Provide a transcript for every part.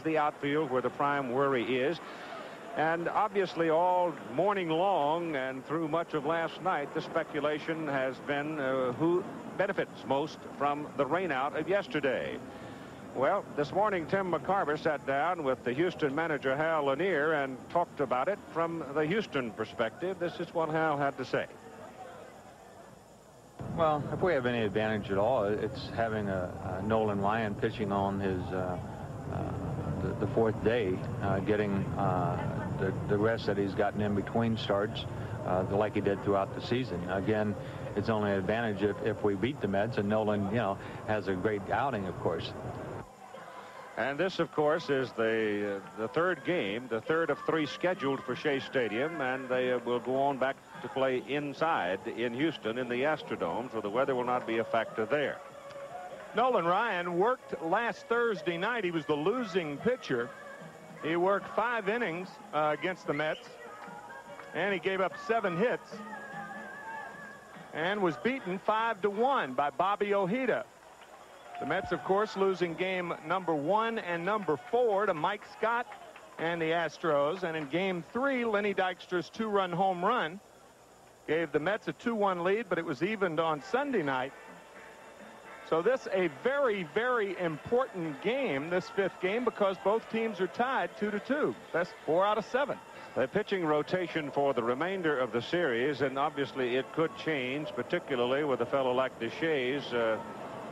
the outfield where the prime worry is. And obviously all morning long and through much of last night, the speculation has been who benefits most from the rainout of yesterday. Well, this morning Tim McCarver sat down with the Houston manager Hal Lanier and talked about it from the Houston perspective. This is what Hal had to say. Well, if we have any advantage at all, it's having a Nolan Ryan pitching on his the fourth day, getting the rest that he's gotten in between starts, like he did throughout the season. Again, it's only an advantage if we beat the Mets, and Nolan, has a great outing, of course. And this, of course, is the third game, the third of 3 scheduled for Shea Stadium, and they will go on back to play inside in Houston in the Astrodome, so the weather will not be a factor there. Nolan Ryan worked last Thursday night. He was the losing pitcher. He worked 5 innings against the Mets, and he gave up 7 hits and was beaten 5-1 by Bobby Ojeda. The Mets, of course, losing game number 1 and number 4 to Mike Scott and the Astros. And in game 3, Lenny Dykstra's 2-run home run gave the Mets a 2-1 lead, but it was evened on Sunday night. So this a very, very important game, this 5th game, because both teams are tied 2-2. That's 4 out of 7. The pitching rotation for the remainder of the series, and obviously it could change, particularly with a fellow like Deshays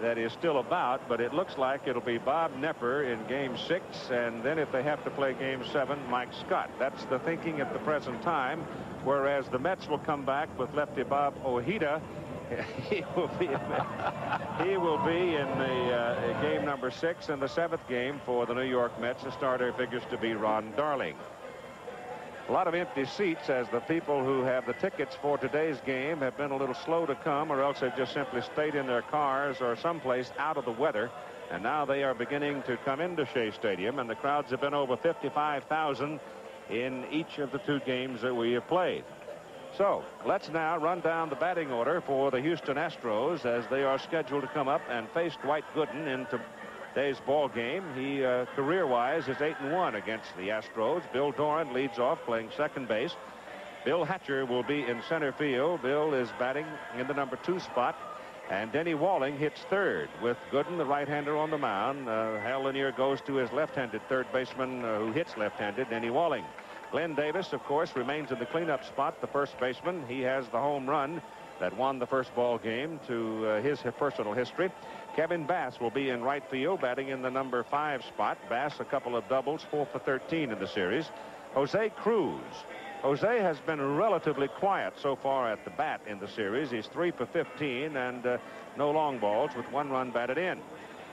that is still about, but it looks like it'll be Bob Knepper in game 6, and then if they have to play game 7, Mike Scott. That's the thinking at the present time, whereas the Mets will come back with lefty Bob Ojeda. He will be in the game number 6 and the 7th game for the New York Mets. The starter figures to be Ron Darling. A lot of empty seats as the people who have the tickets for today's game have been a little slow to come, or else they've just simply stayed in their cars or someplace out of the weather. And now they are beginning to come into Shea Stadium, and the crowds have been over 55,000 in each of the 2 games that we have played. So let's now run down the batting order for the Houston Astros as they are scheduled to come up and face Dwight Gooden in today's ball game. He career-wise is 8-1 against the Astros. Bill Doran leads off, playing second base. Bill Hatcher will be in center field. Bill is batting in the number 2 spot, and Denny Walling hits third with Gooden, the right-hander, on the mound. Hal Lanier goes to his left-handed third baseman who hits left-handed, Denny Walling. Glenn Davis, of course, remains in the cleanup spot, the first baseman. He has the home run that won the first ball game to his personal history. Kevin Bass will be in right field, batting in the number 5 spot. Bass, a couple of doubles, 4 for 13 in the series. Jose Cruz. Jose has been relatively quiet so far at the bat in the series. He's 3 for 15 and no long balls with 1 run batted in.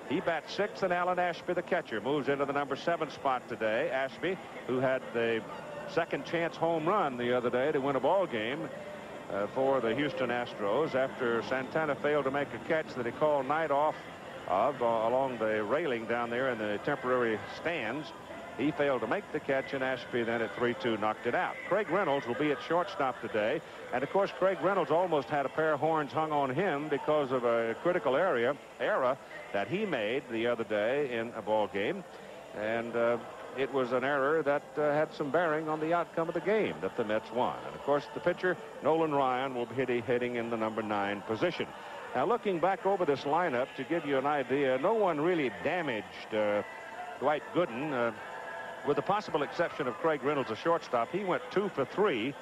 He bats 6th, and Alan Ashby, the catcher, moves into the number 7 spot today. Ashby, who had the second chance home run the other day to win a ball game for the Houston Astros after Santana failed to make a catch that he called night off of along the railing down there in the temporary stands. He failed to make the catch, and Ashby then at 3-2 knocked it out. Craig Reynolds will be at shortstop today, and of course Craig Reynolds almost had a pair of horns hung on him because of a critical error that he made the other day in a ball game, and it was an error that had some bearing on the outcome of the game that the Mets won. And of course the pitcher Nolan Ryan will be hitting in the number 9 position. Now, looking back over this lineup to give you an idea, no one really damaged Dwight Gooden. With the possible exception of Craig Reynolds, a shortstop. He went 2 for 3,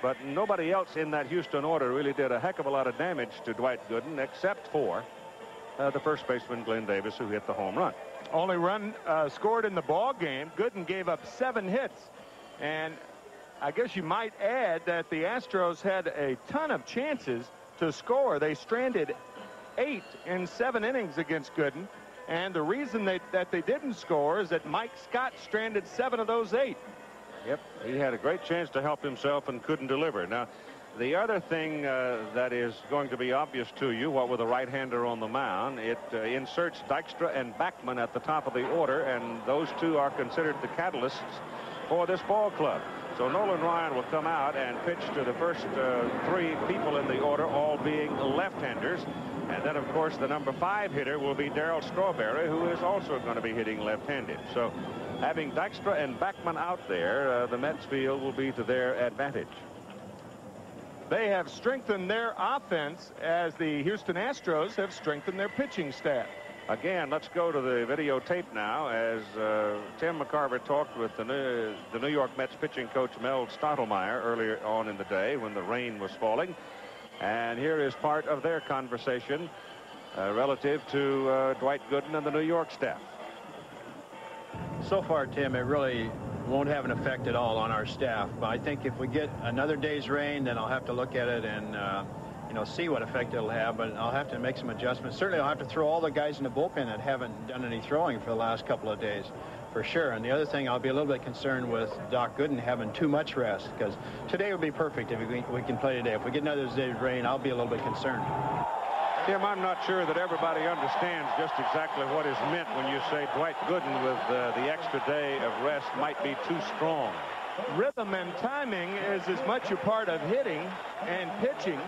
but nobody else in that Houston order really did a heck of a lot of damage to Dwight Gooden, except for the first baseman Glenn Davis, who hit the home run. Only run scored in the ball game. Gooden gave up 7 hits, and I guess you might add that the Astros had a ton of chances to score. They stranded 8 in 7 innings against Gooden. And the reason that they didn't score is that Mike Scott stranded 7 of those 8. Yep, he had a great chance to help himself and couldn't deliver. Now, the other thing that is going to be obvious to you, what with a right-hander on the mound, it inserts Dykstra and Backman at the top of the order, and those 2 are considered the catalysts for this ball club. So Nolan Ryan will come out and pitch to the first 3 people in the order, all being left-handers. And then, of course, the number 5 hitter will be Darryl Strawberry, who is also going to be hitting left-handed. So Having Dykstra and Backman out there, the Mets field will be to their advantage. They have strengthened their offense as the Houston Astros have strengthened their pitching staff. Again, let's go to the videotape now as Tim McCarver talked with the New York Mets pitching coach Mel Stottlemyre earlier on in the day when the rain was falling. And here is part of their conversation relative to Dwight Gooden and the New York staff. So far, Tim, it really won't have an effect at all on our staff. But I think if we get another day's rain, then I'll have to look at it and see what effect it'll have, but I'll have to make some adjustments. Certainly I'll have to throw all the guys in the bullpen that haven't done any throwing for the last couple of days, for sure. And the other thing, I'll be a little bit concerned with Doc Gooden having too much rest, because today would be perfect if we can play today. If we get another day's rain, I'll be a little bit concerned. Tim, I'm not sure that everybody understands just exactly what is meant when you say Dwight Gooden with the extra day of rest might be too strong. Rhythm and timing is as much a part of hitting and pitching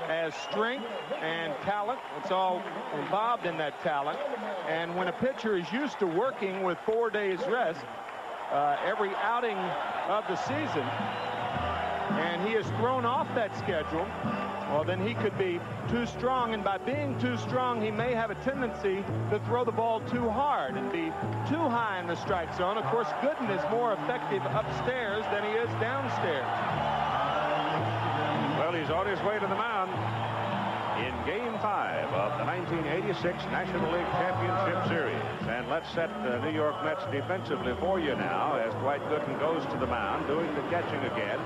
as strength and talent. It's all involved in that talent. And when a pitcher is used to working with 4 days rest every outing of the season, and he is thrown off that schedule, well, then he could be too strong. And by being too strong, he may have a tendency to throw the ball too hard and be too high in the strike zone. Of course, Gooden is more effective upstairs than he is downstairs. Well, he's on his way to the mound in Game 5 of the 1986 National League Championship Series. And let's set the New York Mets defensively for you now as Dwight Gooden goes to the mound. Doing the catching again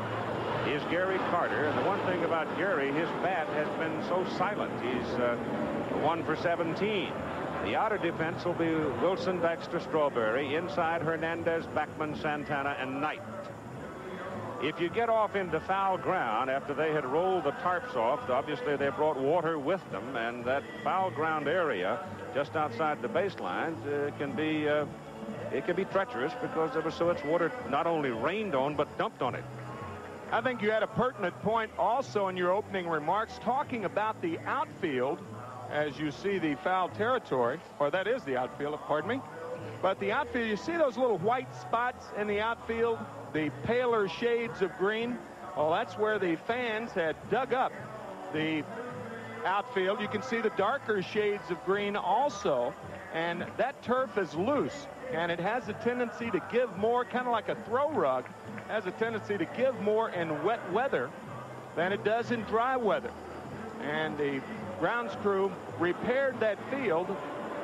is Gary Carter. And the one thing about Gary, his bat has been so silent. He's 1 for 17. The outer defense will be Wilson, Dykstra, Strawberry. Inside, Hernandez, Backman, Santana, and Knight. If you get off into foul ground after they had rolled the tarps off, obviously they brought water with them, and that foul ground area just outside the baseline can be treacherous because there was so much water not only rained on but dumped on it. I think you had a pertinent point also in your opening remarks talking about the outfield as you see the foul territory, or that is the outfield, pardon me. But the outfield, you see those little white spots in the outfield, the paler shades of green? Well, that's where the fans had dug up the outfield. You can see the darker shades of green also, and that turf is loose, and it has a tendency to give more, kind of like a throw rug, has a tendency to give more in wet weather than it does in dry weather. And the grounds crew repaired that field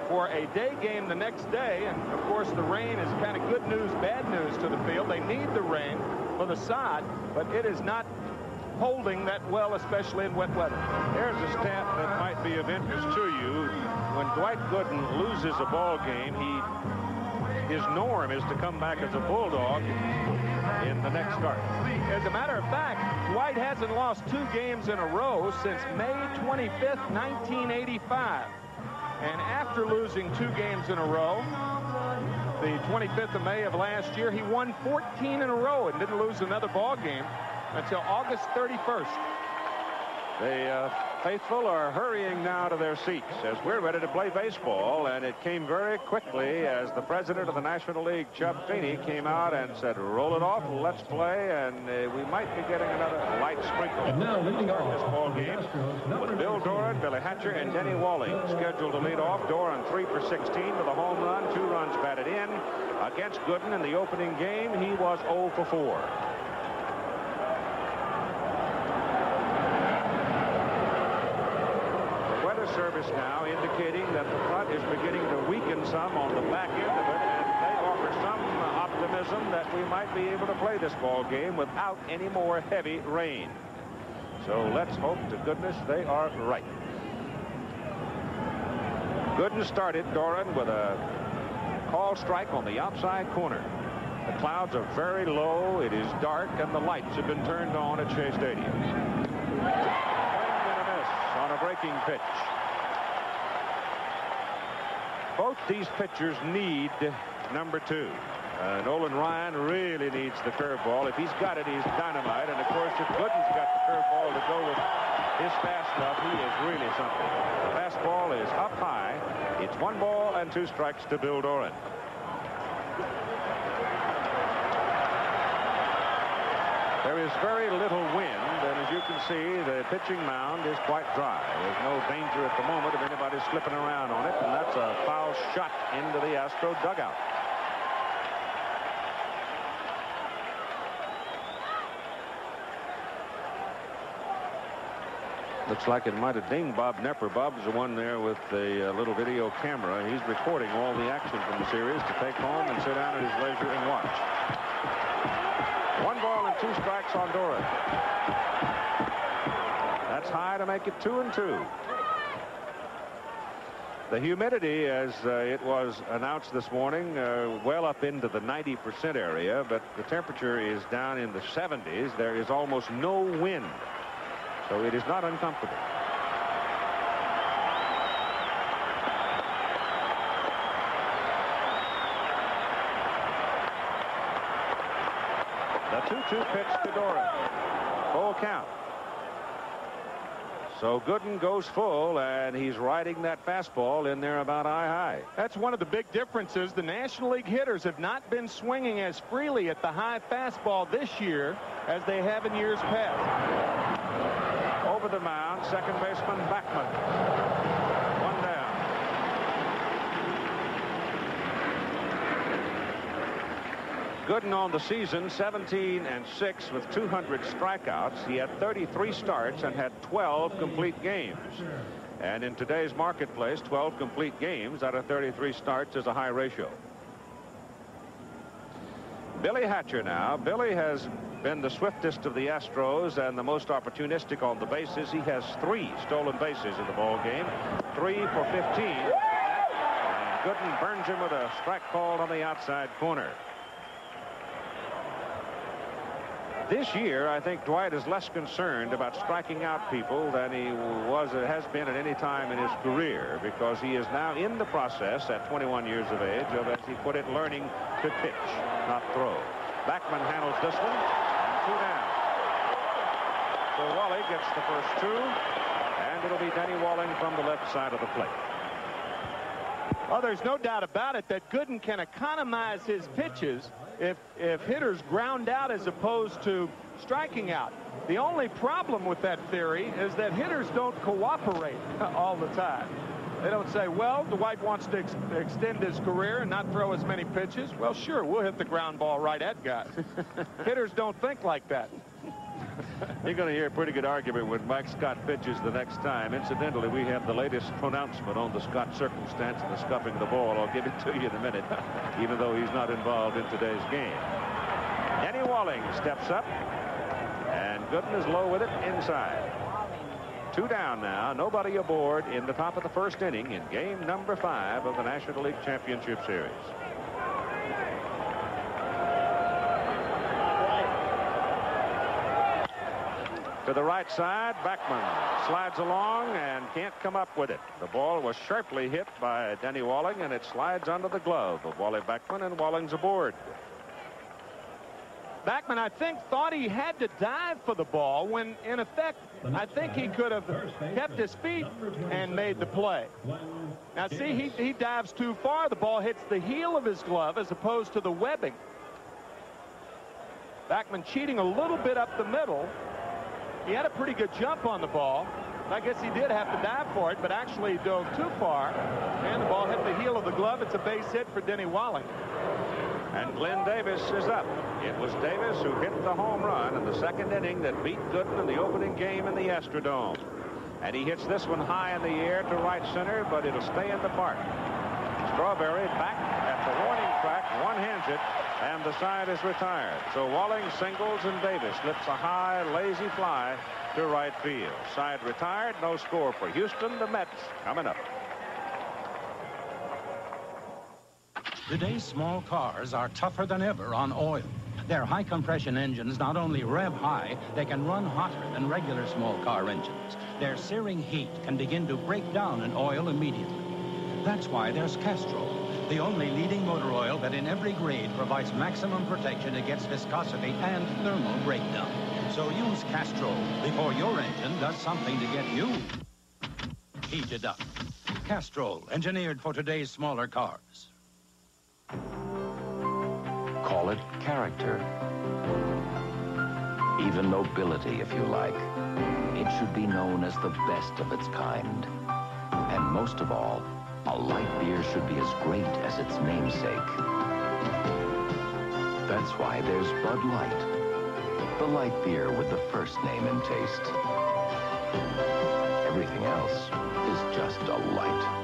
for a day game the next day, and of course the rain is kind of good news, bad news to the field. They need the rain for the sod, but it is not holding that well, especially in wet weather. Here's a stat that might be of interest to you. When Dwight Gooden loses a ball game, his norm is to come back as a Bulldog in the next start. As a matter of fact, Dwight hasn't lost 2 games in a row since May 25th, 1985. And after losing 2 games in a row, the 25th of May of last year, he won 14 in a row and didn't lose another ball game until August 31st. The faithful are hurrying now to their seats as we're ready to play baseball, and it came very quickly as the president of the National League, Chuck Feeney, came out and said, roll it off, let's play, and we might be getting another light sprinkle. And now leading start off this ball game with Bill Doran, Billy Hatcher, and Denny Walling scheduled to lead off. Doran 3 for 16 with a home run, 2 runs batted in. Against Gooden in the opening game, he was 0 for 4. Service now indicating that the front is beginning to weaken some on the back end of it, and they offer some optimism that we might be able to play this ball game without any more heavy rain. So let's hope to goodness they are right. Gooden started Doran with a call strike on the outside corner. The clouds are very low, it is dark, and the lights have been turned on at Shea Stadium. Swing and a miss on a breaking pitch. Both these pitchers need number 2. Nolan Ryan really needs the curveball. If he's got it, he's dynamite. And, of course, if Gooden's got the curveball to go with his fastball, he is really something. The fastball is up high. It's 1 ball and 2 strikes to Bill Doran. is very little wind, and as you can see, the pitching mound is quite dry. There's no danger at the moment of anybody slipping around on it, and that's a foul shot into the Astro dugout. Looks like it might have dinged Bob Nepper. Bob's the one there with the little video camera. He's recording all the action from the series to take home and sit down at his leisure and watch. 1 ball and 2 strikes on Doran. That's high to make it 2-2. The humidity, as it was announced this morning, well up into the 90% area, but the temperature is down in the 70s. There is almost no wind. So it is not uncomfortable. The 2-2 pitch to Doran. Full count. So Gooden goes full, and he's riding that fastball in there about eye high. That's one of the big differences. The National League hitters have not been swinging as freely at the high fastball this year as they have in years past. Over the mound, second baseman Backman. 1 down. Gooden on the season, 17-6 with 200 strikeouts. He had 33 starts and had 12 complete games. And in today's marketplace, 12 complete games out of 33 starts is a high ratio. Billy Hatcher now. Billy has been the swiftest of the Astros and the most opportunistic on the bases. He has 3 stolen bases in the ball game, 3 for 15. And Gooden burns him with a strike called on the outside corner. This year, I think Dwight is less concerned about striking out people than he has been at any time in his career, because he is now in the process at 21 years of age of, as he put it, learning to pitch, not throw. Backman handles this one, and 2 down. So Wally gets the first 2, and it'll be Denny Walling from the left side of the plate. Well, there's no doubt about it that Gooden can economize his pitches if hitters ground out as opposed to striking out. The only problem with that theory is that hitters don't cooperate all the time. They don't say, well, Dwight wants to extend his career and not throw as many pitches. Well, sure, we'll hit the ground ball right at guys. Hitters don't think like that. You're going to hear a pretty good argument when Mike Scott pitches the next time. Incidentally, we have the latest pronouncement on the Scott circumstance and the scuffing of the ball. I'll give it to you in a minute, even though he's not involved in today's game. Denny Walling steps up, and Gooden is low with it inside. 2 down now, nobody aboard in the top of the first inning in game number 5 of the National League Championship Series. To the right side, Backman slides along and can't come up with it. The ball was sharply hit by Denny Walling, and it slides under the glove of Wally Backman, and Walling's aboard. Backman, I think, thought he had to dive for the ball when, in effect, I think he could have kept his feet and made the play. Now, see, he dives too far. The ball hits the heel of his glove as opposed to the webbing. Backman cheating a little bit up the middle. He had a pretty good jump on the ball. I guess he did have to dive for it, but actually he dove too far, and the ball hit the heel of the glove. It's a base hit for Denny Walling. And Glenn Davis is up. It was Davis who hit the home run in the second inning that beat Gooden in the opening game in the Astrodome. And he hits this one high in the air to right center, but it'll stay in the park. Strawberry back at the warning track, one-hands it, and the side is retired. So Walling singles, and Davis slips a high, lazy fly to right field. Side retired, no score for Houston. The Mets coming up. Today's small cars are tougher than ever on oil. Their high-compression engines not only rev high, they can run hotter than regular small car engines. Their searing heat can begin to break down an oil immediately. That's why there's Castrol, the only leading motor oil that in every grade provides maximum protection against viscosity and thermal breakdown. So use Castrol before your engine does something to get you heated up. Castrol, engineered for today's smaller cars. Call it character. even nobility if you like. It should be known as the best of its kind. And most of all, a light beer should be as great as its namesake. That's why there's Bud Light, the light beer with the first name and taste. Everything else is just a light.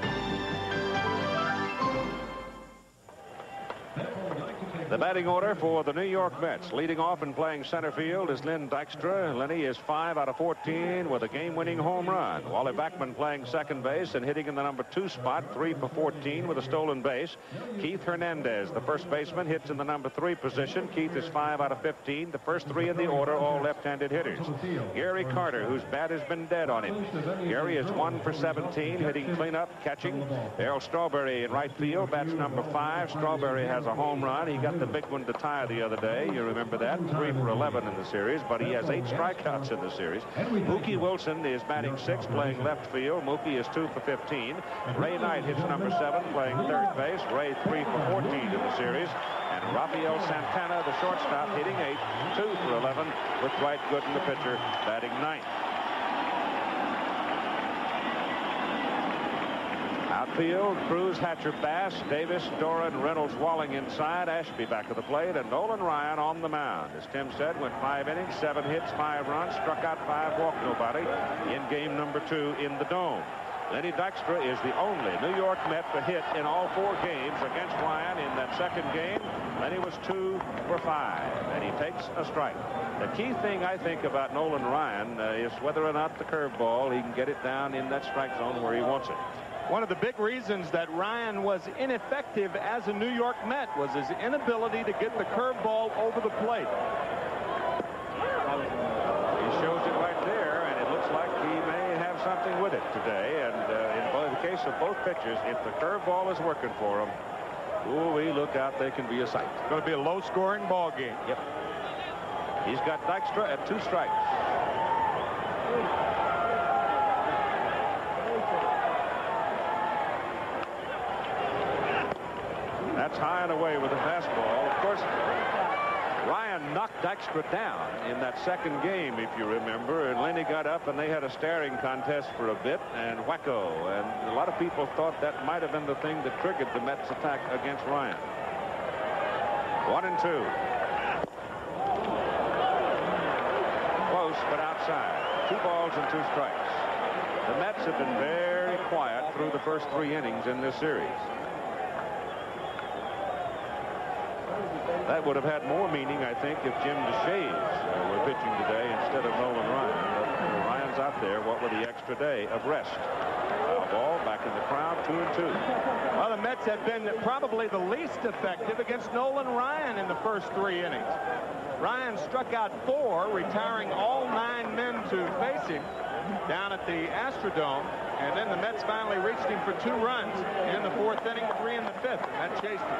The batting order for the New York Mets. Leading off and playing center field is Len Dykstra. Lenny is 5 out of 14 with a game-winning home run. Wally Backman playing second base and hitting in the number 2 spot, 3 for 14 with a stolen base. Keith Hernandez, the first baseman, hits in the number 3 position. Keith is 5 out of 15. The first 3 in the order, all left-handed hitters. Gary Carter, whose bat has been dead on him. Gary is 1 for 17, hitting cleanup, catching. Darryl Strawberry in right field, bats number 5. Strawberry has a home run. He got the big one to tie the other day. You remember that? 3 for 11 in the series, but he has 8 strikeouts in the series. Mookie Wilson is batting 6, playing left field. Mookie is 2 for 15. Ray Knight hits number 7, playing third base. Ray 3 for 14 in the series. And Rafael Santana, the shortstop, hitting 8, 2 for 11, with Dwight Gooden, the pitcher, batting 9th. Outfield, Cruz, Hatcher, Bass, Davis, Doran, Reynolds, Walling inside, Ashby back of the plate, and Nolan Ryan on the mound. As Tim said, went 5 innings, 7 hits, 5 runs, struck out 5, walked nobody in game number 2 in the Dome. Lenny Dykstra is the only New York Met to hit in all 4 games against Ryan. In that second game, Lenny was 2 for 5, and he takes a strike. The key thing I think about Nolan Ryan is whether or not the curveball, he can get it down in that strike zone where he wants it. One of the big reasons that Ryan was ineffective as a New York Met was his inability to get the curveball over the plate. He shows it right there, and it looks like he may have something with it today. And in the case of both pitchers, if the curveball is working for him, ooh-wee, look out, they can be a sight. It's going to be a low-scoring ball game. Yep. He's got Dykstra at 2 strikes. That's high and away with a fastball. Of course, Ryan knocked Dykstra down in that second game, if you remember, and Lenny got up and they had a staring contest for a bit, and wacko. And a lot of people thought that might have been the thing that triggered the Mets' attack against Ryan. 1-2. Close, but outside. 2 balls and 2 strikes. The Mets have been very quiet through the first 3 innings in this series. That would have had more meaning, I think, if Jim DeShays were pitching today instead of Nolan Ryan. But Ryan's out there. What with the extra day of rest? Ball back in the crowd, 2-2. Well, the Mets have been probably the least effective against Nolan Ryan in the first 3 innings. Ryan struck out 4, retiring all 9 men to face him down at the Astrodome. And then the Mets finally reached him for 2 runs in the 4th inning, 3 in the 5th. And that chased him.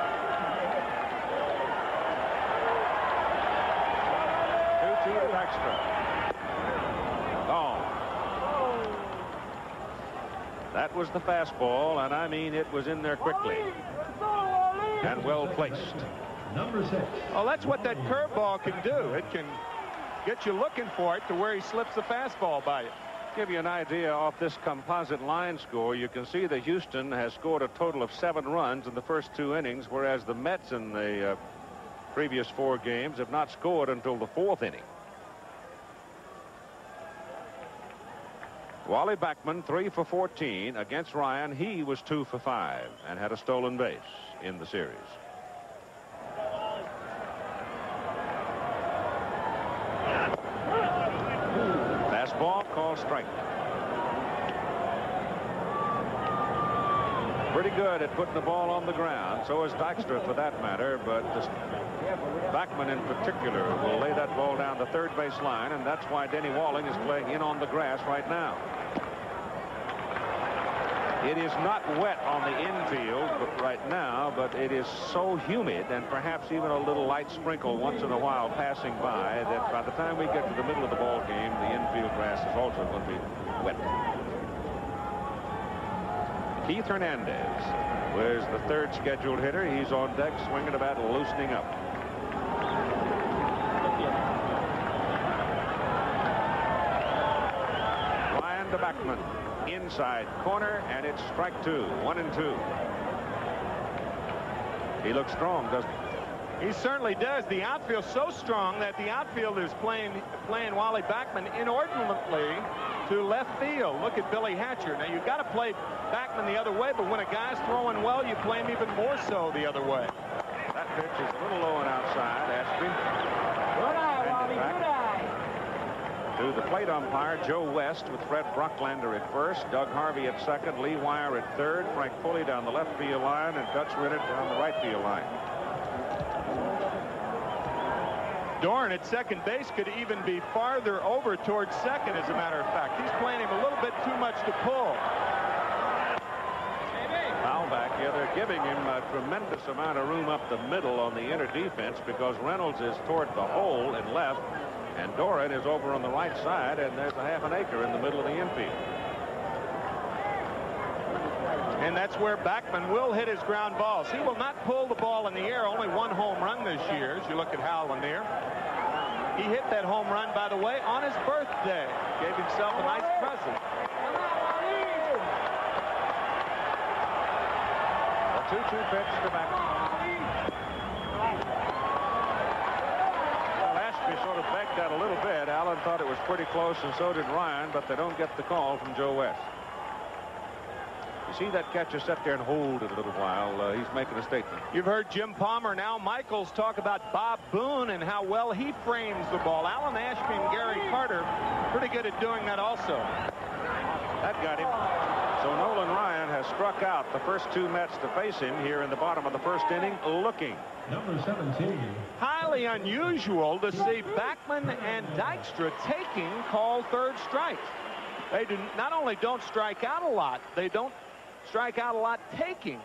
2-2 extra. Gone. That was the fastball, and I mean it was in there quickly and well placed. Number 6. Well, that's what that curveball can do. It can get you looking for it to where he slips the fastball by you. Give you an idea off this composite line score. You can see that Houston has scored a total of 7 runs in the first 2 innings, whereas the Mets in the previous 4 games have not scored until the 4th inning. Wally Backman 3 for 14 against Ryan. He was 2 for 5 and had a stolen base in the series. Fastball called strike. Pretty good at putting the ball on the ground. So is Dykstra for that matter, but Backman in particular will lay that ball down the third base line, and that's why Denny Walling is playing in on the grass right now. It is not wet on the infield right now, but it is so humid, and perhaps even a little light sprinkle once in a while passing by, that by the time we get to the middle of the ball game, the infield grass is also going to be wet. Keith Hernandez was the 3rd scheduled hitter. He's on deck swinging a bat, loosening up. Backman inside corner, and it's strike 2. 1-2. He looks strong, doesn't he? He certainly does. The outfield's so strong that the outfield is playing Wally Backman inordinately to left field. Look at Billy Hatcher. Now, you've got to play Backman the other way, but when a guy's throwing well, you play him even more so the other way. That pitch is a little low and outside. Ashby. Good eye, Wally. Good eye. To the plate umpire, Joe West, with Fred Brocklander at first, Doug Harvey at second, Lee Wire at third, Frank Pulley down the left field line, and Dutch Rinnett down the right field line. Doran at second base could even be farther over towards second, as a matter of fact. He's playing him a little bit too much to pull. Foul back. Yeah, they're giving him a tremendous amount of room up the middle on the inner defense because Reynolds is toward the hole in left, and Doran is over on the right side, and there's a half an acre in the middle of the infield. And that's where Backman will hit his ground balls. He will not pull the ball in the air. Only one home run this year, as you look at Hal Lanier. He hit that home run, by the way, on his birthday. Gave himself a nice present. A 2-2 pitch to Backman. Well, Ashby sort of begged that a little bit. Allen thought it was pretty close, and so did Ryan, but they don't get the call from Joe West. See that catcher sit there and hold it a little while. He's making a statement. You've heard Jim Palmer, now Michaels, talk about Bob Boone and how well he frames the ball. Alan Ashby and Gary Carter pretty good at doing that also. That got him. So Nolan Ryan has struck out the first two Mets to face him here in the bottom of the first inning, looking. Number 17. Highly unusual to see Backman and Dykstra taking called third strikes. They do not only don't strike out a lot, they don't strike out a lot taking.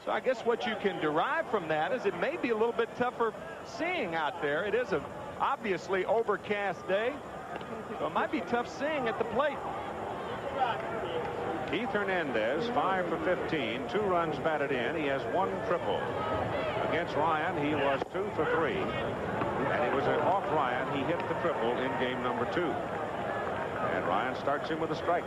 So I guess what you can derive from that is it may be a little bit tougher seeing out there. It is a obviously overcast day, so it might be tough seeing at the plate. Keith Hernandez, 5 for 15, 2 runs batted in. He has 1 triple. Against Ryan, he was 2 for 3, and it was off Ryan. He hit the triple in game number 2, and Ryan starts him with a strike.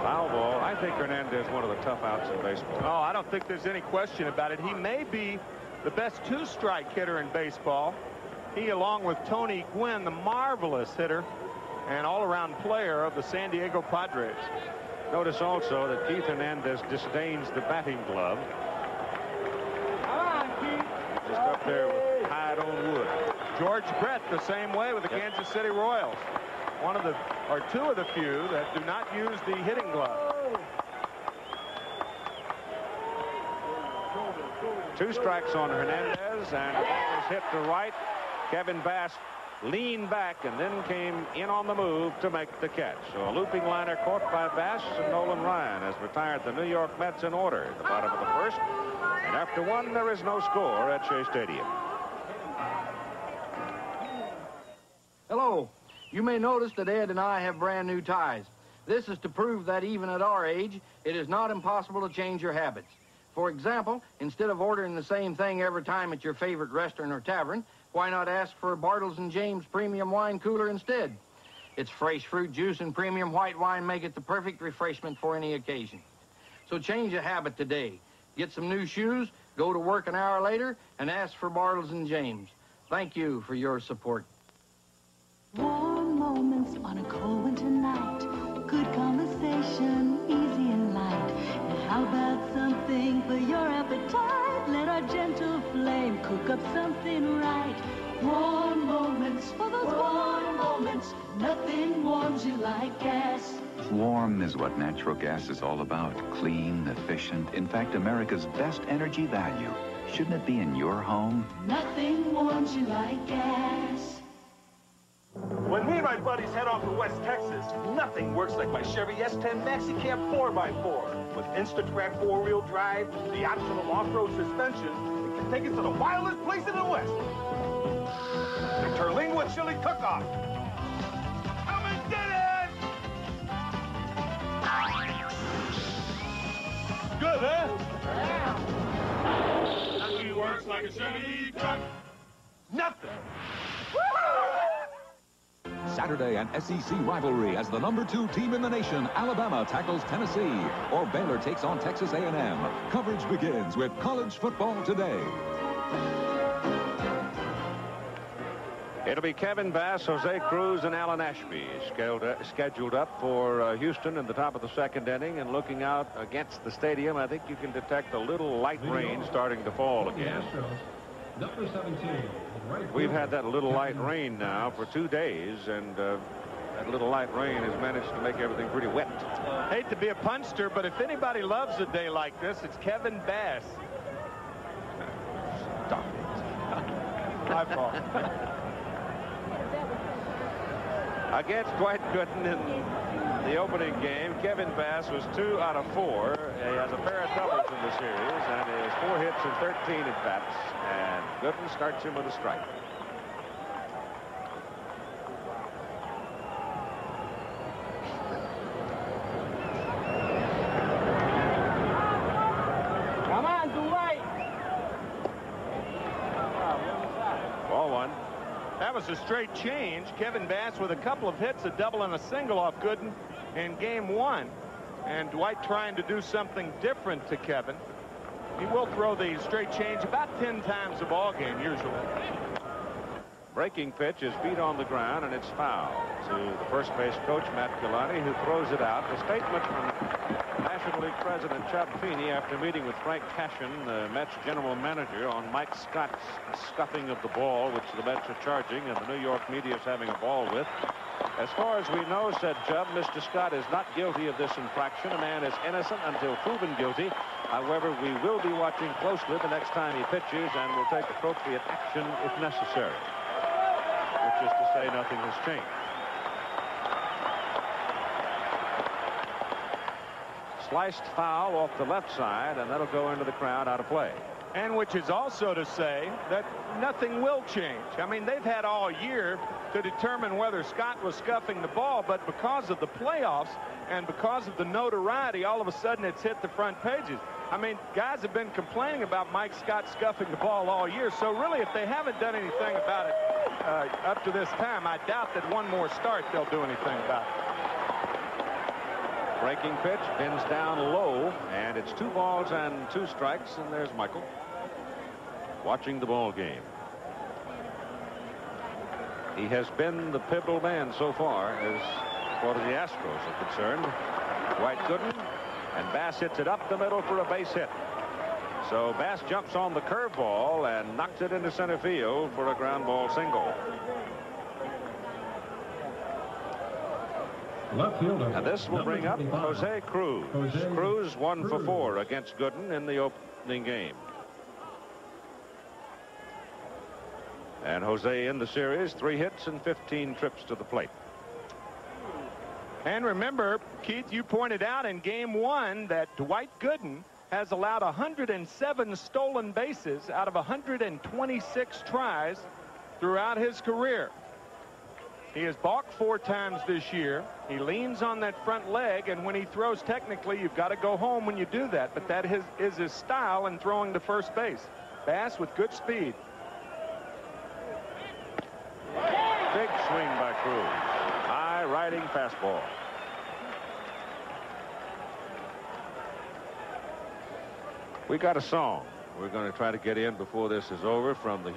Foul ball. I think Hernandez is one of the tough outs in baseball. Oh, I don't think there's any question about it. He may be the best 2-strike hitter in baseball. He, along with Tony Gwynn, the marvelous hitter and all-around player of the San Diego Padres. Notice also that Keith Hernandez disdains the batting glove. Just up there with hide on wood. George Brett the same way with the Kansas City Royals. One of the, or two of the few that do not use the hitting glove. 2 strikes on Hernandez, and it was hit to right. Kevin Bass leaned back and then came in on the move to make the catch. So a looping liner caught by Bass, and Nolan Ryan has retired the New York Mets in order at the bottom of the first. And after 1, there is no score at Shea Stadium. Hello. You may notice that Ed and I have brand new ties. This is to prove that even at our age, it is not impossible to change your habits. For example, instead of ordering the same thing every time at your favorite restaurant or tavern, why not ask for a Bartles & James premium wine cooler instead? Its fresh fruit juice and premium white wine make it the perfect refreshment for any occasion. So change a habit today. Get some new shoes, go to work an hour later, and ask for Bartles & James. Thank you for your support. Warm moments on a cold winter night. Good conversation, easy and light. And how about something for your appetite? Let our gentle flame cook up something right. Warm moments, for those warm moments. Nothing warms you like gas. Warm is what natural gas is all about. Clean, efficient, in fact, America's best energy value. Shouldn't it be in your home? Nothing warms you like gas. When me and my buddies head off to West Texas, nothing works like my Chevy S10 Maxi Cab 4x4. With Instatrack 4-wheel drive, the optional off-road suspension, it can take us to the wildest place in the West. The Terlingua Chili Cook-Off. Come and get it! like a Chevy truck. Nothing. Saturday, an SEC rivalry as the #2 team in the nation, Alabama, tackles Tennessee, or Baylor takes on Texas A&M. Coverage begins with College Football Today. It'll be Kevin Bass, Jose Cruz, and Alan Ashby scheduled up for Houston in the top of the second inning. And looking out against the stadium, I think you can detect a little light rain starting to fall again. Number 17. We've had that little light rain now for 2 days, and that little light rain has managed to make everything pretty wet. Hate to be a punster, but if anybody loves a day like this, it's Kevin Bass. Stop it. My fault. Against Dwight Gooden in the opening game, Kevin Bass was 2 out of 4. He has a pair of doubles in the series, and he has 4 hits and 13 at-bats. And Gooden starts him with a strike. Come on, Dwight. Ball 1. That was a straight change. Kevin Bass with a couple of hits, a double and a single off Gooden in game 1. And Dwight trying to do something different to Kevin. He will throw the straight change about 10 times a ball game usually. Breaking pitch is beat on the ground, and it's foul to the first base coach, Matt Gilani, who throws it out. The statement from National League President Chubb Feeney after meeting with Frank Cashin, the Mets general manager, on Mike Scott's scuffing of the ball, which the Mets are charging, and the New York media is having a ball with. As far as we know, said Chubb, Mr. Scott is not guilty of this infraction. A man is innocent until proven guilty. However, we will be watching closely the next time he pitches and will take appropriate action if necessary. Which is to say nothing has changed. Sliced foul off the left side, and that'll go into the crowd out of play. And which is also to say that nothing will change. I mean, they've had all year to determine whether Scott was scuffing the ball, but because of the playoffs and because of the notoriety, all of a sudden it's hit the front pages. I mean, guys have been complaining about Mike Scott scuffing the ball all year, so really if they haven't done anything about it up to this time, I doubt that one more start they'll do anything about it. Breaking pitch, bends down low, and it's 2 balls and 2 strikes, and there's Michael watching the ball game. He has been the pivotal man so far as far as the Astros are concerned. Dwight Gooden, and Bass hits it up the middle for a base hit. So Bass jumps on the curveball and knocks it into center field for a ground ball single. Left fielder. And this will bring up 25. Jose Cruz. Cruz 1 for 4 against Gooden in the opening game. And Jose in the series, 3 hits and 15 trips to the plate. And remember, Keith, you pointed out in game 1 that Dwight Gooden has allowed 107 stolen bases out of 126 tries throughout his career. He has balked 4 times this year. He leans on that front leg, and when he throws, technically, you've got to go home when you do that. But that is his style in throwing to first base. Bass with good speed. Big swing by Cruz. High riding fastball. We got a song we're going to try to get in before this is over from the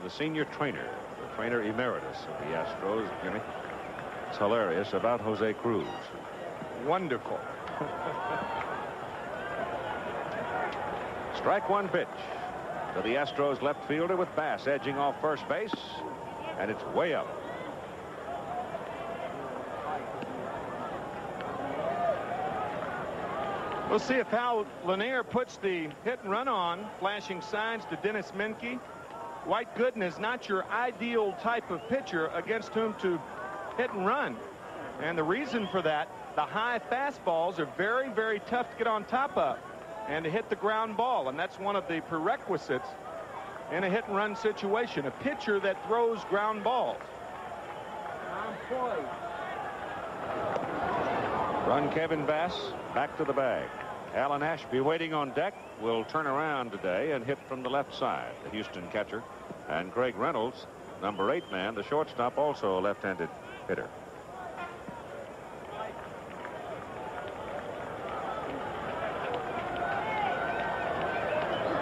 senior trainer, the trainer emeritus of the Astros, Jimmy. It's hilarious about Jose Cruz. Wonderful. Strike 1 pitch to the Astros left fielder with Bass edging off first base, and it's way up. We'll see if Hal Lanier puts the hit and run on, flashing signs to Dennis Menke. Dwight Gooden is not your ideal type of pitcher against whom to hit and run. And the reason for that, the high fastballs are very, very tough to get on top of and to hit the ground ball. And that's one of the prerequisites in a hit and run situation, a pitcher that throws ground balls. Run Kevin Bass back to the bag. Alan Ashby, waiting on deck, will turn around today and hit from the left side, the Houston catcher. And Craig Reynolds, number 8 man, the shortstop, also a left-handed hitter.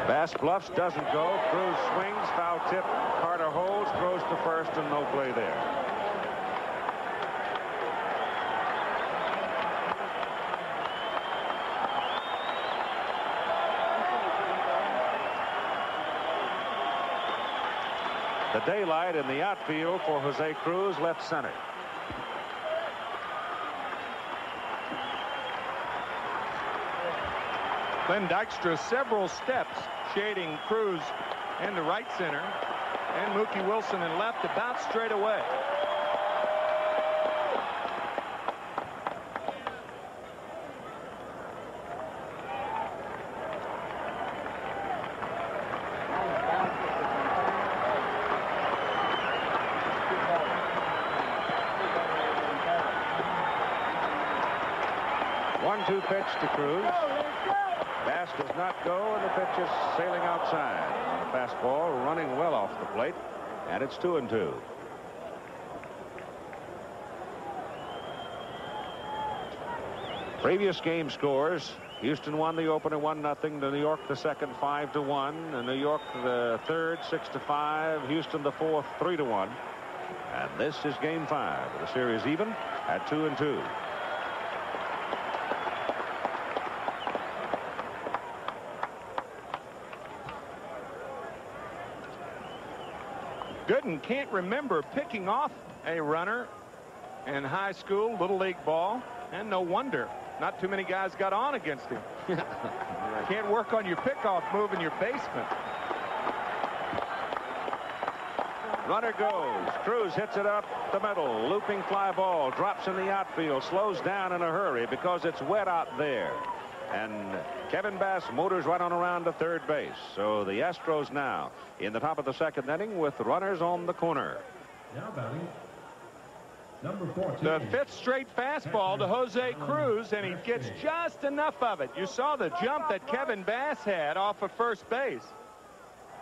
Bass bluffs, doesn't go. Cruz swings, foul tip. Carter holds, throws to first, and no play there. The daylight in the outfield for Jose Cruz, left center. Glenn Dykstra several steps shading Cruz into right center, and Mookie Wilson in left about straight away. One-two pitch to Cruz. Bass does not go, and the pitch is sailing outside. On a fastball, running well off the plate, and it's 2-2. Previous game scores: Houston won the opener 1-0. New York the second 5-1. And New York the third 6-5. Houston the fourth 3-1. And this is game 5. The series even at 2-2. Gooden can't remember picking off a runner in high school, little league ball, and no wonder. Not too many guys got on against him. Can't work on your pickoff move in your basement. Runner goes. Cruz hits it up the middle. Looping fly ball. Drops in the outfield. Slows down in a hurry because it's wet out there. And Kevin Bass motors right on around to third base. So the Astros now in the top of the second inning with runners on the corner. Now batting, number 14. The fifth straight fastball to Jose Cruz, and he gets just enough of it. You saw the jump that Kevin Bass had off of first base.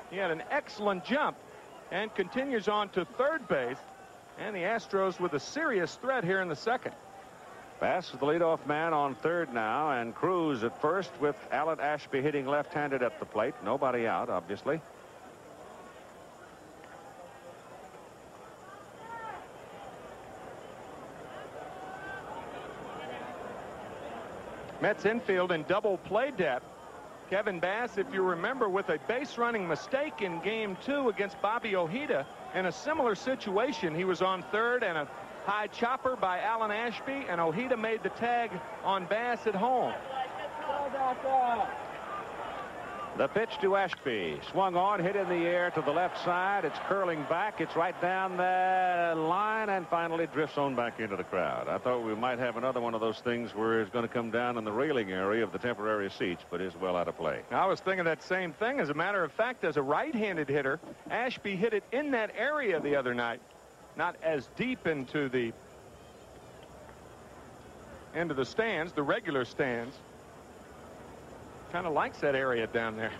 He had an excellent jump and continues on to third base. And the Astros with a serious threat here in the second. Bass is the leadoff man on third now, and Cruz at first with Alan Ashby hitting left-handed at the plate. Nobody out, obviously. Mets infield in double play depth. Kevin Bass, if you remember, with a base running mistake in game 2 against Bobby Ojeda in a similar situation. He was on third, and a high chopper by Alan Ashby, and Ojeda made the tag on Bass at home. The pitch to Ashby. Swung on, hit in the air to the left side. It's curling back. It's right down the line and finally drifts on back into the crowd. I thought we might have another one of those things where it's going to come down in the railing area of the temporary seats, but is well out of play. I was thinking that same thing. As a matter of fact, as a right-handed hitter, Ashby hit it in that area the other night. Not as deep into the stands, the regular stands. Kind of likes that area down there.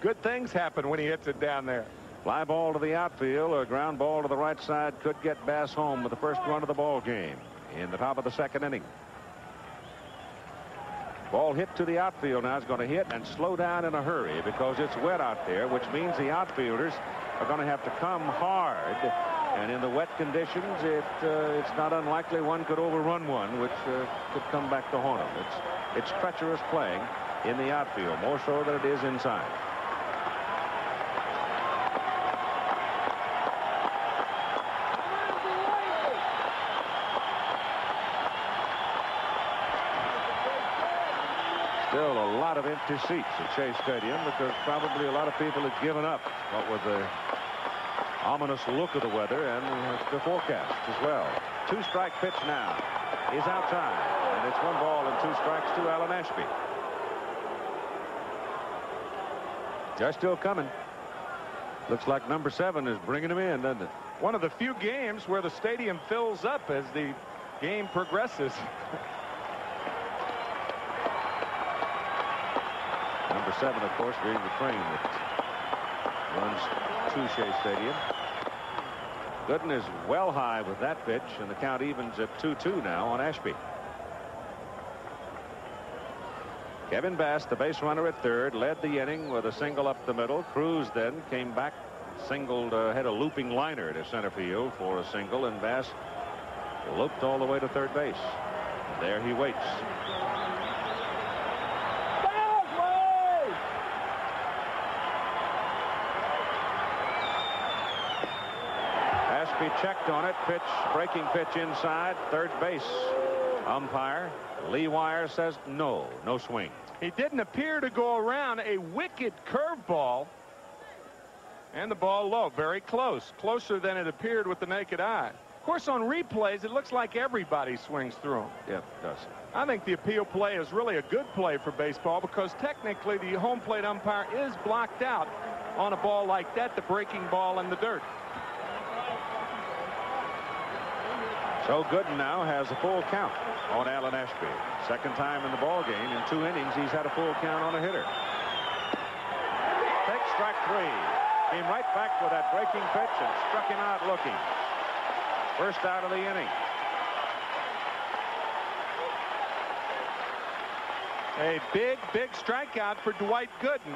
Good things happen when he hits it down there. Fly ball to the outfield, or ground ball to the right side could get Bass home with the first run of the ball game in the top of the second inning. Ball hit to the outfield now is going to hit and slow down in a hurry because it's wet out there, which means the outfielders are going to have to come hard. And in the wet conditions, it's not unlikely one could overrun one, which could come back to haunt them. It's treacherous playing in the outfield, more so than it is inside. Still a lot of empty seats at Shea Stadium because probably a lot of people had given up, what with the ominous look of the weather and the forecast as well. 2-strike pitch now is outside, and it's 1 ball and 2 strikes to Alan Ashby. They're still coming. Looks like number 7 is bringing him in, doesn't it? One of the few games where the stadium fills up as the game progresses. Number 7, of course, being the train that runs to Shea Stadium. Gooden is well high with that pitch, and the count evens at 2-2 now on Ashby. Kevin Bass, the base runner at third, led the inning with a single up the middle. Cruz then came back, singled, had a looping liner to center field for a single, and Bass loped all the way to third base. There he waits. Ashby checked on it. Pitch, breaking pitch inside third base. Umpire Lee Wire says no swing. He didn't appear to go around. A wicked curveball, and the ball low, very close, closer than it appeared with the naked eye. Of course, on replays, it looks like everybody swings through them. Yeah, it does. I think the appeal play is really a good play for baseball, because technically the home plate umpire is blocked out on a ball like that, the breaking ball in the dirt. So Gooden now has a full count on Alan Ashby. Second time in the ball game. In 2 innings, he's had a full count on a hitter. Take strike 3. Came right back with that breaking pitch and struck him out looking. First out of the inning. A big strikeout for Dwight Gooden.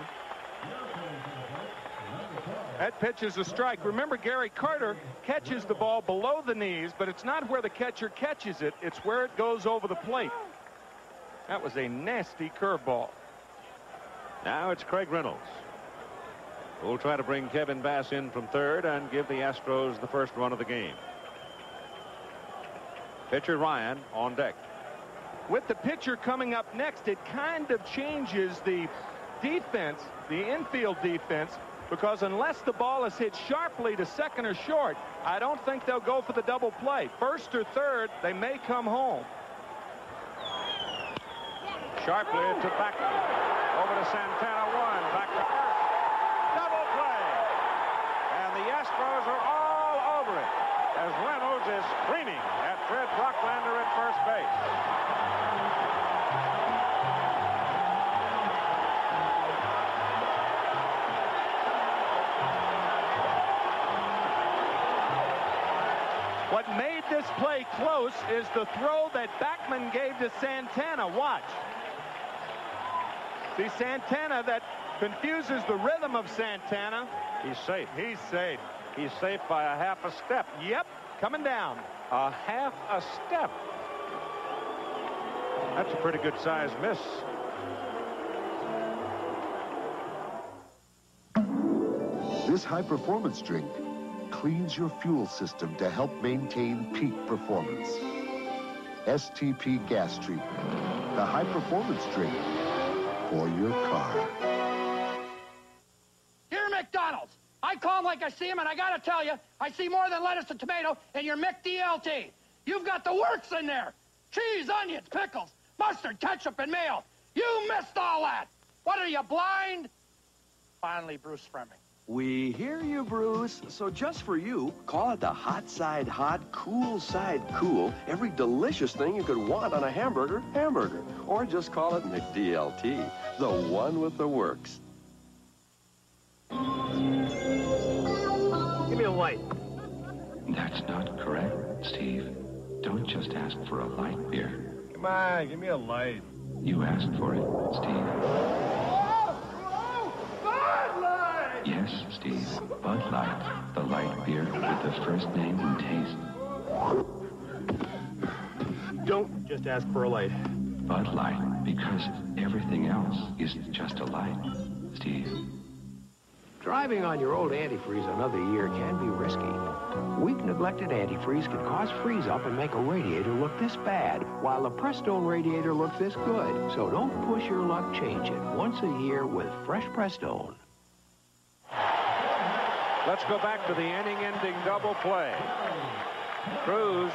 That pitch is a strike. Remember, Gary Carter catches the ball below the knees, but it's not where the catcher catches it. It's where it goes over the plate. That was a nasty curveball. Now it's Craig Reynolds. We'll try to bring Kevin Bass in from third and give the Astros the first run of the game. Pitcher Ryan on deck. With the pitcher coming up next, it kind of changes the defense, the infield defense, because unless the ball is hit sharply to second or short, I don't think they'll go for the double play. First or third, they may come home. Sharply to Backman. Over to Santana, 1. Back to first. Double play. And the Astros are all over it as Reynolds is screaming at Fred Brocklander at first base. What made this play close is the throw that Backman gave to Santana. Watch. See, Santana, that confuses the rhythm of Santana. He's safe. He's safe. He's safe by a half a step. Yep, coming down. A half a step. That's a pretty good size miss. This high-performance drink cleans your fuel system to help maintain peak performance. STP gas treatment, the high-performance drink for your car. Here, McDonald's. I call 'em like I see 'em, and I gotta tell you, I see more than lettuce and tomato in your McDLT. You've got the works in there. Cheese, onions, pickles, mustard, ketchup, and mayo. You missed all that. What are you, blind? Finally, Bruce Fremming. We hear you, Bruce. So just for you, call it the hot side hot, cool side cool, every delicious thing you could want on a hamburger. Or just call it McDLT, the one with the works. Give me a light. That's not correct, Steve. Don't just ask for a light beer. Come on, give me a light. You asked for it, Steve. Yes, Steve. Bud Light, the light beer with the first name and taste. Don't just ask for a light. Bud Light, because everything else is just a light, Steve. Driving on your old antifreeze another year can be risky. Weak, neglected antifreeze can cause freeze-up and make a radiator look this bad, while the Prestone radiator looks this good. So don't push your luck, change it once a year with fresh Prestone. Let's go back to the inning-ending double play. Cruz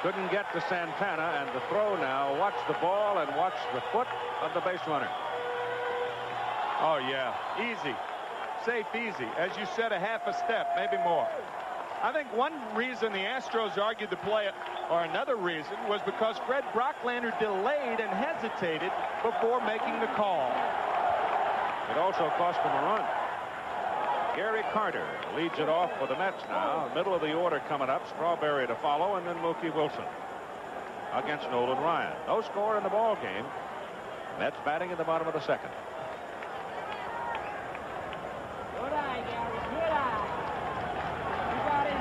couldn't get to Santana, and the throw now. Watch the ball and watch the foot of the base runner. Oh, yeah. Easy. Safe, easy. As you said, a half a step, maybe more. I think one reason the Astros argued the play, or another reason, was because Fred Brocklander delayed and hesitated before making the call. It also cost him a run. Gary Carter leads it off for the Mets now. Middle of the order coming up. Strawberry to follow, and then Mookie Wilson against Nolan Ryan. No score in the ball game. Mets batting in the bottom of the second. Good eye, Gary. Good eye. You got it.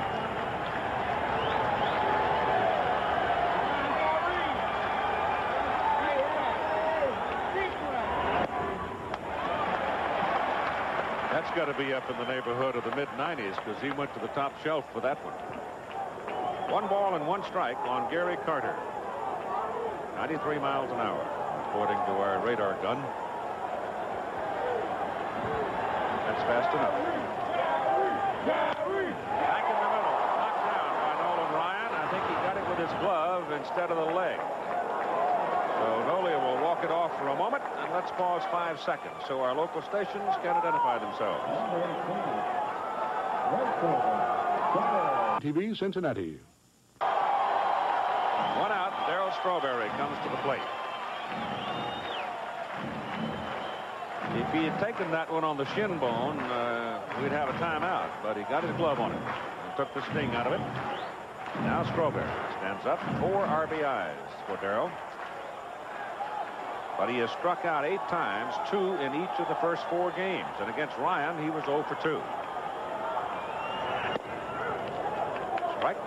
That's got to be up in the neighborhood of the mid-90s because he went to the top shelf for that one. 1 ball and 1 strike on Gary Carter. 93 miles an hour, according to our radar gun. That's fast enough. Back in the middle, knocked down by Nolan Ryan. I think he got it with his glove instead of the leg. So Nolia will walk it off for a moment, and let's pause 5 seconds so our local stations can identify themselves. TV Cincinnati. 1 out. Darryl Strawberry comes to the plate. If he had taken that one on the shin bone, we'd have a timeout, but he got his glove on it and took the sting out of it. Now Strawberry stands up. 4 RBIs for Darryl. But he has struck out 8 times, 2 in each of the first 4 games. And against Ryan, he was 0 for 2. Strike.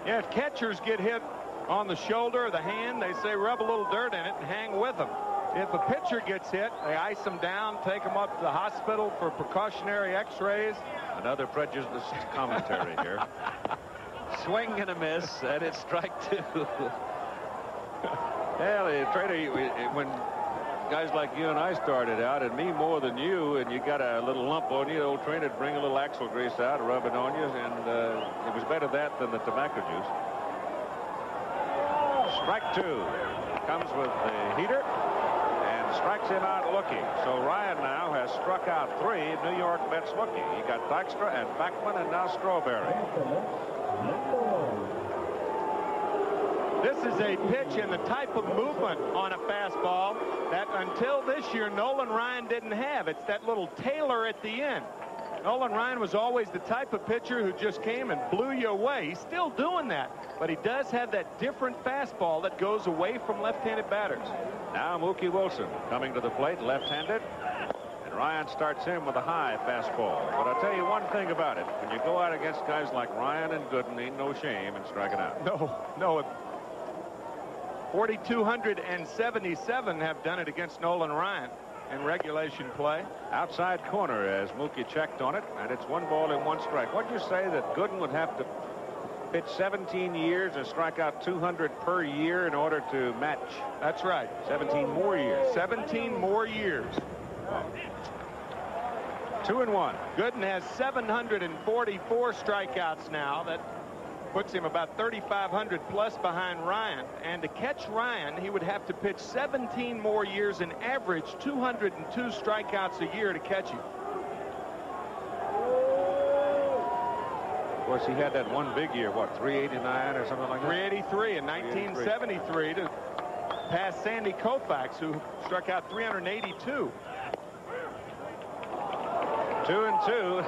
Yeah, if catchers get hit on the shoulder or the hand, they say rub a little dirt in it and hang with them. If a pitcher gets hit, they ice them down, take them up to the hospital for precautionary x-rays. Another prejudiced commentary here. Swing and a miss, and it's strike 2. Yeah, the trader, when guys like you and I started out, and me more than you, and you got a little lump on you, the old trainer would bring a little axle grease out, rub it on you, and it was better that than the tobacco juice. Strike 2 comes with the heater and strikes him out looking. So Ryan now has struck out 3 New York Mets looking. He got Dykstra and Backman and now Strawberry. This is a pitch and the type of movement on a fastball that until this year Nolan Ryan didn't have. It's that little tailor at the end. Nolan Ryan was always the type of pitcher who just came and blew you away. He's still doing that, but he does have that different fastball that goes away from left-handed batters. Now Mookie Wilson coming to the plate, left-handed, and Ryan starts him with a high fastball. But I'll tell you one thing about it. When you go out against guys like Ryan and Gooden, ain't no shame in striking out. No. 4,277 have done it against Nolan Ryan in regulation play. Outside corner as Mookie checked on it, and it's 1 ball and 1 strike. What'd you say that Gooden would have to pitch 17 years and strike out 200 per year in order to match? That's right. 17 more years. 17 more years. 2-1. Gooden has 744 strikeouts now. That puts him about 3,500 plus behind Ryan. And to catch Ryan, he would have to pitch 17 more years and average 202 strikeouts a year to catch him. Of course, he had that one big year, what, 389 or something like that? 383 in 1973 to pass Sandy Koufax, who struck out 382. 2-2.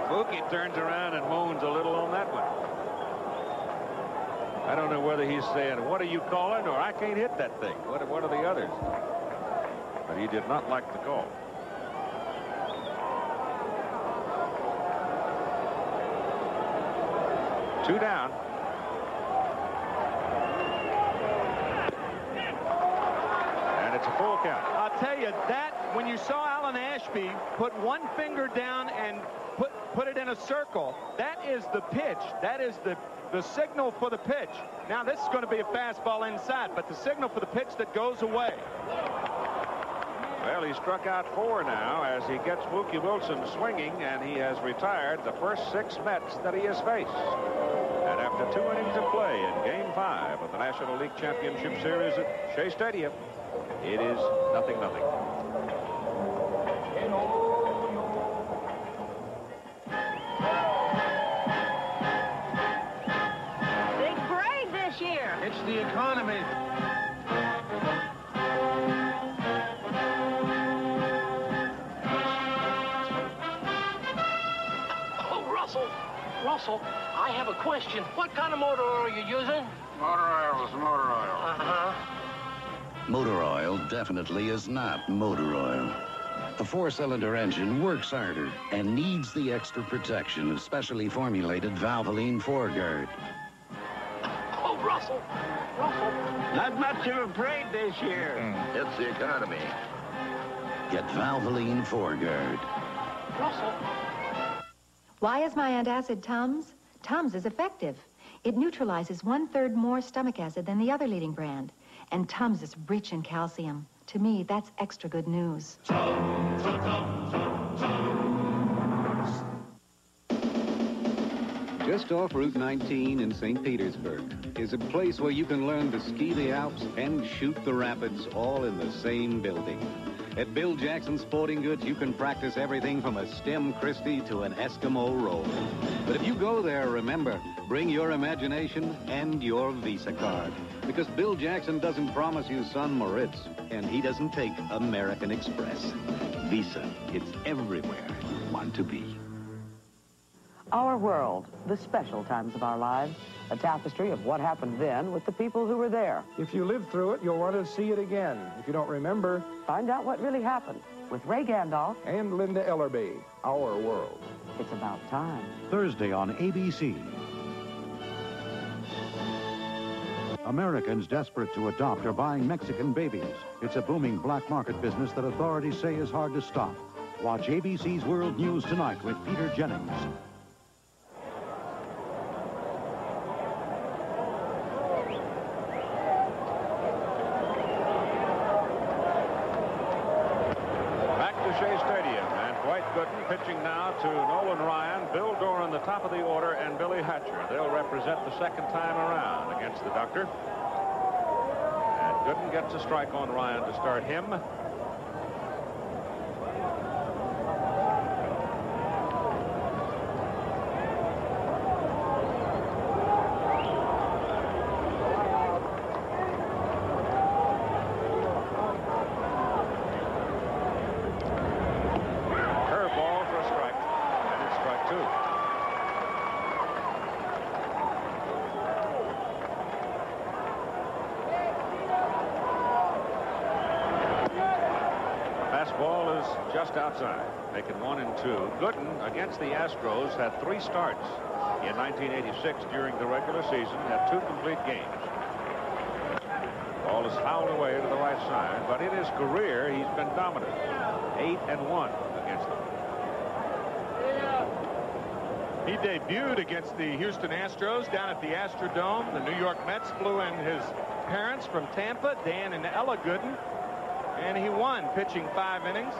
Mookie turns around and moans a little on that one. I don't know whether he's saying, what are you calling, or I can't hit that thing. What are the others? But he did not like the call. Two down. And it's a full count. I'll tell you that when you saw Alan Ashby put one finger down and put it in a circle, that is the pitch. That is the signal for the pitch. Now this is going to be a fastball inside, but the signal for the pitch that goes away. Well, he struck out 4 now as he gets Mookie Wilson swinging, and he has retired the first 6 Mets that he has faced. And after 2 innings of play in Game 5 of the National League Championship Series at Shea Stadium, it is 0-0. Big parade this year. It's the economy. Russell, I have a question. What kind of motor oil are you using? Motor oil is motor oil. Uh-huh. Motor oil definitely is not motor oil. A 4-cylinder engine works harder and needs the extra protection of specially formulated Valvoline foreguard. Oh, Russell. Not much of a parade this year. It's the economy. Get Valvoline foreguard. Russell. Why is my antacid Tums? Tums is effective. It neutralizes 1/3 more stomach acid than the other leading brand. And Tums is rich in calcium. To me, that's extra good news. Just off Route 19 in St. Petersburg is a place where you can learn to ski the Alps and shoot the rapids all in the same building. At Bill Jackson Sporting Goods, you can practice everything from a stem Christie to an Eskimo roll. But if you go there, remember, bring your imagination and your Visa card. Because Bill Jackson doesn't promise you Sun Moritz, and he doesn't take American Express. Visa, it's everywhere you want to be. Our world, the special times of our lives, a tapestry of what happened then with the people who were there. If you live through it, you'll want to see it again. If you don't remember, find out what really happened with Ray Gandolf and Linda Ellerby. Our world. It's about time. Thursday on ABC. Americans desperate to adopt are buying Mexican babies. It's a booming black market business that authorities say is hard to stop. Watch ABC's World News tonight with Peter Jennings. Pitching now to Nolan Ryan, Bill Doran, the top of the order, and Billy Hatcher. They'll represent the second time around against the Doctor. And Gooden gets a strike on Ryan to start him. Just outside, making 1 and 2. Gooden against the Astros had 3 starts in 1986 during the regular season, had 2 complete games. Ball is fouled away to the right side, but in his career he's been dominant. 8 and 1 against them. He debuted against the Houston Astros down at the Astrodome. The New York Mets flew in his parents from Tampa, Dan and Ella Gooden, and he won, pitching 5 innings.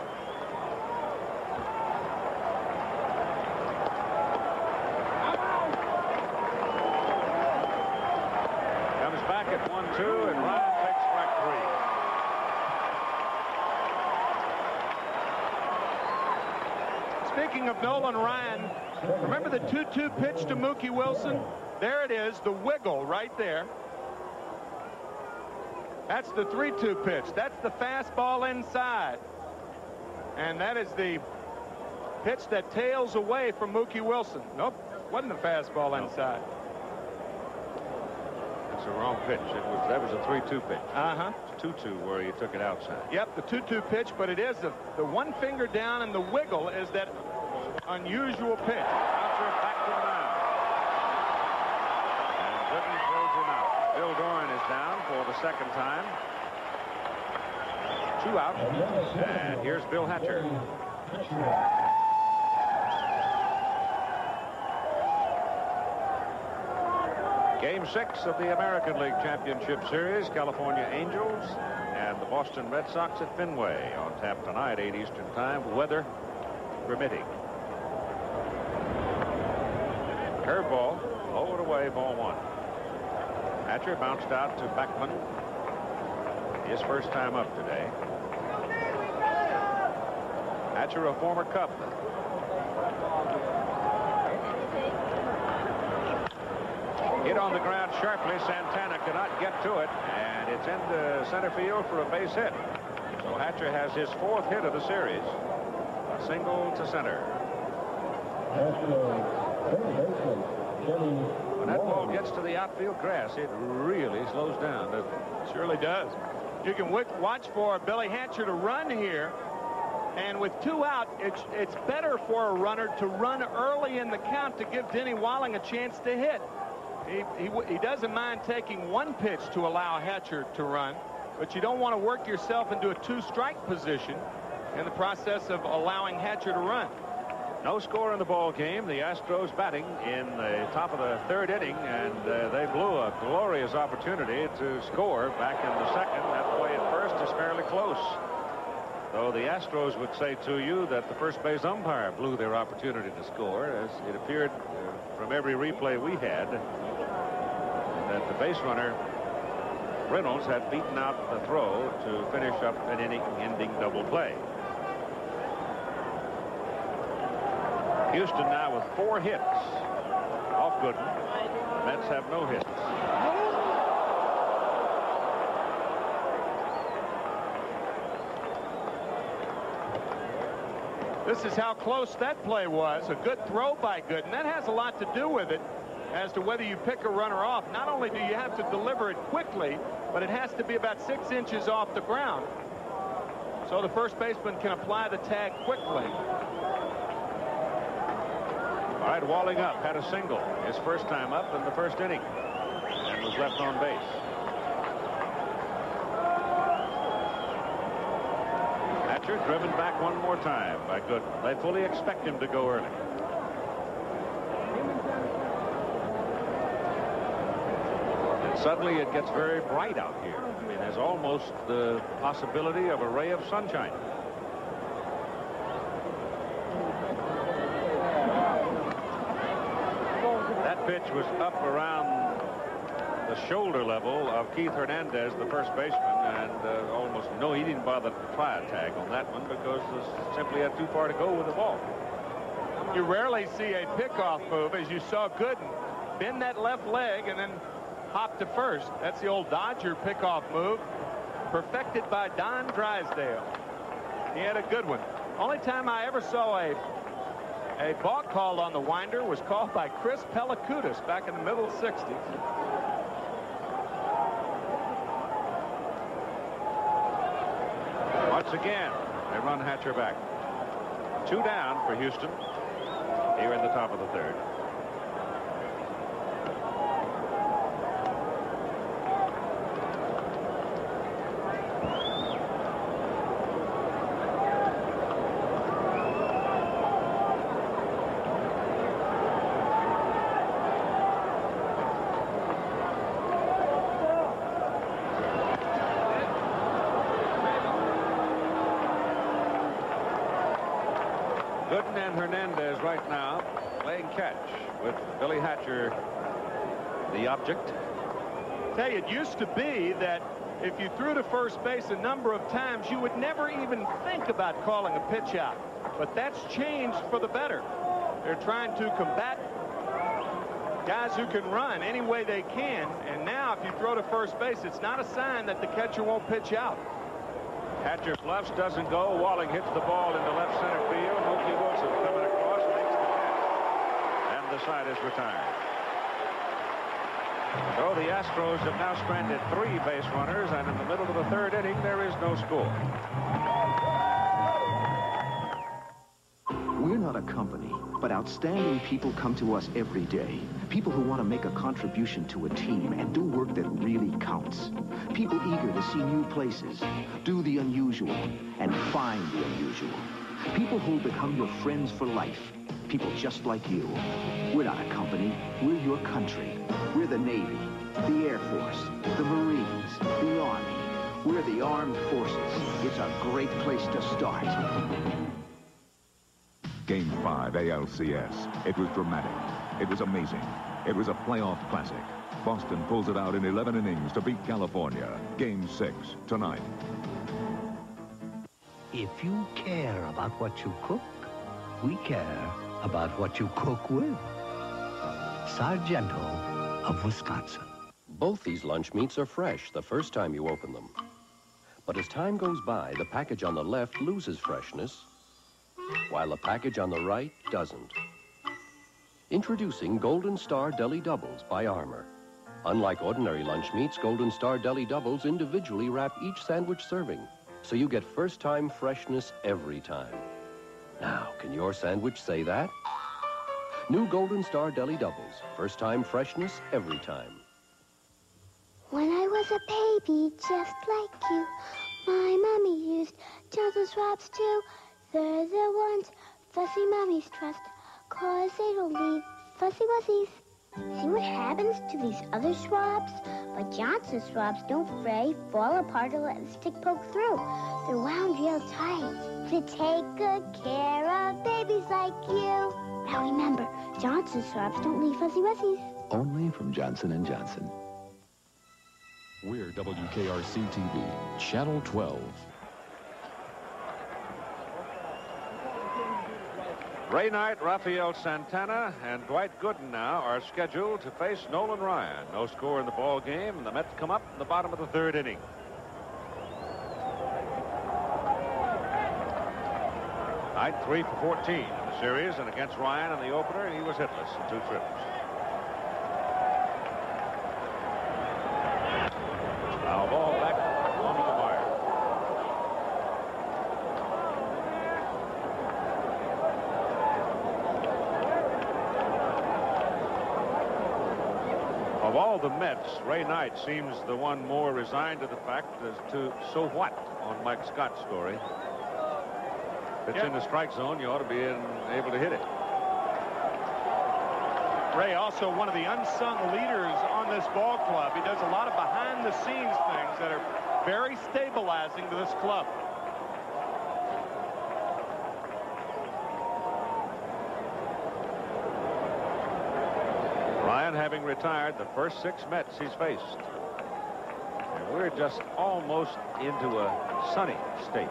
Back at 1-2, and Ryan takes strike 3. Speaking of Nolan Ryan, remember the 2-2 pitch to Mookie Wilson? There it is, the wiggle right there. That's the 3-2 pitch. That's the fastball inside. And that is the pitch that tails away from Mookie Wilson. Nope, wasn't the fastball inside. It's a wrong pitch. That was a 3-2 pitch. Uh-huh. It's 2-2 where you took it outside. Yep, the 2-2 pitch, but it is the 1 finger down, and the wiggle is that unusual pitch. Bouncer back to the mound. And Gooden throws him out. Bill Doran is down for the second time. 2 out. And here's Bill Hatcher. Game 6 of the American League Championship Series, California Angels and the Boston Red Sox at Fenway on tap tonight, 8 Eastern Time, weather permitting. Curveball, low and away, ball 1. Hatcher bounced out to Beckman. His first time up today. Hatcher, a former Cub. Hit on the ground sharply. Santana cannot get to it, and it's into center field for a base hit. So Hatcher has his 4th hit of the series. A single to center. When that ball gets to the outfield grass, it really slows down, doesn't it? Surely does. You can watch for Billy Hatcher to run here. And with 2 out, it's better for a runner to run early in the count to give Denny Walling a chance to hit. He doesn't mind taking 1 pitch to allow Hatcher to run, but you don't want to work yourself into a 2-strike position in the process of allowing Hatcher to run. No score in the ball game. The Astros batting in the top of the 3rd inning, and they blew a glorious opportunity to score back in the 2nd. That play at first is fairly close. Though the Astros would say to you that the first base umpire blew their opportunity to score, as it appeared from every replay we had that the base runner Reynolds had beaten out the throw to finish up an inning-ending double play. Houston now with 4 hits off Gooden. The Mets have no hits. This is how close that play was. A good throw by Gooden. That has a lot to do with it as to whether you pick a runner off. Not only do you have to deliver it quickly, but it has to be about 6 inches off the ground, so the first baseman can apply the tag quickly. All right, Walling up had a single his first time up in the 1st inning and was left on base. Hatcher driven back one more time by Gooden. They fully expect him to go early. And suddenly it gets very bright out here. I mean, there's almost the possibility of a ray of sunshine. That pitch was up around the shoulder level of Keith Hernandez, the first baseman, and almost no, he didn't bother to try a tag on that one because simply had too far to go with the ball. You rarely see a pickoff move, as you saw Gooden bend that left leg and then hop to first. That's the old Dodger pickoff move, perfected by Don Drysdale. He had a good one. Only time I ever saw a balk called on the winder was called by Chris Pellicudis back in the middle 60s. Once again, they run Hatcher back. 2 down for Houston here in the top of the 3rd. Gooden and Hernandez right now playing catch with Billy Hatcher, the object. Tell you, it used to be that if you threw to first base a number of times, you would never even think about calling a pitch out. But that's changed for the better. They're trying to combat guys who can run any way they can. And now if you throw to first base, it's not a sign that the catcher won't pitch out. Hatcher bluffs, doesn't go. Walling hits the ball into left center field. Mookie Wilson coming across, makes the catch. And the side is retired. So the Astros have now stranded 3 base runners, and in the middle of the 3rd inning, there is no score. We're not a company, but outstanding people come to us every day. People who want to make a contribution to a team and do work that really counts. People eager to see new places, do the unusual, and find the unusual. People who'll become your friends for life. People just like you. We're not a company. We're your country. We're the Navy, the Air Force, the Marines, the Army. We're the Armed Forces. It's a great place to start. Game 5 ALCS. It was dramatic. It was amazing. It was a playoff classic. Boston pulls it out in 11 innings to beat California. Game 6 tonight. If you care about what you cook, we care about what you cook with. Sargento of Wisconsin. Both these lunch meats are fresh the first time you open them. But as time goes by, the package on the left loses freshness, while the package on the right doesn't. Introducing Golden Star Deli Doubles by Armour. Unlike ordinary lunch meats, Golden Star Deli Doubles individually wrap each sandwich serving, so you get first-time freshness every time. Now, can your sandwich say that? New Golden Star Deli Doubles. First-time freshness every time. When I was a baby, just like you, my mommy used Johnson swabs too. They're the ones fussy mommies trust, 'cause they don't leave fussy wussies. See what happens to these other swabs? But Johnson swabs don't fray, fall apart, or let the stick poke through. They're wound real tight to take good care of babies like you. Now remember, Johnson swabs don't leave fuzzy wussies. Only from Johnson & Johnson. We're WKRC-TV, Channel 12. Ray Knight, Rafael Santana, and Dwight Gooden now are scheduled to face Nolan Ryan. No score in the ball game, and the Mets come up in the bottom of the third inning. Knight 3 for 14 in the series, and against Ryan in the opener, he was hitless in 2 trips. Foul ball back on the wire. Of all the Mets, Ray Knight seems the one more resigned to the fact as to so what on Mike Scott's story. If it's in the strike zone, you ought to be able to hit it. Ray also one of the unsung leaders on this ball club. He does a lot of behind-the-scenes things that are very stabilizing to this club. Ryan having retired the first 6 Mets he's faced. And we're just almost into a sunny state.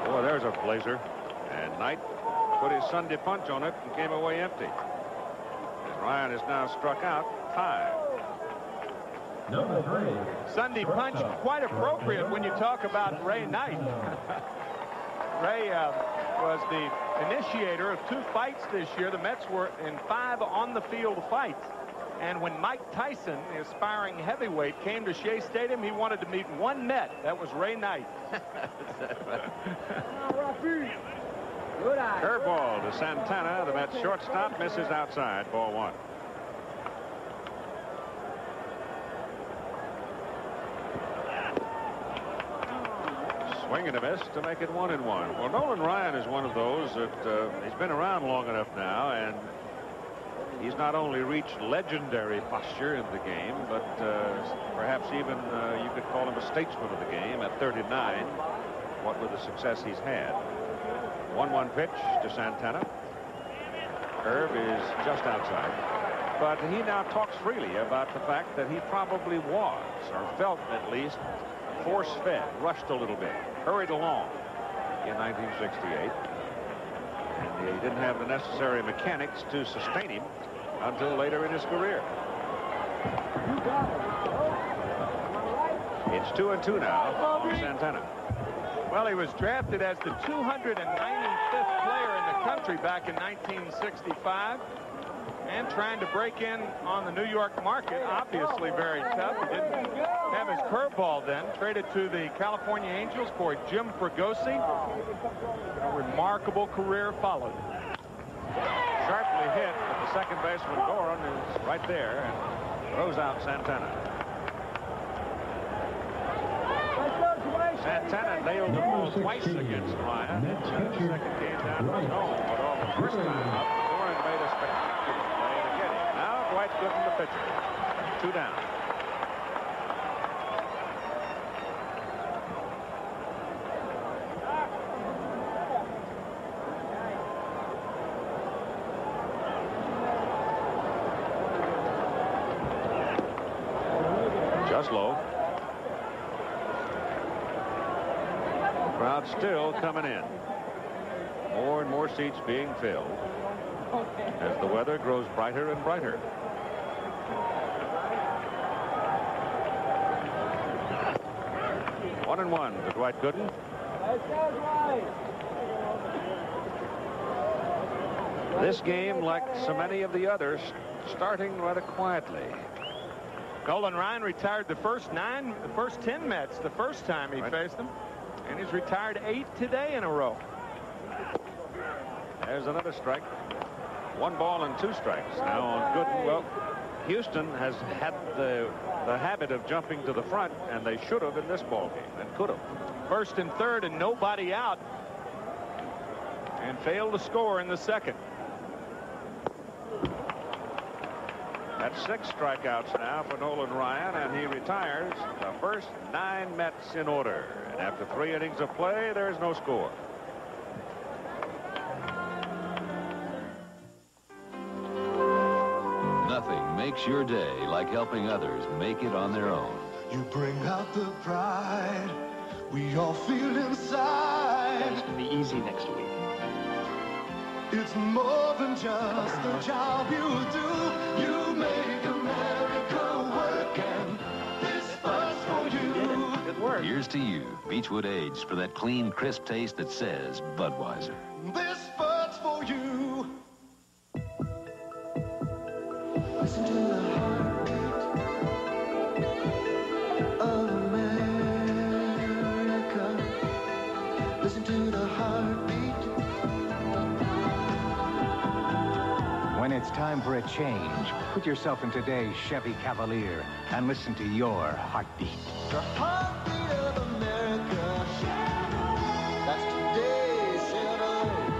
Boy, there's a blazer. And Knight put his Sunday punch on it and came away empty. And Ryan is now struck out 5. Number 3. Sunday punch, quite appropriate when you talk about Ray Knight. Ray was the initiator of 2 fights this year. The Mets were in 5 on-the-field fights. And when Mike Tyson, the aspiring heavyweight, came to Shea Stadium, he wanted to meet one Met. That was Ray Knight. Curveball to Santana. The Mets shortstop misses outside. Ball 1. Swing and a miss to make it 1-1. Well, Nolan Ryan is one of those that he's been around long enough now, and he's not only reached legendary posture in the game, but perhaps even you could call him a statesman of the game at 39. What with the success he's had. 1-1 pitch to Santana. Curve is just outside. But he now talks freely about the fact that he probably was, or felt at least, force-fed, rushed a little bit, hurried along in 1968. And he didn't have the necessary mechanics to sustain him until later in his career. It's 2-2 now for Santana. Well, he was drafted as the 295th player in the country back in 1965. And trying to break in on the New York market, obviously very tough. He didn't have his curveball then. Traded to the California Angels for Jim Fregosi. A remarkable career followed. Sharply hit, but the second baseman Goran is right there and throws out Santana. Santana nailed the ball twice against Ryan. The second game down was home, but on the first time up, Goran made a spectacular play to get him. Now Dwight Gooden, the pitcher. 2 down. Just low. Crowd still coming in. More and more seats being filled as the weather grows brighter and brighter. One and one to Dwight Gooden. This game, like so many of the others, starting rather quietly. Nolan Ryan retired the first 10 Mets the first time he faced them. And he's retired 8 today in a row. There's another strike. 1 ball and 2 strikes now on Gooden. Well, Houston has had the habit of jumping to the front, and they should have in this ball game and could have. First and third and nobody out, and failed to score in the second. That's 6 strikeouts now for Nolan Ryan, and he retires the first 9 Mets in order. And after 3 innings of play, there's no score. Nothing makes your day like helping others make it on their own. You bring out the pride we all feel inside. It's going to be easy next week. It's more than just the job you do. You make America work, and this spurt's for you. Good work. Here's to you, Beechwood Aged, for that clean, crisp taste that says Budweiser. This spurt's for you. Listen to the heartbeat of America. Listen to the heartbeat. When it's time for a change, put yourself in today's Chevy Cavalier and listen to your heartbeat. The heartbeat of America. That's today's Chevrolet.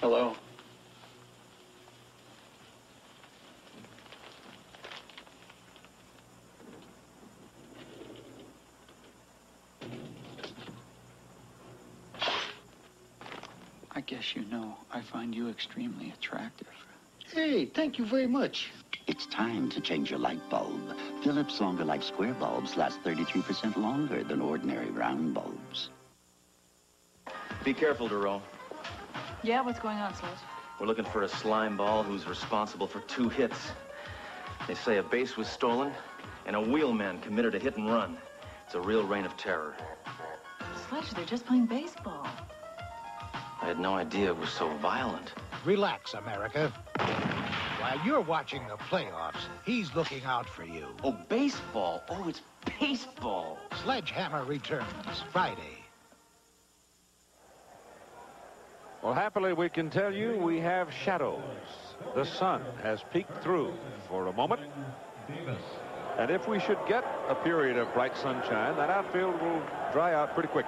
Hello. I guess you know I find you extremely attractive. Hey, thank you very much. It's time to change your light bulb. Philips Longer Life Square bulbs last 33% longer than ordinary round bulbs. Be careful, Duro. Yeah, what's going on, Sledge? We're looking for a slime ball who's responsible for 2 hits. They say a base was stolen and a wheelman committed a hit and run. It's a real reign of terror. Sledge, they're just playing baseball. I had no idea it was so violent. Relax, America. While you're watching the playoffs, he's looking out for you. Oh, baseball. Oh, it's baseball. Sledgehammer returns Friday. Well, happily, we can tell you we have shadows. The sun has peeked through for a moment. And if we should get a period of bright sunshine, that outfield will dry out pretty quick.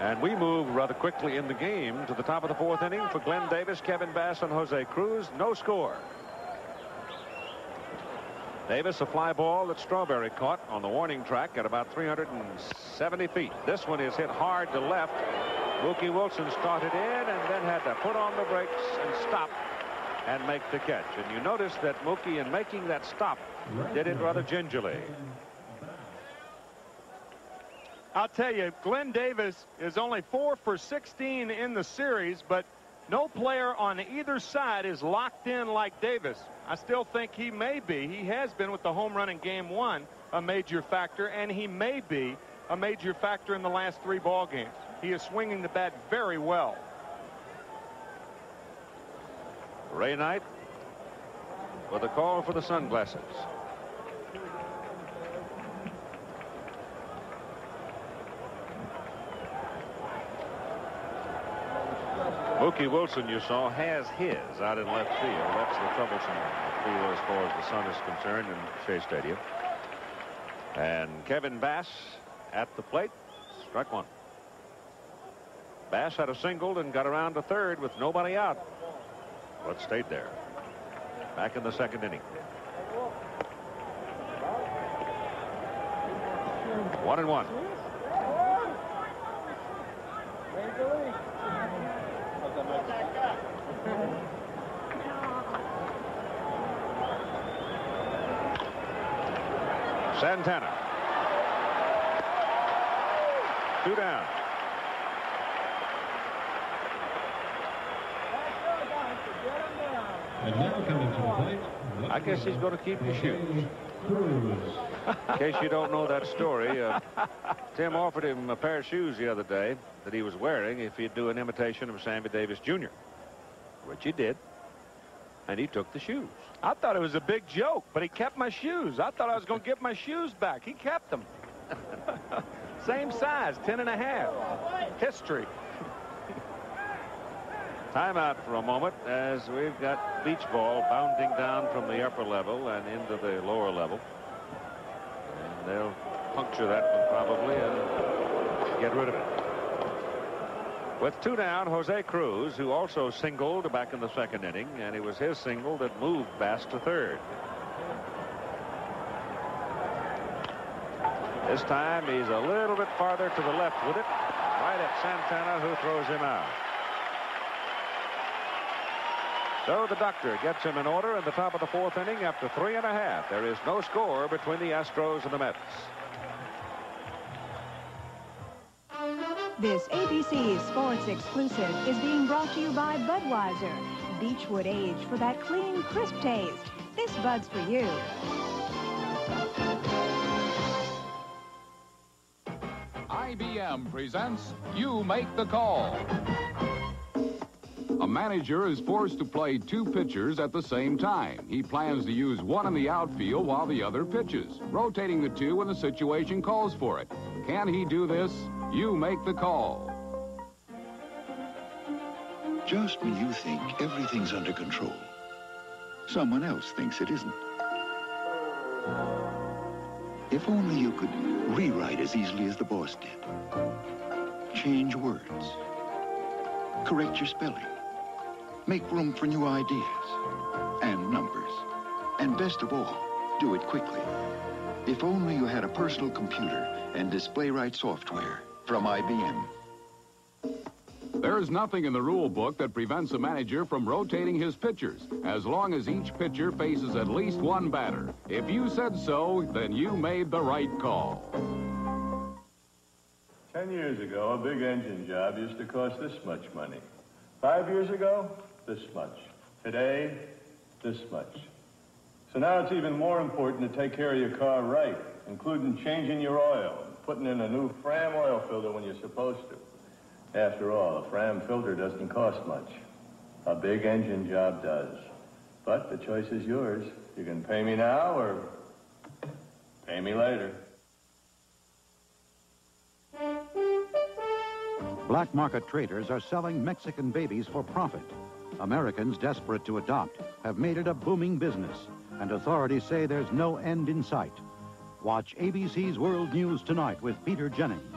And we move rather quickly in the game to the top of the 4th inning for Glenn Davis, Kevin Bass, and Jose Cruz. No score. Davis, a fly ball that Strawberry caught on the warning track at about 370 feet. This one is hit hard to left. Mookie Wilson started in and then had to put on the brakes and stop and make the catch. And you notice that Mookie, in making that stop, did it rather gingerly. I'll tell you, Glenn Davis is only 4 for 16 in the series, but no player on either side is locked in like Davis. I still think he may be. He has been with the home run in Game 1 a major factor, and he may be a major factor in the last 3 ball games. He is swinging the bat very well. Ray Knight with a call for the sunglasses. Mookie Wilson, you saw, has his out in left field. That's the troublesome field as far as the sun is concerned in Shea Stadium. And Kevin Bass at the plate, struck 1. Bass had a single and got around to 3rd with nobody out, but stayed there. Back in the 2nd inning. 1-1. Santana. 2 down. And now coming to the plate. I guess he's going to keep his shoes. In case you don't know that story, Tim offered him a pair of shoes the other day that he was wearing if he'd do an imitation of Sammy Davis Jr., which he did, and he took the shoes. I thought it was a big joke, but he kept my shoes. I thought I was going to get my shoes back. He kept them. Same size, 10.5. History. Timeout for a moment as we've got beach ball bounding down from the upper level and into the lower level. And they'll puncture that one probably and get rid of it. With 2 down, Jose Cruz, who also singled back in the second inning, and it was his single that moved Bass to third. This time he's a little bit farther to the left with it, right at Santana, who throws him out. So the doctor gets him in order in the top of the 4th inning after 3 1/2. There is no score between the Astros and the Mets. This ABC Sports Exclusive is being brought to you by Budweiser. Beechwood Age for that clean, crisp taste. This Bud's for you. IBM presents You Make the Call. A manager is forced to play 2 pitchers at the same time. He plans to use one in the outfield while the other pitches, rotating the 2 when the situation calls for it. Can he do this? You make the call. Just when you think everything's under control, someone else thinks it isn't. If only you could rewrite as easily as the boss did. Change words. Correct your spelling. Make room for new ideas and numbers. And best of all, do it quickly. If only you had a personal computer and display-right software from IBM. There's nothing in the rule book that prevents a manager from rotating his pitchers, as long as each pitcher faces at least one batter. If you said so, then you made the right call. 10 years ago, a big engine job used to cost this much money. 5 years ago, this much. Today, this much. So now it's even more important to take care of your car right, including changing your oil, and putting in a new Fram oil filter when you're supposed to. After all, a Fram filter doesn't cost much. A big engine job does. But the choice is yours. You can pay me now or pay me later. Black market traders are selling Mexican babies for profit. Americans desperate to adopt have made it a booming business, and authorities say there's no end in sight. Watch ABC's World News Tonight with Peter Jennings.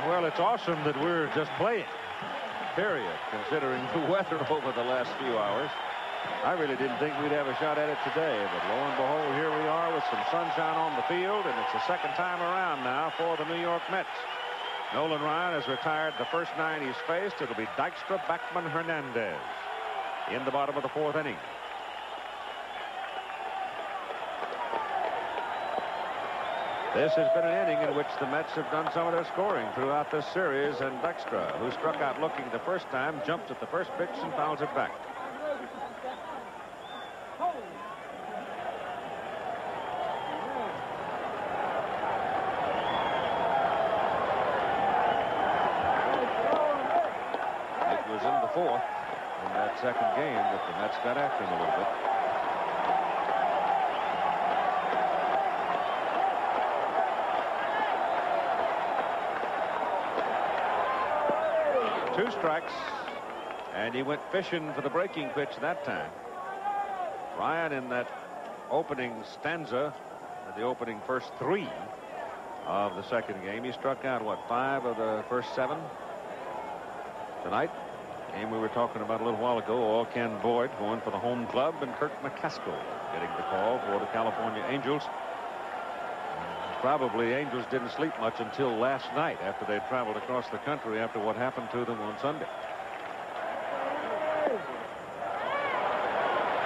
Well, it's awesome that we're just playing, period, considering the weather over the last few hours. I really didn't think we'd have a shot at it today, but lo and behold, here we are with some sunshine on the field, and it's the second time around now for the New York Mets. Nolan Ryan has retired the first 9 he's faced. It'll be Dykstra, Backman, Hernandez in the bottom of the 4th inning. This has been an inning in which the Mets have done some of their scoring throughout this series, and Dykstra, who struck out looking the first time, jumps at the first pitch and fouls it back. It was in the 4th in that second game that the Mets got after him a little bit. Two strikes, and he went fishing for the breaking pitch that time. Ryan, in that opening stanza, the opening first 3 of the second game, he struck out, what, 5 of the first 7? Tonight, game we were talking about a little while ago, all Ken Boyd going for the home club, and Kirk McCaskill getting the call for the California Angels. Probably Angels didn't sleep much until last night after they traveled across the country after what happened to them on Sunday.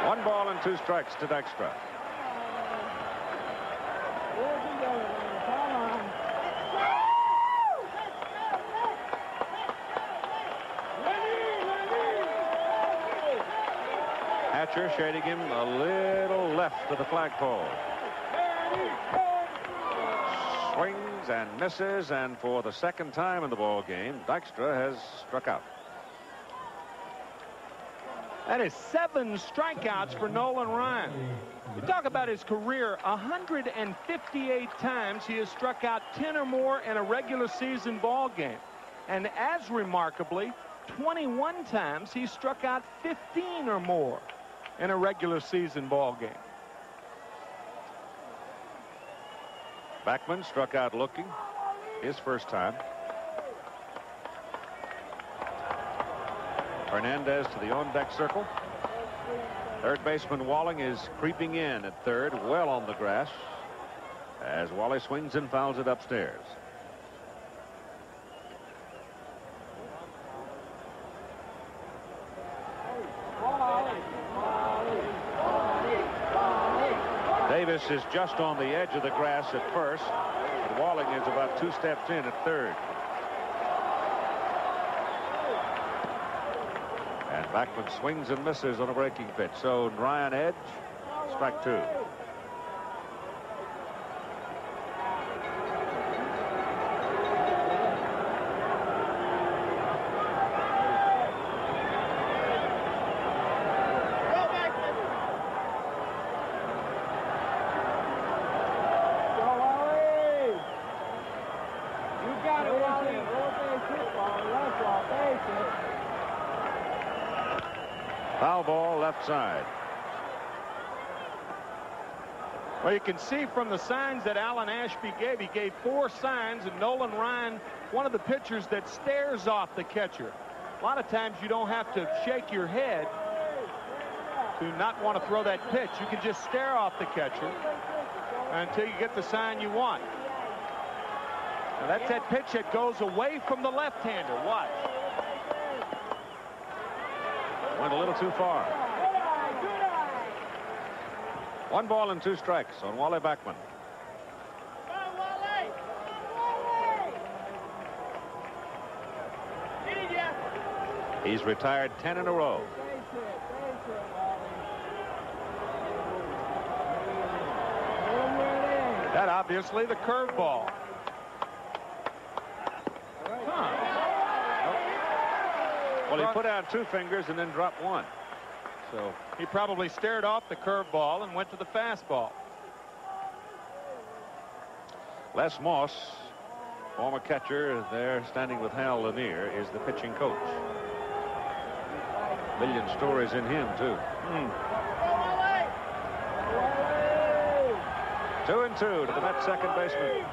1 ball and 2 strikes to Dykstra. pitcher shading him a little left of the flagpole. Swings and misses, and for the second time in the ball game, Dykstra has struck out. That is 7 strikeouts for Nolan Ryan. You talk about his career, 158 times he has struck out 10 or more in a regular season ball game. And as remarkably, 21 times he struck out 15 or more in a regular season ball game. Backman struck out looking his first time. Hernandez to the on-deck circle. Third baseman Walling is creeping in at third, well on the grass, as Wally swings and fouls it upstairs. Davis is just on the edge of the grass at first, but Walling is about 2 steps in at third. And Backman swings and misses on a breaking pitch. So Ryan edge, strike 2. Foul ball left side. Well, you can see from the signs that Alan Ashby gave. He gave 4 signs, and Nolan Ryan, one of the pitchers that stares off the catcher. A lot of times you don't have to shake your head to not want to throw that pitch. You can just stare off the catcher until you get the sign you want. Now that's that pitch that goes away from the left-hander. Watch. Went a little too far. 1 ball and 2 strikes on Wally Backman. He's retired 10 in a row. That obviously the curveball. Well, he put out 2 fingers and then dropped 1. So he probably stared off the curveball and went to the fastball. Les Moss, former catcher there standing with Hal Lanier, is the pitching coach. Million stories in him, too. 2-2 to the Mets second baseman.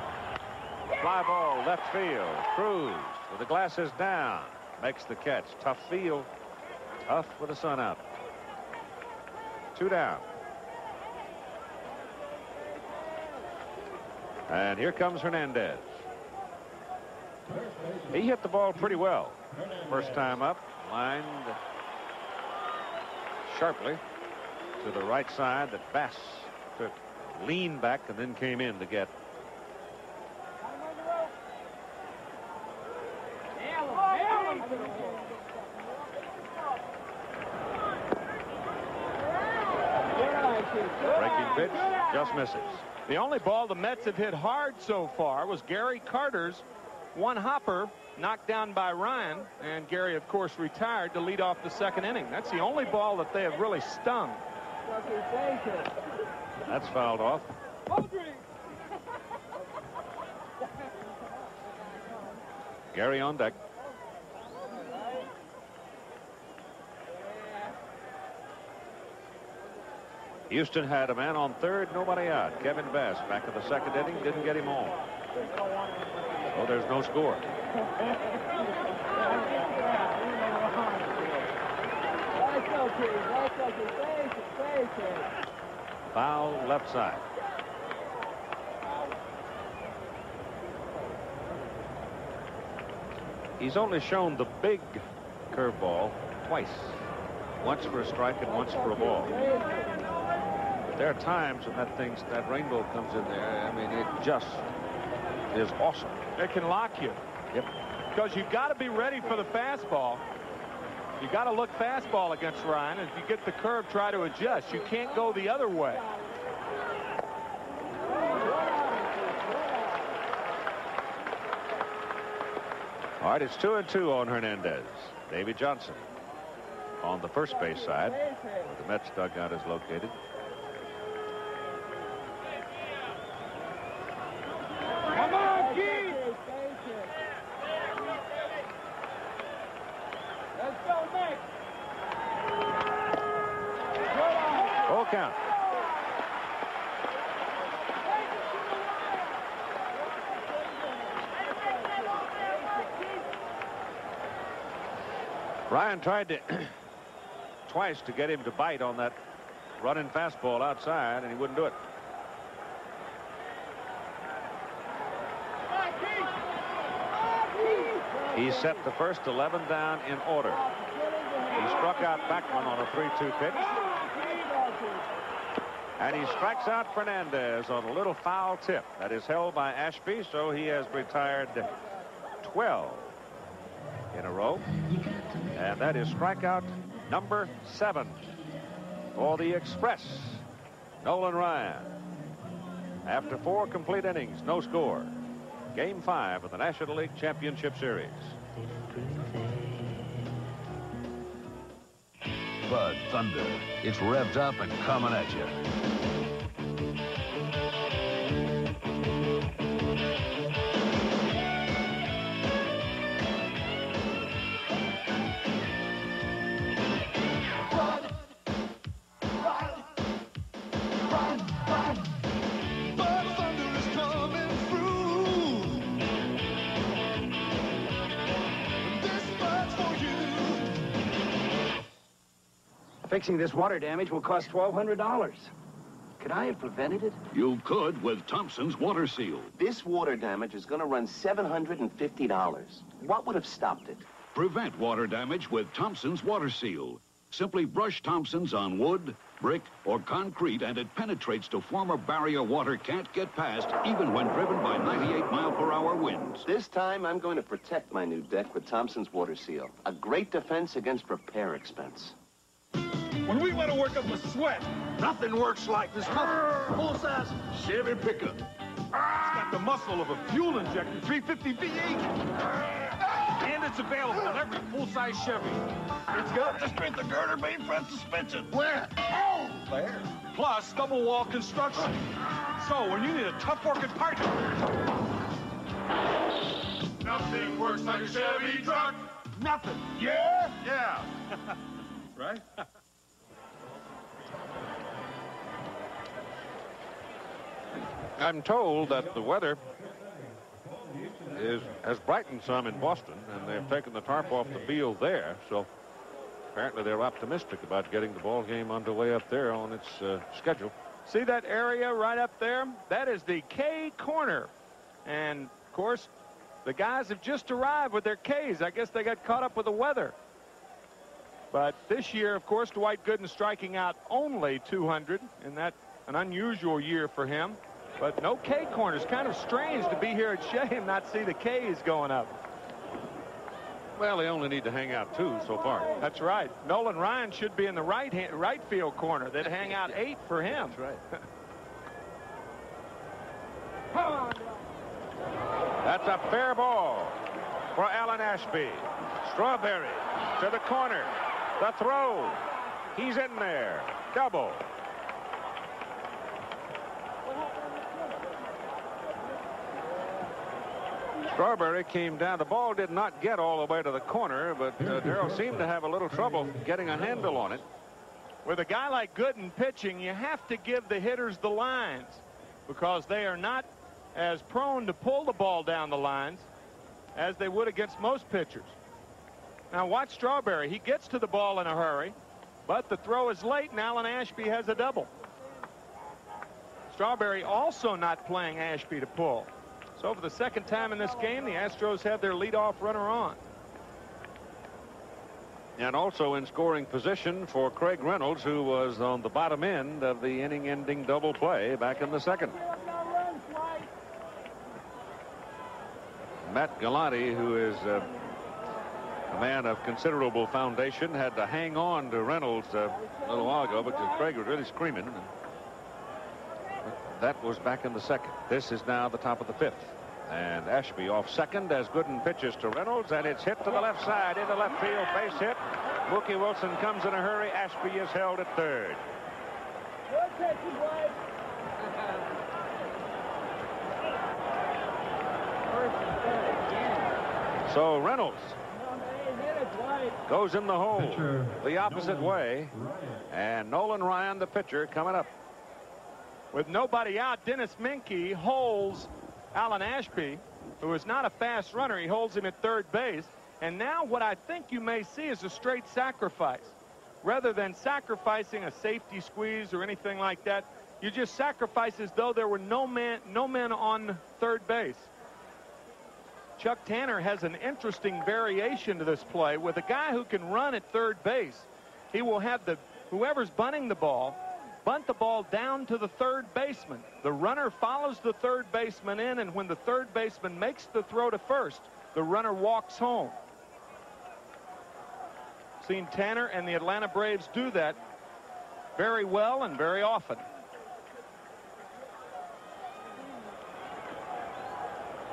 Fly ball left field. Cruz with the glasses down. Makes the catch. Tough field. Tough with the sun out. 2 down. And here comes Hernandez. He hit the ball pretty well. First time up, lined sharply to the right side that Bass took lean back and then came in to get. Breaking pitch, just misses. The only ball the Mets have hit hard so far was Gary Carter's 1 hopper knocked down by Ryan, and Gary, of course, retired to lead off the second inning. That's the only ball that they have really stung. That's fouled off. Gary on deck. Houston had a man on third, nobody out. Kevin Bass back in the second inning, didn't get him on. So there's no score. Foul left side. He's only shown the big curveball twice. Once for a strike and once for a ball. There are times when that rainbow comes in there. I mean, it just is awesome. It can lock you. Yep. Because you've got to be ready for the fastball. You got to look fastball against Ryan. If you get the curve, try to adjust. You can't go the other way. All right, it's 2-2 on Hernandez. Davy Johnson on the first base side, where the Mets dugout is located. Come on, Keith! Let's go, Nick! Full count. Ryan tried to twice to get him to bite on that running fastball outside, and he wouldn't do it. He set the first 11 down in order. He struck out Backman on a 3-2 pitch. And he strikes out Fernandez on a little foul tip that is held by Ashby, so he has retired 12 in a row. And that is strikeout number 7 for the Express, Nolan Ryan. After 4 complete innings, no score. Game 5 of the National League Championship Series. Bud Thunder. It's revved up and coming at you. Fixing this water damage will cost $1,200. Could I have prevented it? You could with Thompson's Water Seal. This water damage is going to run $750. What would have stopped it? Prevent water damage with Thompson's Water Seal. Simply brush Thompson's on wood, brick, or concrete, and it penetrates to form a barrier water can't get past, even when driven by 98-mile-per-hour winds. This time, I'm going to protect my new deck with Thompson's Water Seal. A great defense against repair expense. When we want to work up a sweat, nothing works like this full-size Chevy pickup. It's got the muscle of a fuel-injected 350 V8. And it's available in every full-size Chevy. It's got the strength of girder beam front suspension. Where? Oh! There. Plus, double-wall construction. So, when you need a tough-working partner, nothing works like a Chevy truck. Nothing. Yeah? Yeah. Right? I'm told that the weather has brightened some in Boston, and they've taken the tarp off the field there. So apparently they're optimistic about getting the ball game underway up there on its schedule. See that area right up there? That is the K corner. And, of course, the guys have just arrived with their Ks. I guess they got caught up with the weather. But this year, of course, Dwight Gooden striking out only 200, and that's an unusual year for him. But no K corners. Kind of strange to be here at Shea and not see the Ks going up. Well, they only need to hang out 2 so far. That's right. Nolan Ryan should be in the right field corner. They'd hang out 8 for him. That's right. That's a fair ball for Alan Ashby. Strawberry to the corner. The throw. He's in there. Double. Strawberry came down. The ball did not get all the way to the corner, but Darrell seemed to have a little trouble getting a handle on it. With a guy like Gooden pitching, you have to give the hitters the lines because they are not as prone to pull the ball down the lines as they would against most pitchers. Now watch Strawberry. He gets to the ball in a hurry, but the throw is late, and Alan Ashby has a double. Strawberry also not playing Ashby to pull. So for the second time in this game, the Astros have their leadoff runner on. And also in scoring position for Craig Reynolds, who was on the bottom end of the inning-ending double play back in the second. Matt Galante, who is A man of considerable foundation had to hang on to Reynolds a little while ago because Craig was really screaming. But that was back in the second. This is now the top of the fifth. And Ashby off second as Gooden pitches to Reynolds, and it's hit to the left side into left field. Base hit. Mookie Wilson comes in a hurry. Ashby is held at third. So Reynolds goes in the hole the opposite way, and Nolan Ryan, the pitcher, coming up. With nobody out, Dennis Menke holds Alan Ashby, who is not a fast runner. He holds him at third base. And now what I think you may see is a straight sacrifice. Rather than sacrificing a safety squeeze or anything like that, you just sacrifice as though there were no men on third base. Chuck Tanner has an interesting variation to this play. With a guy who can run at third base, he will have whoever's bunting the ball, bunt the ball down to the third baseman. The runner follows the third baseman in, and when the third baseman makes the throw to first, the runner walks home. Seen Tanner and the Atlanta Braves do that very well and very often.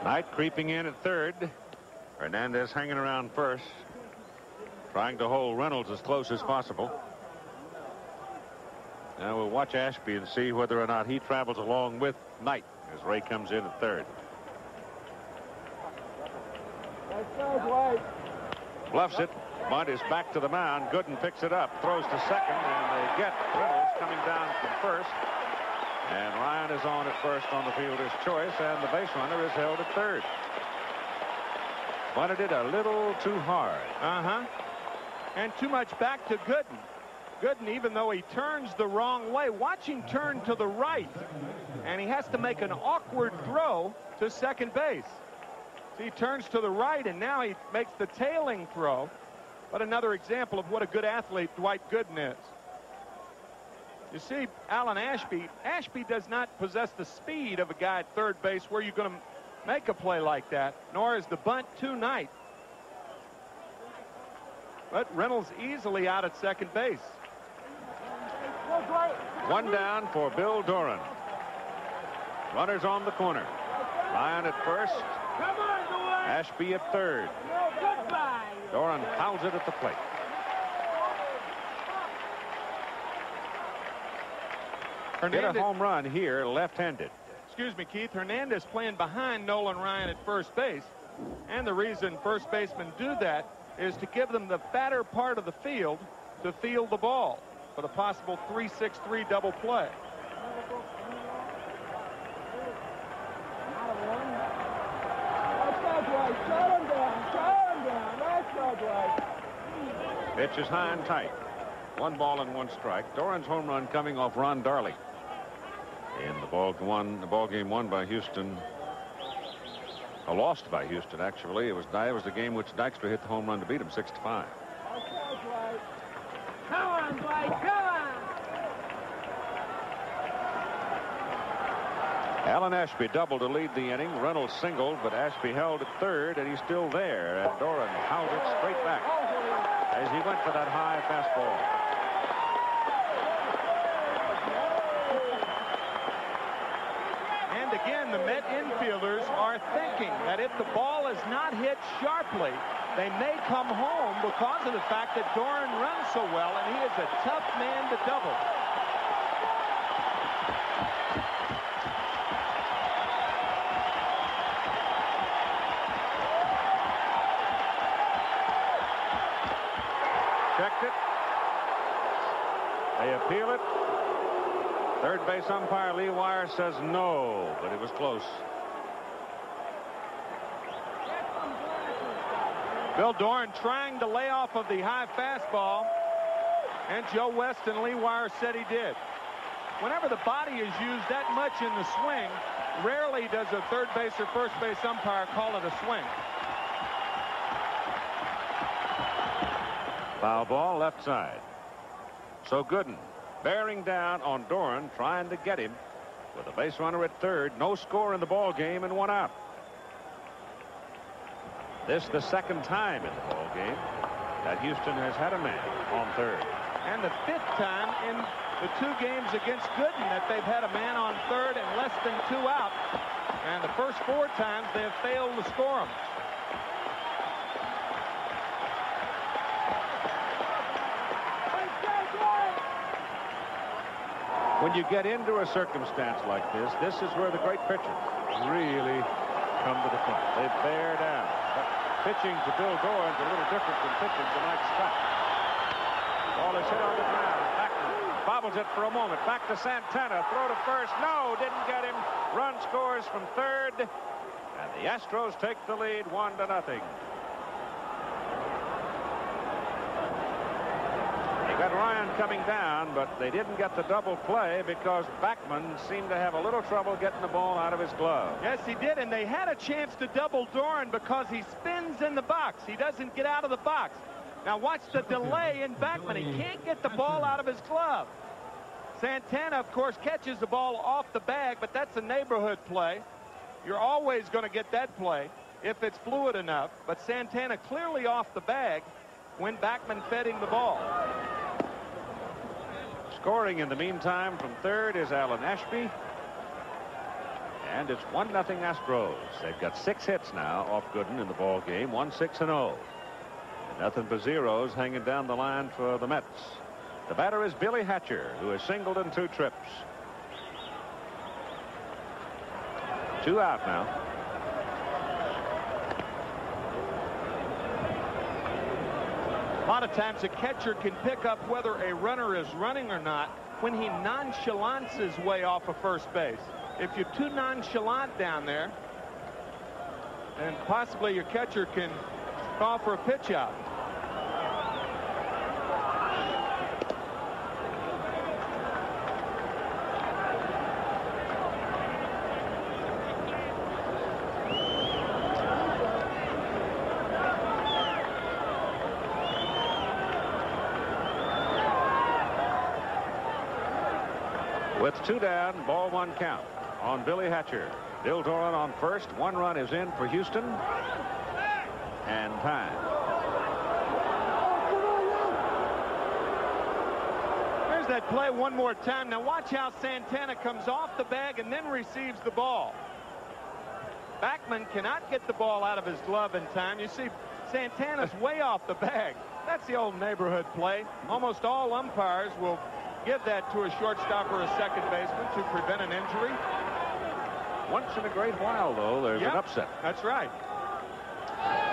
Knight creeping in at third. Hernandez hanging around first, trying to hold Reynolds as close as possible. Now we'll watch Ashby and see whether or not he travels along with Knight as Ray comes in at third. Bluffs it. Bunt is back to the mound. Gooden picks it up, throws to second, and they get Reynolds coming down from first. And Ryan is on at first on the fielder's choice, and the base runner is held at third. Bunted it a little too hard. And too much back to Gooden. Gooden, even though he turns the wrong way, watch him turn to the right. And he has to make an awkward throw to second base. So he turns to the right, and now he makes the tailing throw. But another example of what a good athlete Dwight Gooden is. You see, Alan Ashby does not possess the speed of a guy at third base where you're going to make a play like that, nor is the bunt to Knight. But Reynolds easily out at second base. One down for Bill Doran. Runners on the corner. Ryan at first. Ashby at third. Doran fouls it at the plate. Hit a home run here, left-handed. Excuse me, Keith. Hernandez playing behind Nolan Ryan at first base. And the reason first basemen do that is to give them the fatter part of the field to field the ball for the possible 3-6-3 double play. Pitch is high and tight. 1 ball and 1 strike. Doran's home run coming off Ron Darley. In the ball game won by Houston. Lost by Houston, actually. It was the game which Dykstra hit the home run to beat him 6-5. Come on, Dwight, come on! Alan Ashby doubled to lead the inning. Reynolds singled, but Ashby held at third, and he's still there. And Doran howled it straight back as he went for that high fastball. And again, the Met infielders are thinking that if the ball is not hit sharply, they may come home because of the fact that Doran runs so well, and he is a tough man to double. Checked it. They appeal it. Third base umpire Lee Wire says no, but it was close. Bill Doran trying to lay off of the high fastball, and Joe West and Lee Wire said he did. Whenever the body is used that much in the swing, rarely does a third base or first base umpire call it a swing. Foul ball left side. So Gooden bearing down on Doran, trying to get him with a base runner at third. No score in the ball game and 1 out. This the second time in the ball game that Houston has had a man on third. And the 5th time in the 2 games against Gooden that they've had a man on third and less than 2 out. And the first 4 times they have failed to score him. When you get into a circumstance like this is where the great pitchers really come to the front. They bear down. But pitching to Bill Doran's a little different than pitching to Mike Scott. Ball is hit on the ground. Backman bobbles it for a moment. Back to Santana. Throw to first. No, didn't get him. Run scores from third. And the Astros take the lead 1-0. They got Ryan coming down, but they didn't get the double play because Backman seemed to have a little trouble getting the ball out of his glove. Yes, he did, and they had a chance to double Doran because he spins in the box. He doesn't get out of the box. Now watch the delay in Backman. He can't get the ball out of his glove. Santana, of course, catches the ball off the bag, but that's a neighborhood play. You're always going to get that play if it's fluid enough, but Santana clearly off the bag when Backman fed him the ball. Scoring in the meantime from third is Alan Ashby. And it's 1-0 Astros. They've got 6 hits now off Gooden in the ball game. 1-6-0. Nothing but zeros hanging down the line for the Mets. The batter is Billy Hatcher, who has singled in 2 trips. 2 out now. A lot of times a catcher can pick up whether a runner is running or not when he nonchalants his way off of first base. If you're too nonchalant down there, then possibly your catcher can call for a pitch out. With 2 down, ball 1 count on Billy Hatcher. Bill Doran on first. 1 run is in for Houston. And time. There's that play one more time. Now watch how Santana comes off the bag and then receives the ball. Backman cannot get the ball out of his glove in time. You see Santana's way off the bag. That's the old neighborhood play. Almost all umpires will give that to a shortstop or a second baseman to prevent an injury. Once in a great while, though, there's an upset. That's right.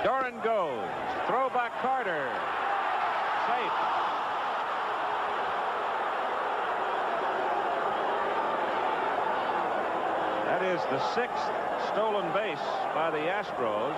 Doran goes. Throw back Carter. Safe. That is the 6th stolen base by the Astros.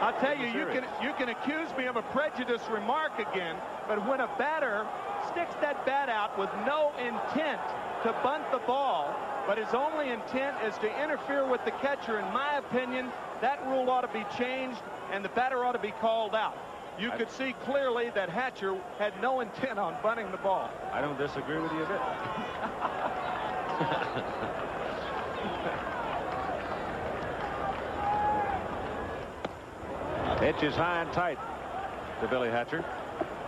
I'll tell you, you can accuse me of a prejudiced remark again, but when a batter sticks that bat out with no intent to bunt the ball, but his only intent is to interfere with the catcher, in my opinion, that rule ought to be changed and the batter ought to be called out. You could see clearly that Hatcher had no intent on bunting the ball. I don't disagree with you a bit. Pitch is high and tight to Billy Hatcher.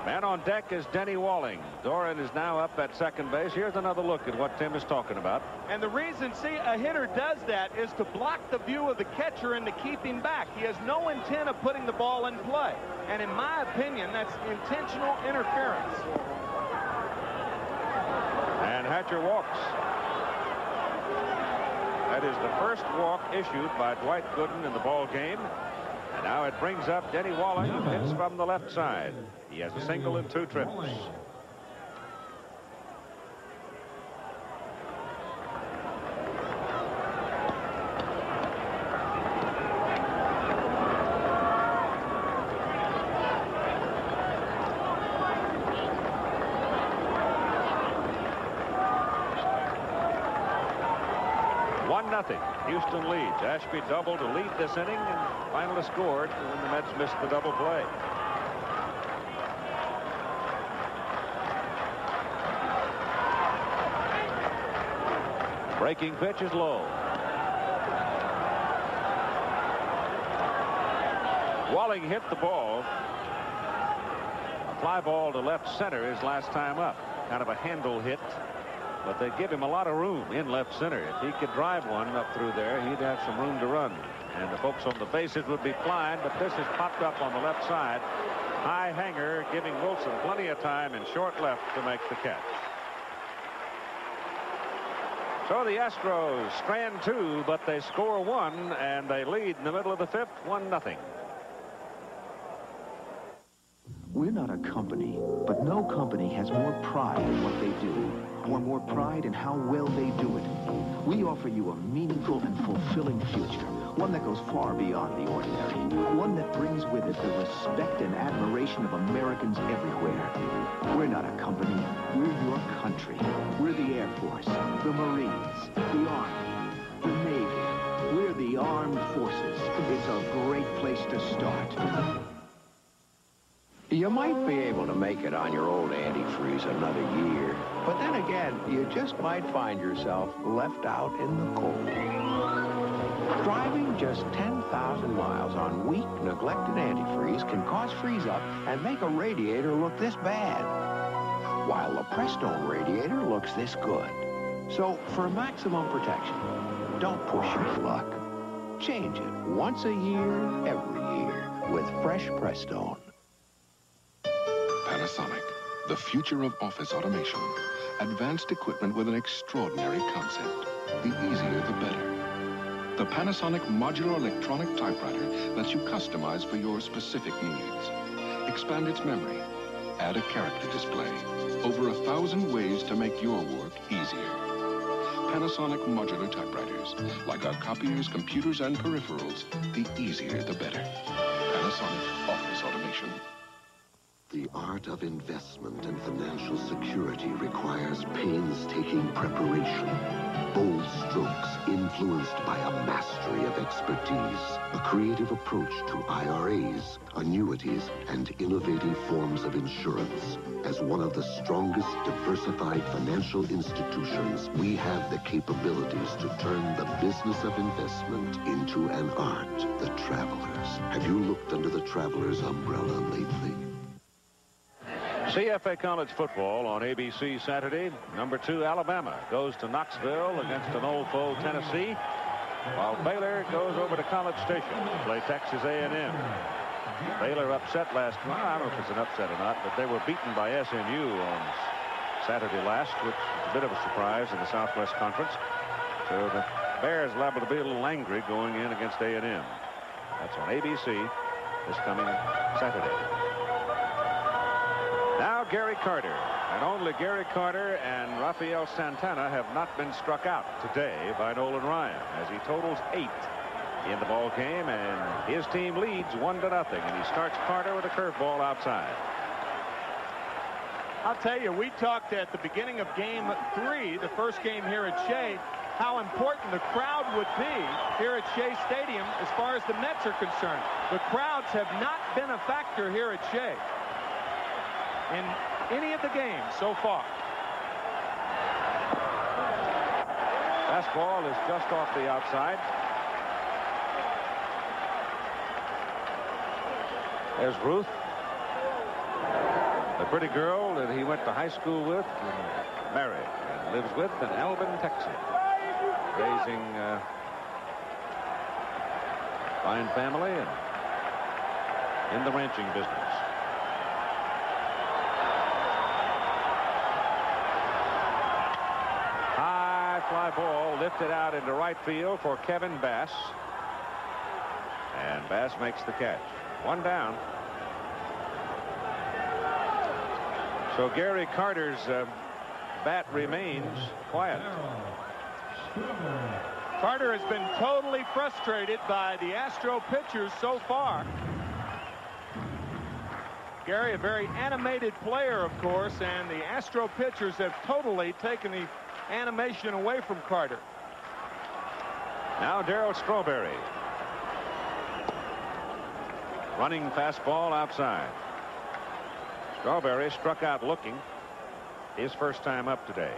Man on deck is Denny Walling. Doran is now up at second base. Here's another look at what Tim is talking about. And the reason, see, a hitter does that is to block the view of the catcher and to keep him back. He has no intent of putting the ball in play. And in my opinion, that's intentional interference. And Hatcher walks. That is the first walk issued by Dwight Gooden in the ball game. And now it brings up Denny Walling, who hits from the left side. He has a single in 2 trips. Houston leads. Ashby doubled to lead this inning and finally scored when the Mets missed the double play. Breaking pitch is low. Walling hit the ball. A fly ball to left center his last time up. Kind of a handle hit. But they give him a lot of room in left center. If he could drive one up through there, he'd have some room to run. And the folks on the bases would be flying, but this has popped up on the left side. High hanger, giving Wilson plenty of time in short left to make the catch. So the Astros strand 2, but they score 1, and they lead in the middle of the 5th, 1-0. We're not a company, but no company has more pride in what they do, or more pride in how well they do it. We offer you a meaningful and fulfilling future, one that goes far beyond the ordinary, one that brings with it the respect and admiration of Americans everywhere. We're not a company, we're your country. We're the Air Force, the Marines, the Army, the Navy. We're the Armed Forces. It's a great place to start. You might be able to make it on your old antifreeze another year, but then again, you just might find yourself left out in the cold. Driving just 10,000 miles on weak, neglected antifreeze can cause freeze-up and make a radiator look this bad, while the Prestone radiator looks this good. So, for maximum protection, don't push your luck. Change it once a year, every year, with fresh Prestone. Panasonic, the future of office automation. Advanced equipment with an extraordinary concept. The easier, the better. The Panasonic modular electronic typewriter lets you customize for your specific needs. Expand its memory. Add a character display. Over 1,000 ways to make your work easier. Panasonic modular typewriters. Like our copiers, computers, and peripherals, the easier, the better. Panasonic Office Automation. The art of investment and financial security requires painstaking preparation, bold strokes influenced by a mastery of expertise, a creative approach to IRAs, annuities, and innovative forms of insurance. As one of the strongest diversified financial institutions, we have the capabilities to turn the business of investment into an art. The Travelers. Have you looked under the Travelers umbrella lately? CFA College football on ABC Saturday. Number 2 Alabama goes to Knoxville against an old foe Tennessee, while Baylor goes over to College Station to play Texas A&M. Baylor upset last night. I don't know if it's an upset or not, but they were beaten by SMU on Saturday last, which is a bit of a surprise in the Southwest Conference. So the Bears liable to be a little angry going in against A&M. That's on ABC this coming Saturday. Now Gary Carter, and only Gary Carter and Rafael Santana have not been struck out today by Nolan Ryan, as he totals 8 in the ball game, and his team leads 1-0, and he starts Carter with a curveball outside. I'll tell you, we talked at the beginning of game 3, the first game here at Shea, how important the crowd would be here at Shea Stadium as far as the Mets are concerned. The crowds have not been a factor here at Shea in any of the games so far. Fastball is just off the outside. There's Ruth, the pretty girl that he went to high school with and married and lives with in Albin, Texas, raising a fine family and in the ranching business. Fly ball lifted out into right field for Kevin Bass, and Bass makes the catch. 1 down. So Gary Carter's bat remains quiet. Carter has been totally frustrated by the Astro pitchers so far. Gary, a very animated player, of course, and the Astro pitchers have totally taken the animation away from Carter. Now Darryl Strawberry. Running fastball outside. Strawberry struck out looking. His first time up today.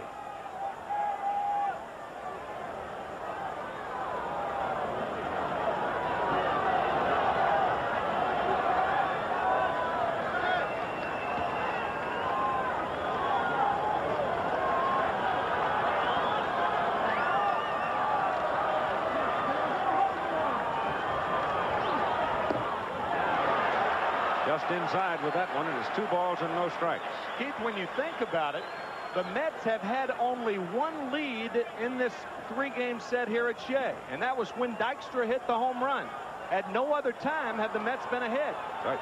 Just inside with that one, and it's 2 balls and no strikes. Keith, when you think about it, the Mets have had only one lead in this 3-game set here at Shea, and that was when Dykstra hit the home run. At no other time have the Mets been ahead. Right.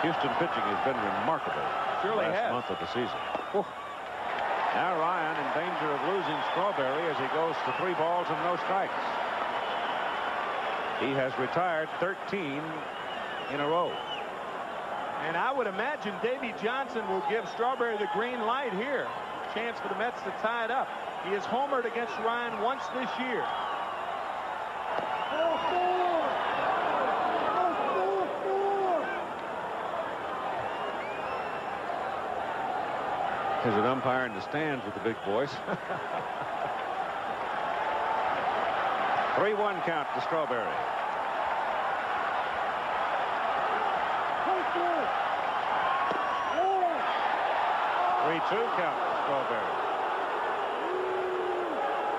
Houston pitching has been remarkable. Surely last has. month of the season. Ooh. Now Ryan in danger of losing Strawberry as he goes to 3 balls and no strikes. He has retired 13 in a row. And I would imagine Davey Johnson will give Strawberry the green light here. Chance for the Mets to tie it up. He has homered against Ryan once this year. There's an umpire in the stands with the big voice. 3-1 count to Strawberry. 3-2 count to Strawberry.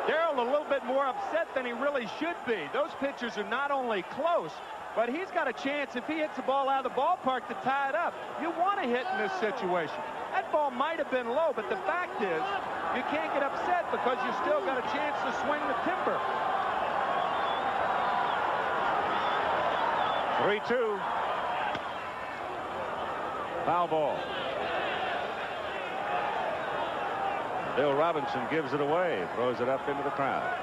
Darrell a little bit more upset than he really should be. Those pitchers are not only close, but he's got a chance if he hits the ball out of the ballpark to tie it up. You want to hit in this situation. That ball might have been low, but the fact is you can't get upset because you still got a chance to swing the timber. 3-2. Foul ball. Bill Robinson gives it away, throws it up into the crowd.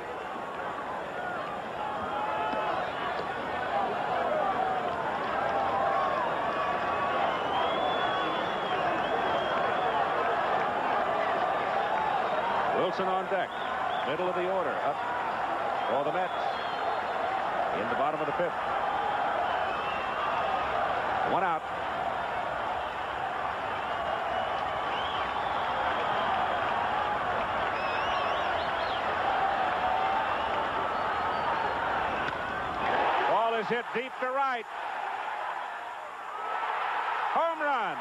Wilson on deck, middle of the order, up for the Mets in the bottom of the 5th. 1 out. Ball is hit deep to right. Home run.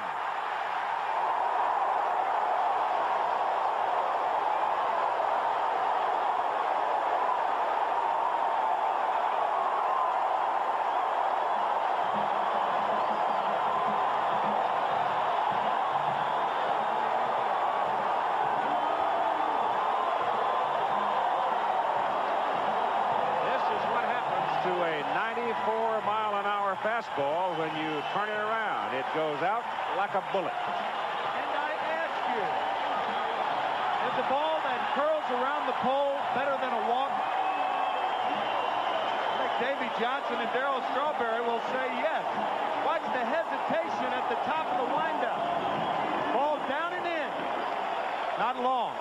Fastball, when you turn it around, it goes out like a bullet. And I ask you, is the ball that curls around the pole better than a walk? I think Davey Johnson and Darrell Strawberry will say yes. Watch the hesitation at the top of the windup. Ball down and in. Not long.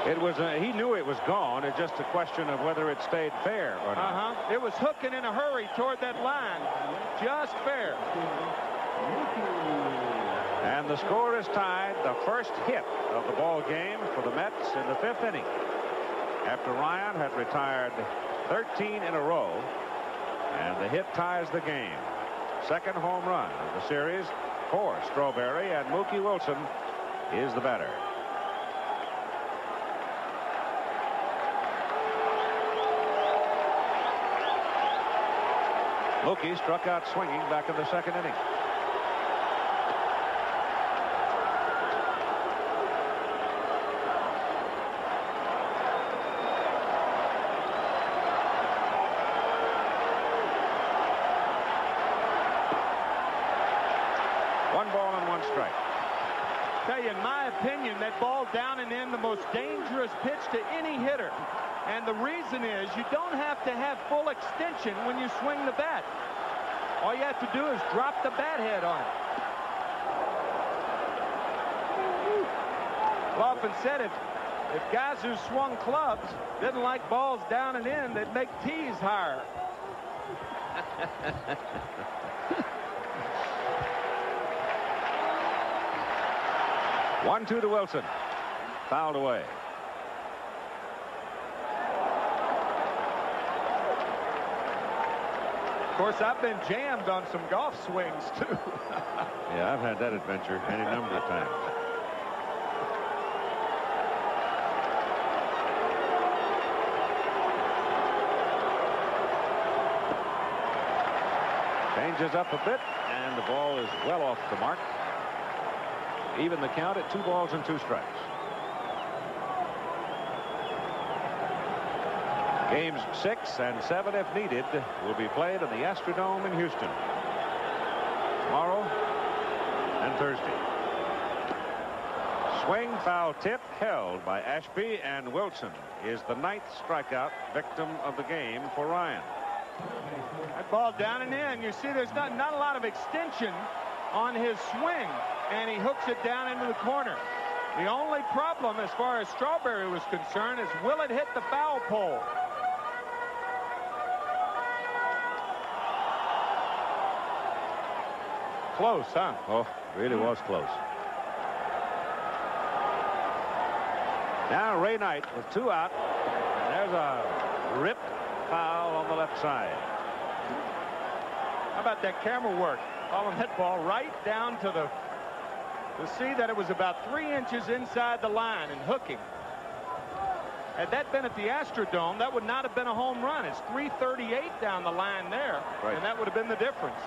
It was he knew it was gone. It's just a question of whether it stayed fair or not. It was hooking in a hurry toward that line. Just fair. And the score is tied. The first hit of the ball game for the Mets in the 5th inning. After Ryan had retired 13 in a row, and the hit ties the game. Second home run of the series for Strawberry, and Mookie Wilson is the batter. Mookie struck out swinging back in the 2nd inning. One ball and 1 strike. Tell you, in my opinion, that ball down and in, the most dangerous pitch to any hitter. And the reason is you don't have to have full extension when you swing the bat. All you have to do is drop the bat head on it. I've often said if guys who swung clubs didn't like balls down and in, they'd make tees higher. 1-2 to Wilson. Fouled away. Of course, I've been jammed on some golf swings, too. Yeah, I've had that adventure any number of times. changes up a bit, and the ball is well off the mark. Even the count at 2 balls and 2 strikes. Games 6 and 7, if needed, will be played in the Astrodome in Houston tomorrow and Thursday. Swing, foul tip, held by Ashby, and Wilson is the 9th strikeout victim of the game for Ryan. That ball down and in. You see there's not a lot of extension on his swing, and he hooks it down into the corner. The only problem as far as Strawberry was concerned is will it hit the foul pole? Close, huh? Oh, really was close. Now Ray Knight with 2 out, and there's a ripped foul on the left side. How about that camera work? Following that ball right down to the... To see that it was about 3 inches inside the line and hooking. Had that been at the Astrodome, that would not have been a home run. It's 338 down the line there, right, and that would have been the difference.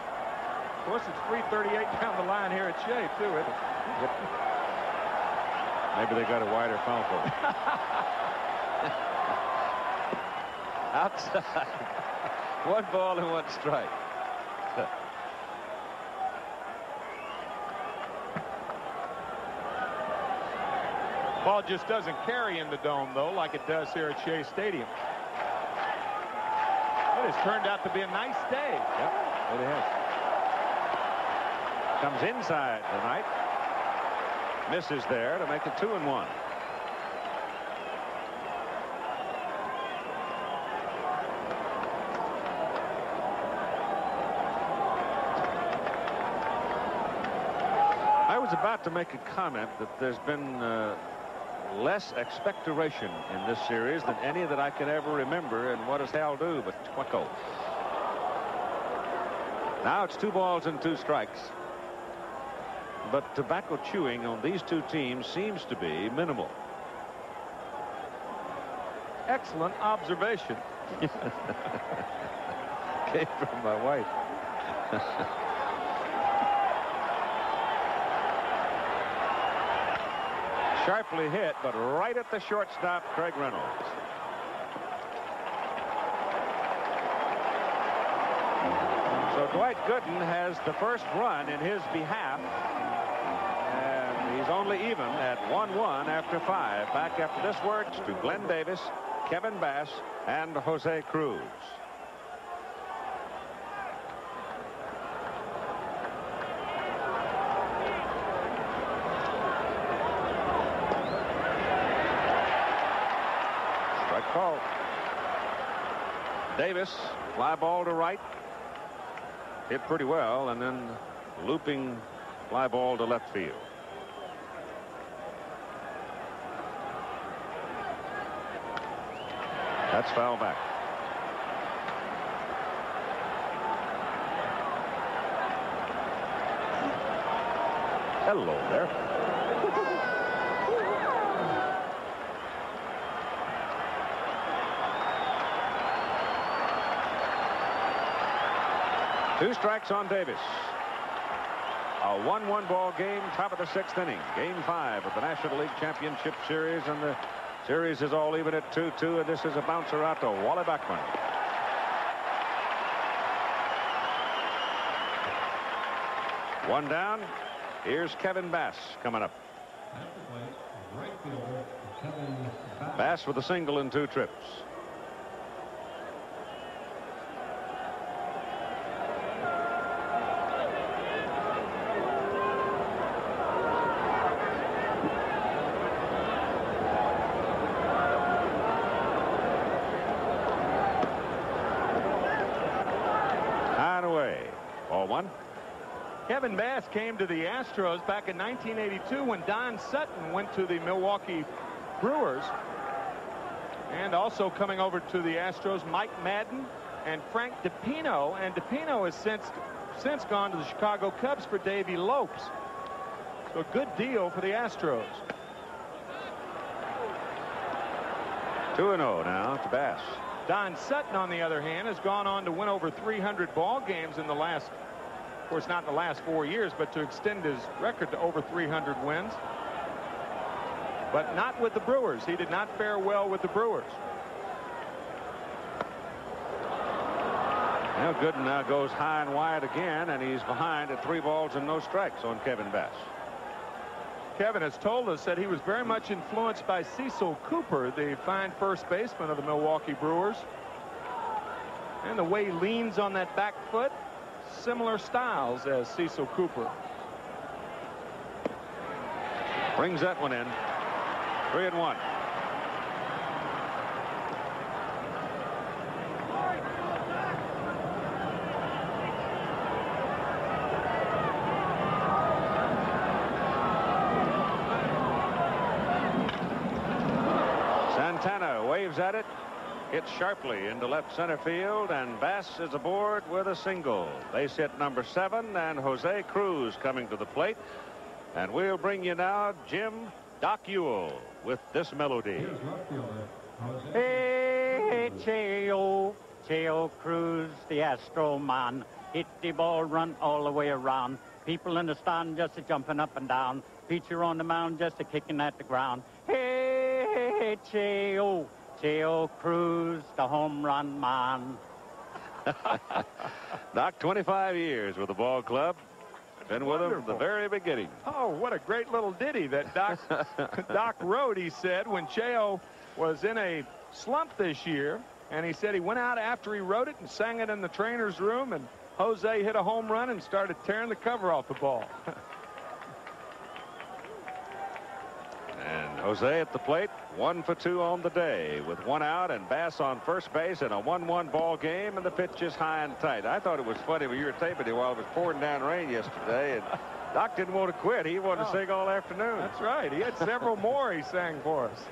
Of course, it's 338 down the line here at Shea, too, isn't it? Yep. Maybe they got a wider foul pole. Outside. 1 ball and 1 strike. Ball just doesn't carry in the dome, though, like it does here at Shea Stadium. It has turned out to be a nice day. Yep, it has. Comes inside tonight. Misses there to make it 2-1. I was about to make a comment that there's been less expectoration in this series than any that I can ever remember, and what does Hal do but twinkle? Now it's 2 balls and 2 strikes. But tobacco chewing on these 2 teams seems to be minimal. Excellent observation. Came from my wife. Sharply hit, but right at the shortstop, Craig Reynolds. So Dwight Gooden has the first run in his behalf. And he's only even at 1-1 after 5. Back after this works to Glenn Davis, Kevin Bass, and Jose Cruz. Call. Davis, fly ball to right. Hit pretty well, and then looping fly ball to left field. That's foul back. Hello there. Two strikes on Davis. A 1-1 ball game, top of the 6th inning. Game 5 of the National League Championship Series, and the series is all even at 2-2, and this is a bouncer out to Wally Backman. One down. Here's Kevin Bass coming up. Bass with a single in 2 trips. Kevin Bass came to the Astros back in 1982 when Don Sutton went to the Milwaukee Brewers. And also coming over to the Astros, Mike Madden and Frank DiPino. And DiPino has since gone to the Chicago Cubs for Davey Lopes. So a good deal for the Astros. 2-0 now to Bass. Don Sutton, on the other hand, has gone on to win over 300 ball games in the last course, not in the last 4 years, but to extend his record to over 300 wins. But not with the Brewers. He did not fare well with the Brewers. Now Gooden now goes high and wide again, and he's behind at 3 balls and no strikes on Kevin Bass. Kevin has told us that he was very much influenced by Cecil Cooper, the fine first baseman of the Milwaukee Brewers. And the way he leans on that back foot, similar styles as Cecil Cooper. Brings that one in. 3-1. Santana waves at it. Hits sharply into left center field, and Bass is aboard with a single. Base hit number 7, and Jose Cruz coming to the plate. And we'll bring you now Jim Doc Ewell with this melody. Hey, Cheo Cruz, the Astro man. Hit the ball, run all the way around. People in the stand just a jumping up and down. Pitcher on the mound just a kicking at the ground. Hey, Cheo Cruz, the home run man. Doc, 25 years with the ball club. Been with him from the very beginning. Oh, what a great little ditty that Doc wrote. He said when Cheo was in a slump this year, and he said he went out after he wrote it and sang it in the trainer's room, and Jose hit a home run and started tearing the cover off the ball. And Jose at the plate, 1 for 2 on the day with 1 out, and Bass on first base in a 1-1 ball game, and the pitch is high and tight. I thought it was funny when you were taping it while it was pouring down rain yesterday, and Doc didn't want to quit. He wanted to sing all afternoon. That's right. He had several more he sang for us.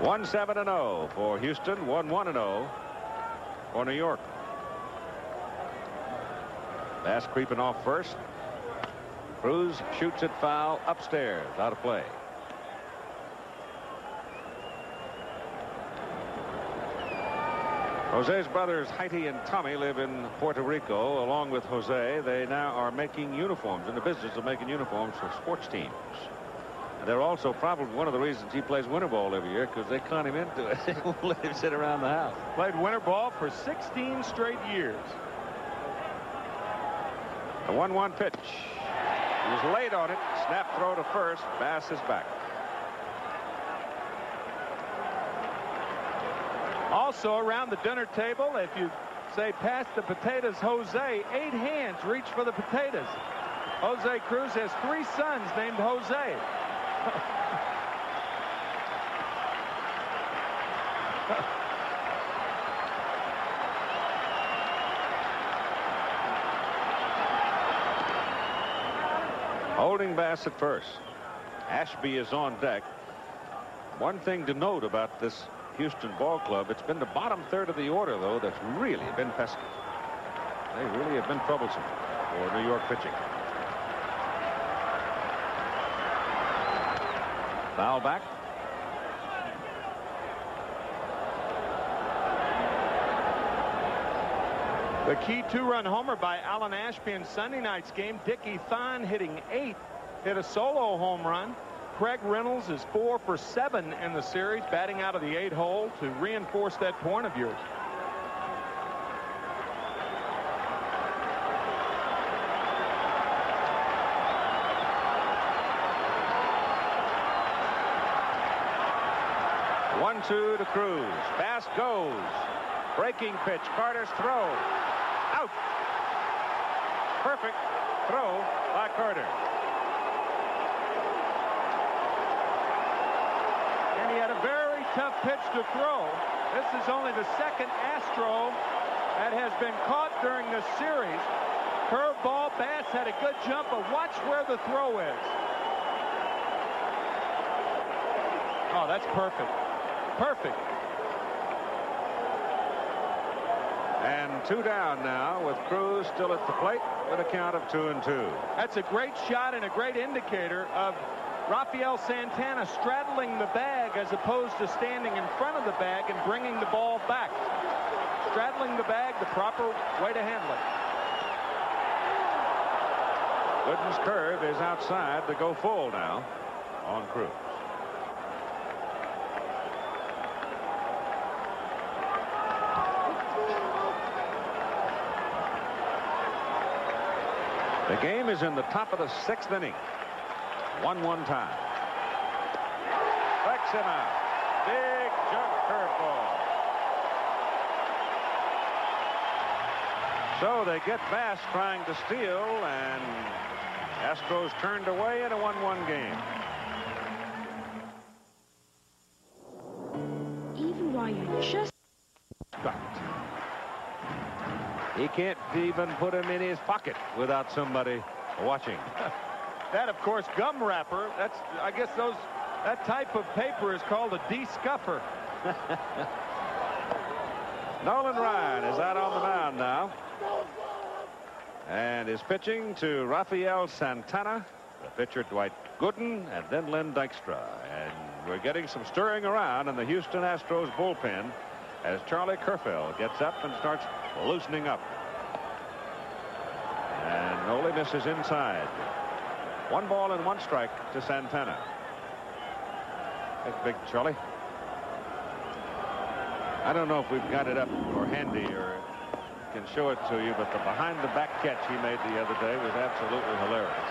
1-7-0 for Houston, 1-1-0 for New York. Bass creeping off first. Cruz shoots it foul upstairs, out of play. Jose's brothers Heidi and Tommy live in Puerto Rico along with Jose. They now are making uniforms, in the business of making uniforms for sports teams. And they're also probably one of the reasons he plays winter ball every year, because they con him into it. They won't let him sit around the house. Played winter ball for 16 straight years. The 1-1 pitch. He was late on it. Snap throw to first. Bass is back. Also around the dinner table, if you say pass the potatoes, Jose, 8 hands reach for the potatoes. Jose Cruz has 3 sons named Jose. Holding Bass at first. Ashby is on deck. One thing to note about this Houston ball club, it's been the bottom third of the order, though, that's really been pesky. They really have been troublesome for New York pitching. Foul back. The key 2-run homer by Alan Ashby in Sunday night's game. Dickie Thon hitting 8, hit a solo home run. Craig Reynolds is 4 for 7 in the series, batting out of the 8 hole to reinforce that point of yours. One-two to Cruz. Bass goes. Breaking pitch. Carter's throw. Out. Perfect throw by Carter. And he had a very tough pitch to throw. This is only the second Astro that has been caught during this series. Curveball. Bass had a good jump, but watch where the throw is. Oh, that's perfect. Perfect. And 2 down now with Cruz still at the plate with a count of 2-2. That's a great shot and a great indicator of Rafael Santana straddling the bag as opposed to standing in front of the bag and bringing the ball back. Straddling the bag, the proper way to handle it. Gooden's curve is outside to go full now on Cruz. The game is in the top of the 6th inning. 1-1 tie. Strikes him out. Big jump curveball. So they get Bass trying to steal, and Astros turned away in a 1-1 game. Even while you just... He can't even put him in his pocket without somebody watching. That, of course, gum wrapper. That's, I guess that type of paper is called a de-scuffer. Nolan Ryan is out on the mound now. And is pitching to Rafael Santana, the pitcher Dwight Gooden, and then Len Dykstra. And we're getting some stirring around in the Houston Astros bullpen as Charlie Kerfell gets up and starts loosening up. And Noli misses inside. 1 ball and 1 strike to Santana. That's big, Charlie. I don't know if we've got it up or handy or can show it to you, but the behind-the-back catch he made the other day was absolutely hilarious.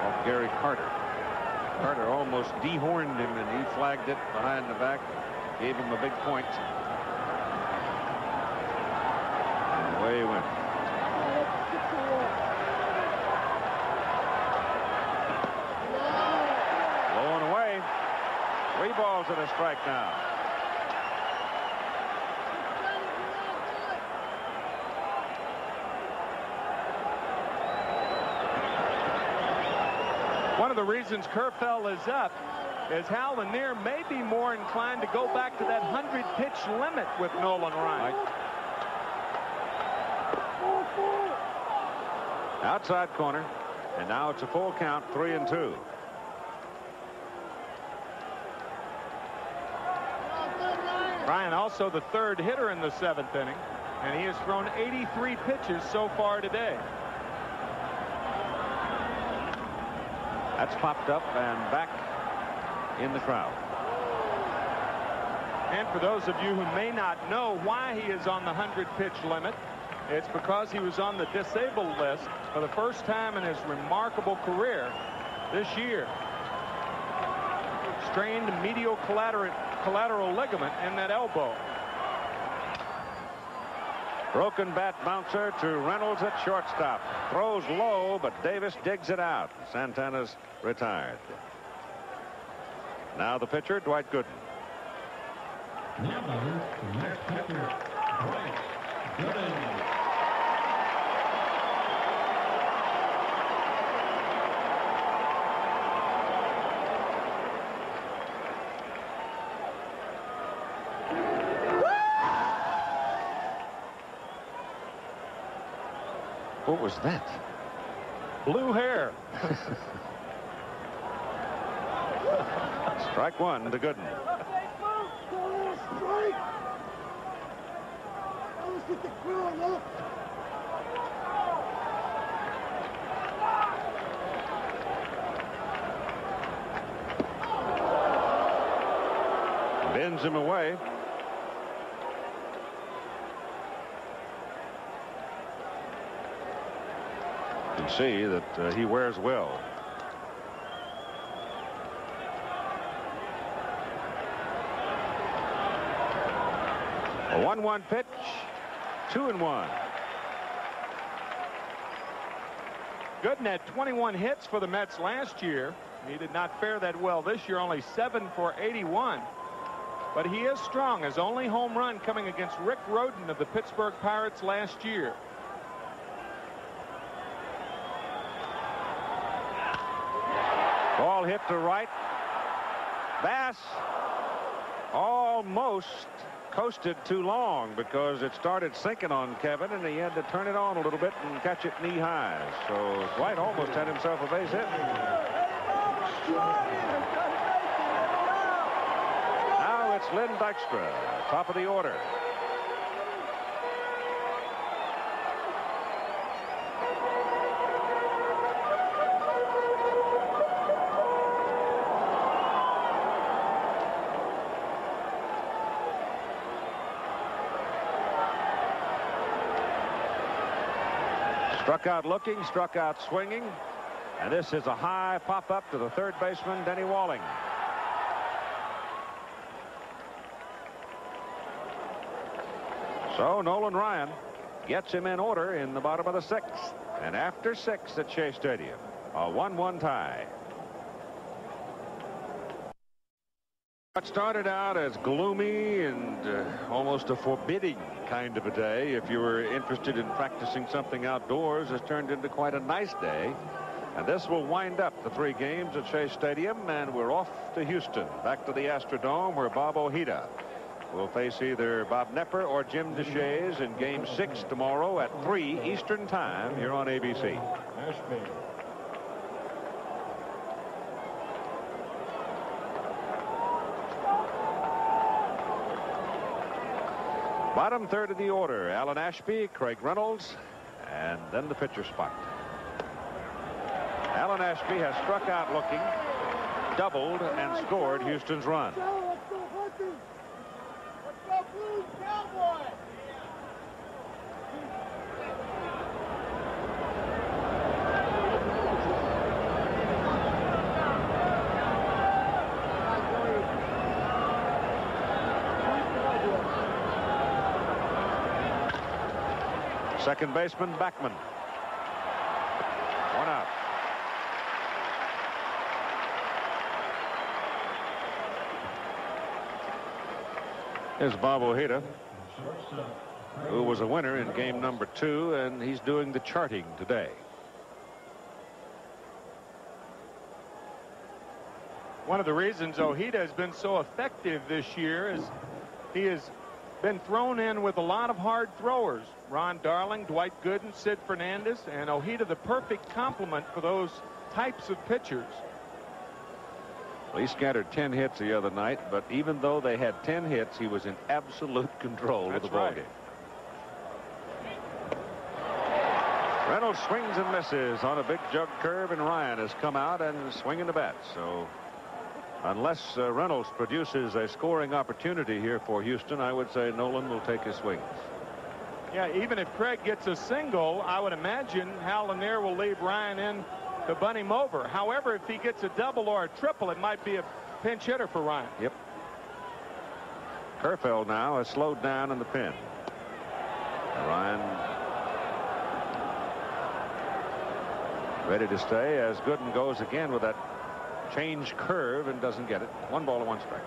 Off Gary Carter. Carter almost dehorned him, and he flagged it behind the back, gave him a big point. And away he went. Low and away. 3 balls and a strike now. One of the reasons Kerfell is up is Hal Lanier may be more inclined to go back to that 100-pitch limit with Nolan Ryan. Right. Outside corner, and now it's a full count, 3-2. Ryan also the 3rd hitter in the 7th inning, and he has thrown 83 pitches so far today. That's popped up and back in the crowd. And for those of you who may not know why he is on the 100-pitch limit, it's because he was on the disabled list for the first time in his remarkable career this year. Strained medial collateral ligament in that elbow. Broken bat bouncer to Reynolds at shortstop. Throws low, but Davis digs it out. Santana's retired. Now the pitcher, Dwight Gooden. Now the next pitcher, Dwight Gooden. What was that? Blue hair. Strike 1 to Gooden. Bends him away. You can see that he wears well. A 1-1 pitch, 2-1. Gooden had 21 hits for the Mets last year. He did not fare that well this year, only 7 for 81. But he is strong. His only home run coming against Rick Rhoden of the Pittsburgh Pirates last year. Ball hit to right. Bass almost coasted too long because it started sinking on Kevin, and he had to turn it on a little bit and catch it knee high. So Dwight almost had himself a base hit. Now it's Lynn Dykstra, top of the order. Struck out looking, struck out swinging, and this is a high pop-up to the third baseman, Denny Walling. So Nolan Ryan gets him in order in the bottom of the sixth, and after 6 at Shea Stadium, a 1-1 tie. What started out as gloomy and almost a forbidding kind of a day, if you were interested in practicing something outdoors, has turned into quite a nice day. And this will wind up the 3 games at Shea Stadium, and we're off to Houston, back to the Astrodome, where Bob Ojeda will face either Bob Nepper or Jim DeShays in Game 6 tomorrow at 3 Eastern Time here on ABC. Bottom third of the order, Alan Ashby, Craig Reynolds, and then the pitcher spot. Alan Ashby has struck out looking, doubled, and scored Houston's run. Second baseman Backman. 1 out. Here's Bob Ojeda, who was a winner in game number 2, and he's doing the charting today. One of the reasons Ojeda has been so effective this year is he has been thrown in with a lot of hard throwers. Ron Darling, Dwight Gooden, Sid Fernandez, and Ojeda the perfect complement for those types of pitchers. Well, he scattered 10 hits the other night, but even though they had 10 hits, he was in absolute control of the ballgame. Reynolds swings and misses on a big jug curve, and Ryan has come out and swinging the bat. So unless Reynolds produces a scoring opportunity here for Houston, I would say Nolan will take his swings. Yeah, even if Craig gets a single, I would imagine Hal Lanier will leave Ryan in to bunt him over. However, if he gets a double or a triple, it might be a pinch hitter for Ryan. Yep. Kerfeld now has slowed down in the pen. Ryan ready to stay as Gooden goes again with that change curve and doesn't get it. 1 ball and 1 strike.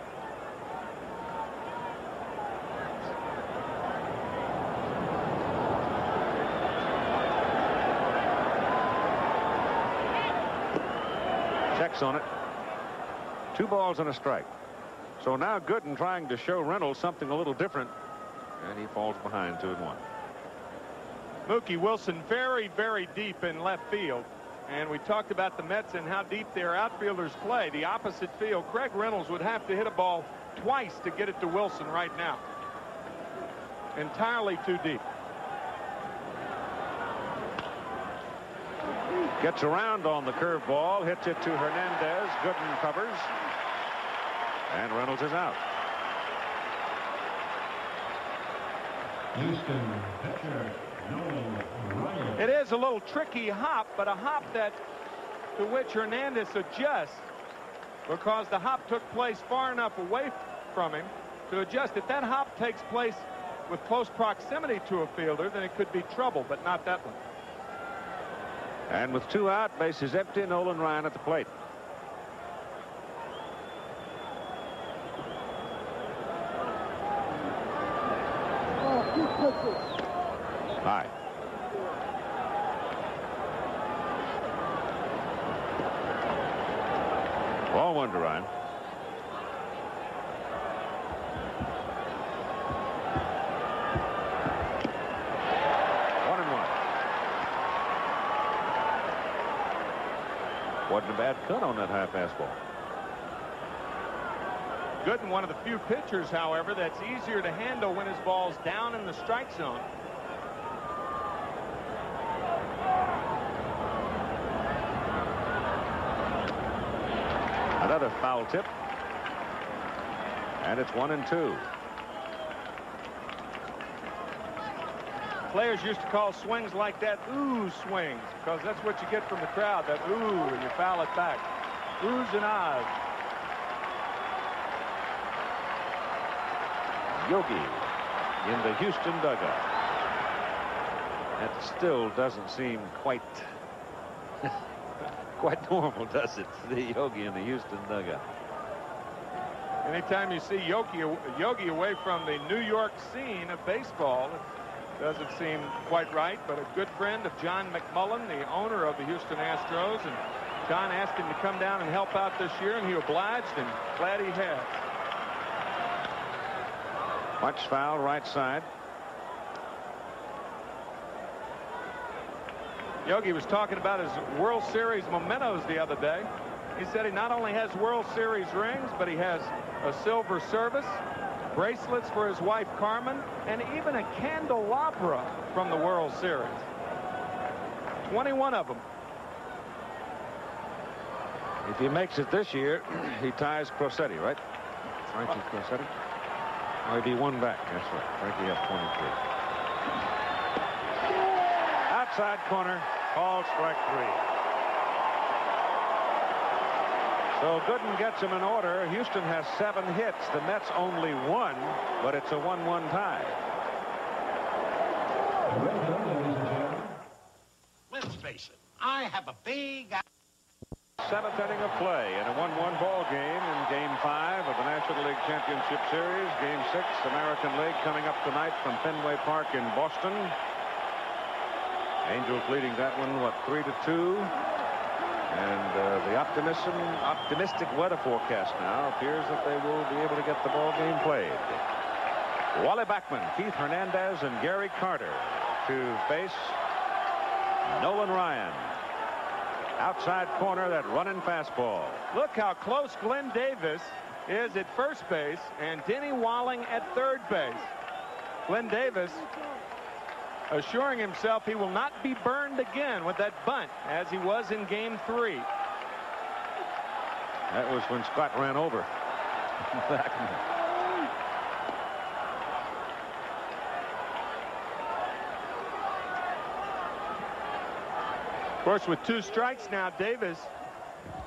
Checks on it. 2 balls and a strike. So now Gooden trying to show Reynolds something a little different, and he falls behind 2-1. Mookie Wilson very, very deep in left field. And we talked about the Mets and how deep their outfielders play. The opposite field, Craig Reynolds would have to hit a ball twice to get it to Wilson right now. Entirely too deep. Gets around on the curveball, hits it to Hernandez. Gooden covers, and Reynolds is out. Houston pitcher Nolan Ryan. It is a little tricky hop, but a hop to which Hernandez adjusts, because the hop took place far enough away from him to adjust. If that hop takes place with close proximity to a fielder, then it could be trouble, but not that one. And with 2 out, bases empty, Nolan Ryan at the plate. High. Ball 1 to Ryan. Wasn't a bad cut on that high fastball. Gooden, one of the few pitchers, however, that's easier to handle when his ball's down in the strike zone. Another foul tip. And it's 1-2. Players used to call swings like that ooh swings, because that's what you get from the crowd, that ooh, and you foul it back. Oohs and ahs. Yogi in the Houston dugout. That still doesn't seem quite normal, does it? The Yogi in the Houston dugout. Anytime you see Yogi away from the New York scene of baseball, it doesn't seem quite right. But a good friend of John McMullen, the owner of the Houston Astros, and John asked him to come down and help out this year, and he obliged, and glad he has. Much foul right side. Yogi was talking about his World Series mementos the other day. He said he not only has World Series rings, but he has a silver service, bracelets for his wife Carmen, and even a candelabra from the World Series. 21 of them. If he makes it this year, he ties Crosetti, right? Frankie Crosetti. Or he'd be one back. That's right. Frankie has 23. Outside corner, called strike 3. So Gooden gets him in order. Houston has 7 hits. The Mets only 1, but it's a 1-1 tie. Let's face it, I have a big... 7th inning of play in a 1-1 ball game in Game 5 of the National League Championship Series. Game 6, American League, coming up tonight from Fenway Park in Boston. Angels leading that one, what, 3-2? And the optimistic weather forecast now appears that they will be able to get the ball game played. Wally Backman, Keith Hernandez, and Gary Carter to face Nolan Ryan. Outside corner, that running fastball. Look how close Glenn Davis is at first base and Denny Walling at third base. Glenn Davis assuring himself he will not be burned again with that bunt as he was in Game 3. That was when Scott ran over Backman. Of course, with 2 strikes now, Davis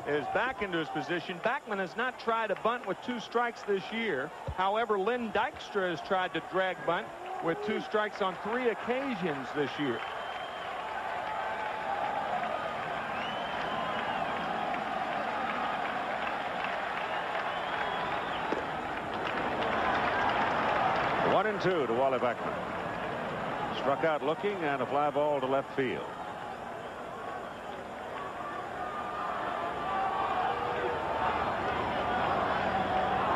is back into his position. Backman has not tried a bunt with 2 strikes this year. However, Lynn Dykstra has tried to drag bunt with 2 strikes on 3 occasions this year. The 1-2 to Wally Backman. Struck out looking, and a fly ball to left field.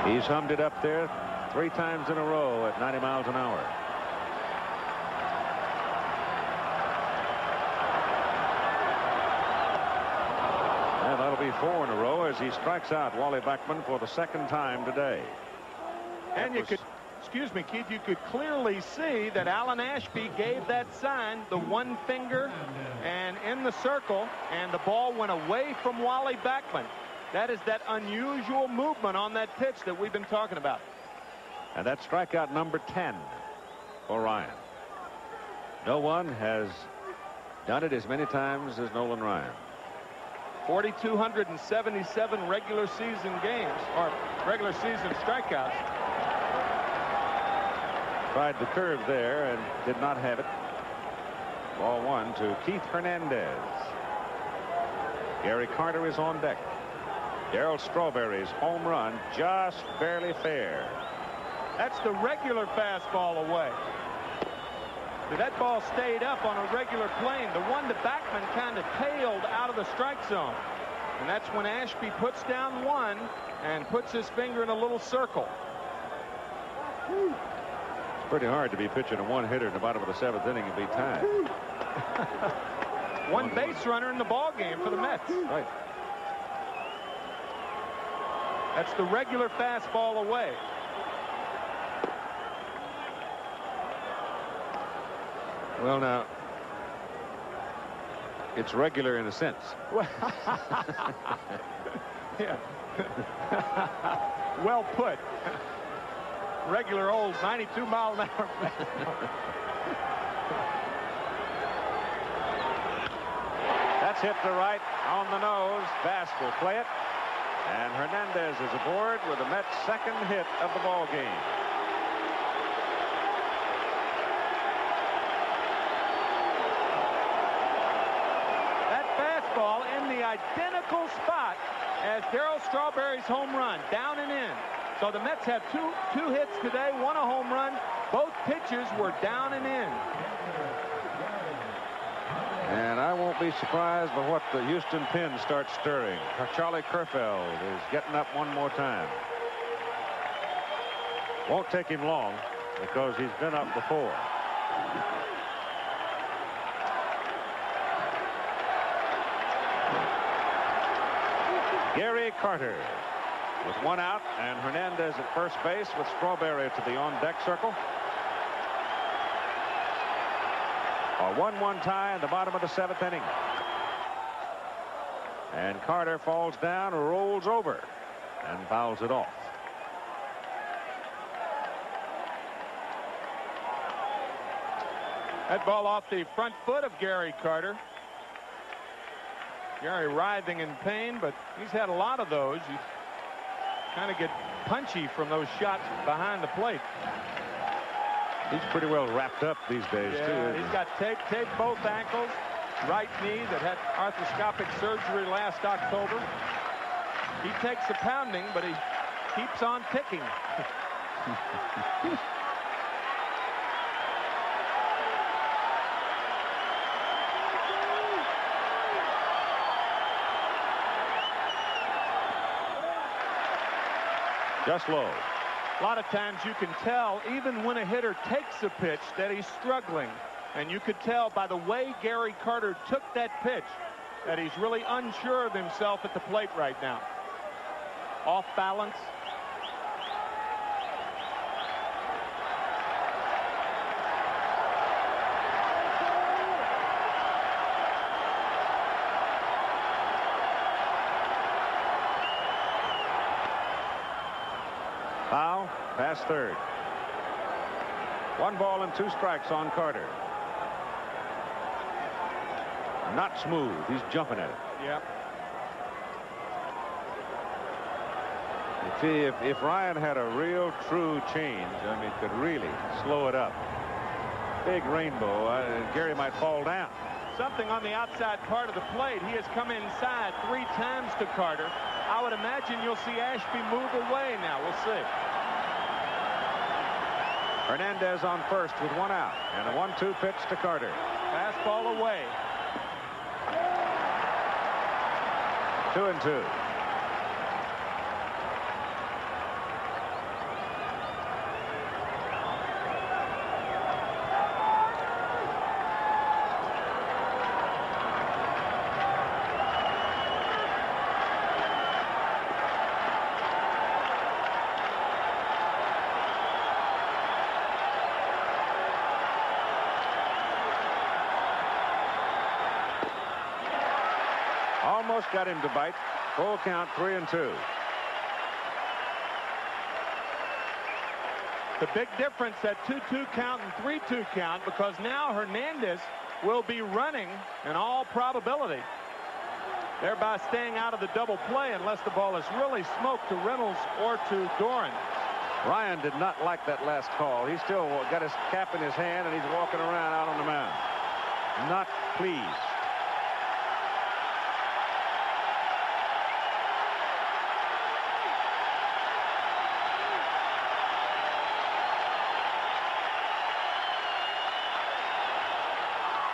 He's hummed it up there 3 times in a row at 90 miles an hour. And that'll be 4 in a row as he strikes out Wally Backman for the 2nd time today. And you could, excuse me, Keith, you could clearly see that Alan Ashby gave that sign, the 1 finger and in the circle, and the ball went away from Wally Backman. That is that unusual movement on that pitch that we've been talking about. And that's strikeout number 10 for Ryan. No one has done it as many times as Nolan Ryan. 4,277 regular season games, or regular season strikeouts. Tried the curve there and did not have it. Ball 1 to Keith Hernandez. Gary Carter is on deck. Darryl Strawberry's home run just barely fair. That's the regular fastball away. That ball stayed up on a regular plane. The one to Backman kind of tailed out of the strike zone. And that's when Ashby puts down 1 and puts his finger in a little circle. It's pretty hard to be pitching a 1-hitter in the bottom of the 7th inning and be tied. 1 base runner in the ball game for the Mets. Right. That's the regular fastball away. Well, now, it's regular in a sense. Yeah. Well put. Regular old 92-mile-an-hour fastball. That's hit to right on the nose. Bass will play it. And Hernandez is aboard with the Mets' second hit of the ball game. That fastball in the identical spot as Darryl Strawberry's home run, down and in. So the Mets have two hits today, one a home run. Both pitches were down and in. And I won't be surprised by what the Houston pen starts stirring. Charlie Kerfeld is getting up one more time. Won't take him long because he's been up before. Gary Carter with one out, and Hernandez at first base with Strawberry to the on-deck circle. A 1-1 tie in the bottom of the 7th inning. And Carter falls down, rolls over, and fouls it off. That ball off the front foot of Gary Carter. Gary writhing in pain, but he's had a lot of those. You kind of get punchy from those shots behind the plate. He's pretty well wrapped up these days, too. He's got taped both ankles, right knee that had arthroscopic surgery last October. He takes a pounding, but he keeps on ticking. Just low. A lot of times you can tell, even when a hitter takes a pitch, that he's struggling. And you could tell by the way Gary Carter took that pitch that he's really unsure of himself at the plate right now. Off balance. Foul, past third. 1 ball and 2 strikes on Carter. Not smooth. He's jumping at it. Yep. You see, if Ryan had a real true change, I mean, could really slow it up. Big rainbow, Gary might fall down. Something on the outside part of the plate. He has come inside 3 times to Carter. I would imagine you'll see Ashby move away now. We'll see. Hernandez on first with 1 out, and a 1-2 pitch to Carter. Fastball away. 2-2. Almost got him to bite. Full count, 3-2. The big difference at 2-2 count and 3-2 count, because now Hernandez will be running in all probability, thereby staying out of the double play unless the ball is really smoked to Reynolds or to Doran. Ryan did not like that last call. He still got his cap in his hand, and he's walking around out on the mound. Not pleased.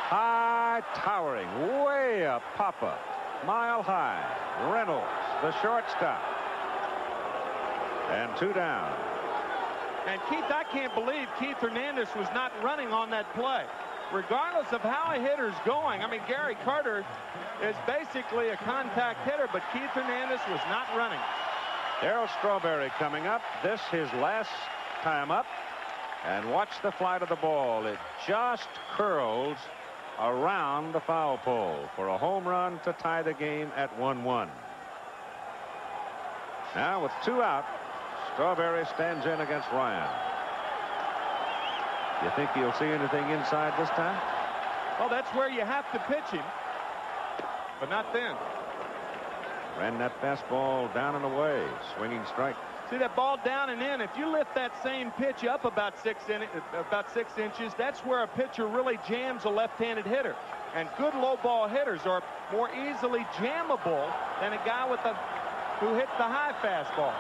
High, towering, way up, Papa, mile high. Reynolds, the shortstop. And 2 down. And Keith, I can't believe Keith Hernandez was not running on that play. Regardless of how a hitter's going, I mean, Gary Carter is basically a contact hitter, but Keith Hernandez was not running. Darryl Strawberry coming up. This his last time up. And watch the flight of the ball. It just curls around the foul pole for a home run to tie the game at 1-1. Now with 2 out, Strawberry stands in against Ryan. You think he'll see anything inside this time? Well, that's where you have to pitch him, but not then. Ran that fastball down and away. Swinging strike. See that ball down and in. If you lift that same pitch up about 6 inches, that's where a pitcher really jams a left-handed hitter. And good low ball hitters are more easily jammable than a guy who hits the high fastball.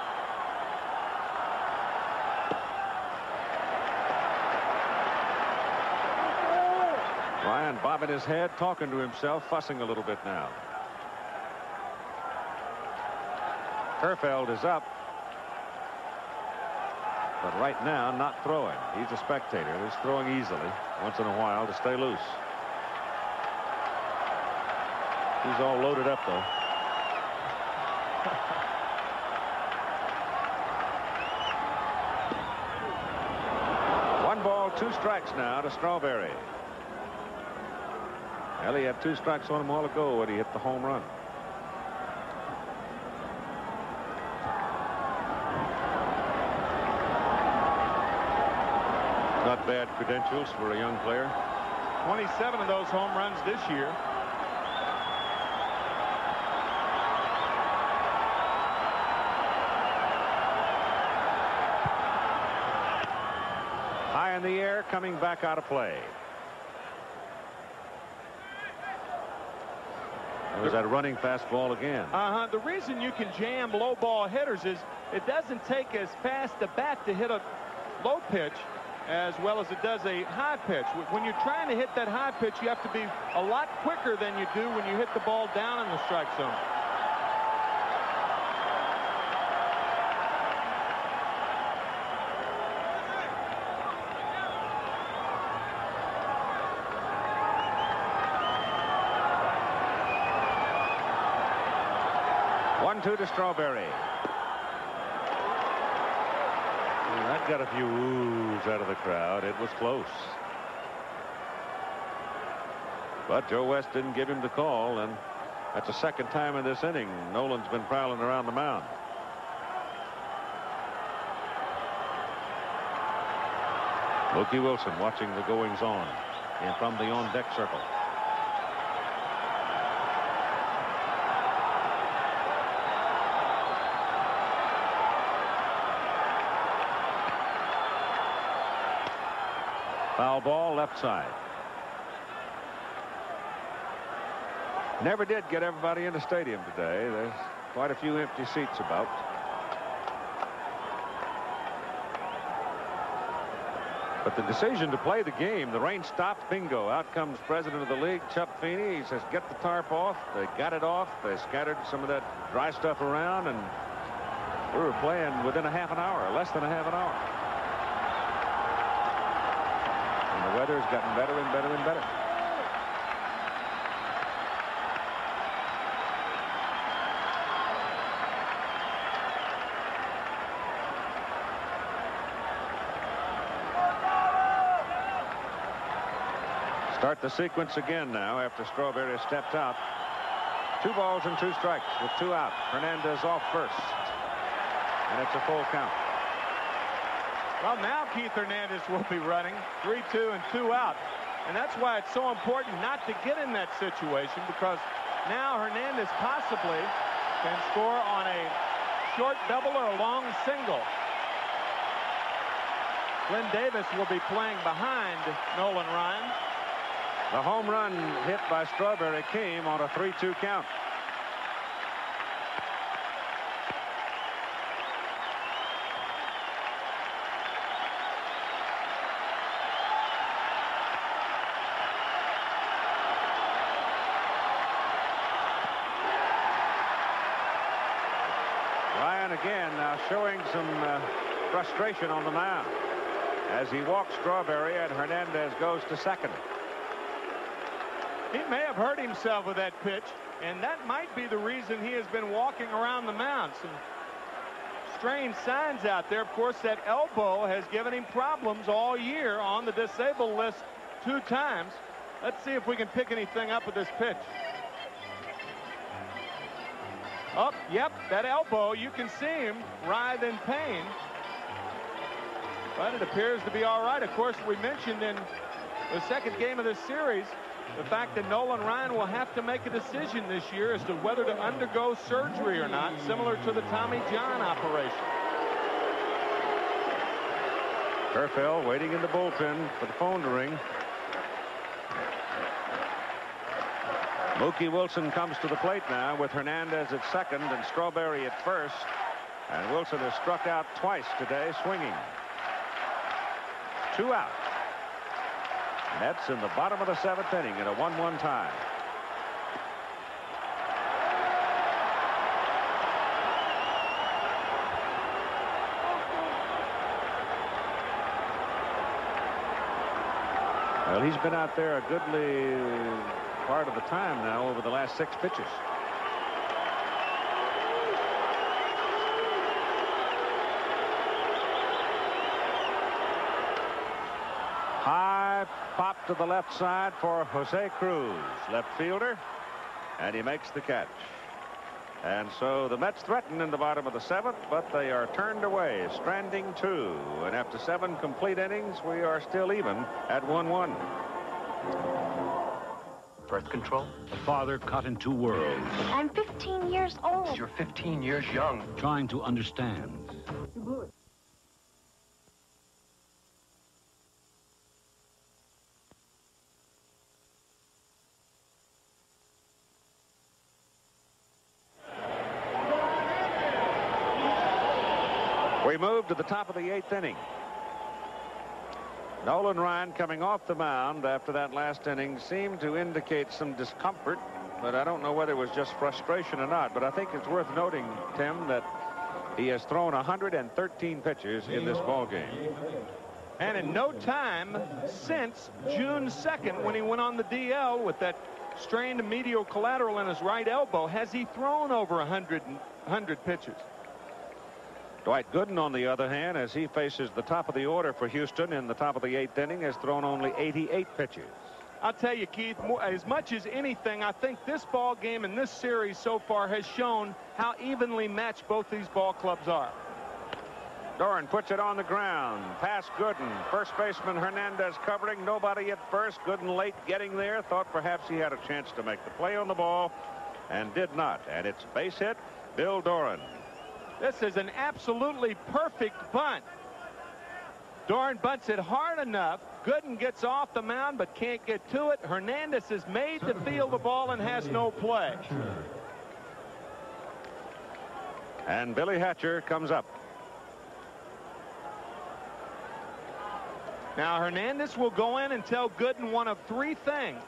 Ryan bobbing his head, talking to himself, fussing a little bit now. Kerfeld is up. But right now, not throwing. He's a spectator. He's throwing easily once in a while to stay loose. He's all loaded up, though. One ball, 2 strikes now to Strawberry. Well, he had 2 strikes on him all ago when he hit the home run. Not bad credentials for a young player. 27 of those home runs this year. High in the air, coming back out of play. There's that running fastball again. The reason you can jam low ball hitters is it doesn't take as fast a bat to hit a low pitch as well as it does a high pitch. When you're trying to hit that high pitch, you have to be a lot quicker than you do when you hit the ball down in the strike zone. One-two to Strawberry. That got a few woos out of the crowd. It was close. But Joe West didn't give him the call, and that's the second time in this inning Nolan's been prowling around the mound. Mookie Wilson watching the goings-on and from the on-deck circle. Foul ball, left side. Never did get everybody in the stadium today. There's quite a few empty seats about. But the decision to play the game, the rain stopped, bingo. Out comes president of the league, Chuck Feeney. He says, get the tarp off. They got it off. They scattered some of that dry stuff around, and we were playing within a half an hour, less than a half an hour. And the weather's gotten better and better and better. Start the sequence again now after Strawberry stepped out. 2 balls and 2 strikes with 2 out. Hernandez off first. And it's a full count. Well, now Keith Hernandez will be running 3-2 and 2 out. And that's why it's so important not to get in that situation, because now Hernandez possibly can score on a short double or a long single. Glenn Davis will be playing behind Nolan Ryan. The home run hit by Strawberry came on a 3-2 count. Ryan again now showing some frustration on the mound as he walks Strawberry, and Hernandez goes to second. He may have hurt himself with that pitch, and that might be the reason he has been walking around the mound. So strange signs out there. Of course, that elbow has given him problems all year, on the disabled list 2 times. Let's see if we can pick anything up with this pitch. Oh, yep, that elbow, you can see him writhe in pain. But it appears to be all right. Of course, we mentioned in the second game of this series the fact that Nolan Ryan will have to make a decision this year as to whether to undergo surgery or not, similar to the Tommy John operation. Kerfell waiting in the bullpen for the phone to ring. Mookie Wilson comes to the plate now with Hernandez at second and Strawberry at first. And Wilson has struck out twice today, swinging. 2 out. Mets in the bottom of the 7th inning at a 1-1 tie. Well, he's been out there a goodly part of the time now over the last 6 pitches. High pop to the left side for Jose Cruz, left fielder, and he makes the catch. And so the Mets threaten in the bottom of the 7th, but they are turned away, stranding 2. And after 7 complete innings, we are still even at 1-1. Birth control? A father caught in 2 worlds. I'm 15 years old. You're 15 years young. Trying to understand. You blew it. We move to the top of the 8th inning. Nolan Ryan, coming off the mound after that last inning, seemed to indicate some discomfort, but I don't know whether it was just frustration or not. But I think it's worth noting, Tim, that he has thrown 113 pitches in this ball game. And in no time since June 2nd, when he went on the DL with that strained medial collateral in his right elbow, has he thrown over 100 pitches. Dwight Gooden, on the other hand, as he faces the top of the order for Houston in the top of the 8th inning, has thrown only 88 pitches. I'll tell you, Keith, as much as anything, I think this ball game and this series so far has shown how evenly matched both these ball clubs are. Doran puts it on the ground. Past Gooden. First baseman Hernandez covering. Nobody at first. Gooden late getting there. Thought perhaps he had a chance to make the play on the ball and did not. And it's base hit. Bill Doran. This is an absolutely perfect bunt. Doran bunts it hard enough. Gooden gets off the mound but can't get to it. Hernandez is made to field the ball and has no play. And Billy Hatcher comes up. Now Hernandez will go in and tell Gooden one of 3 things.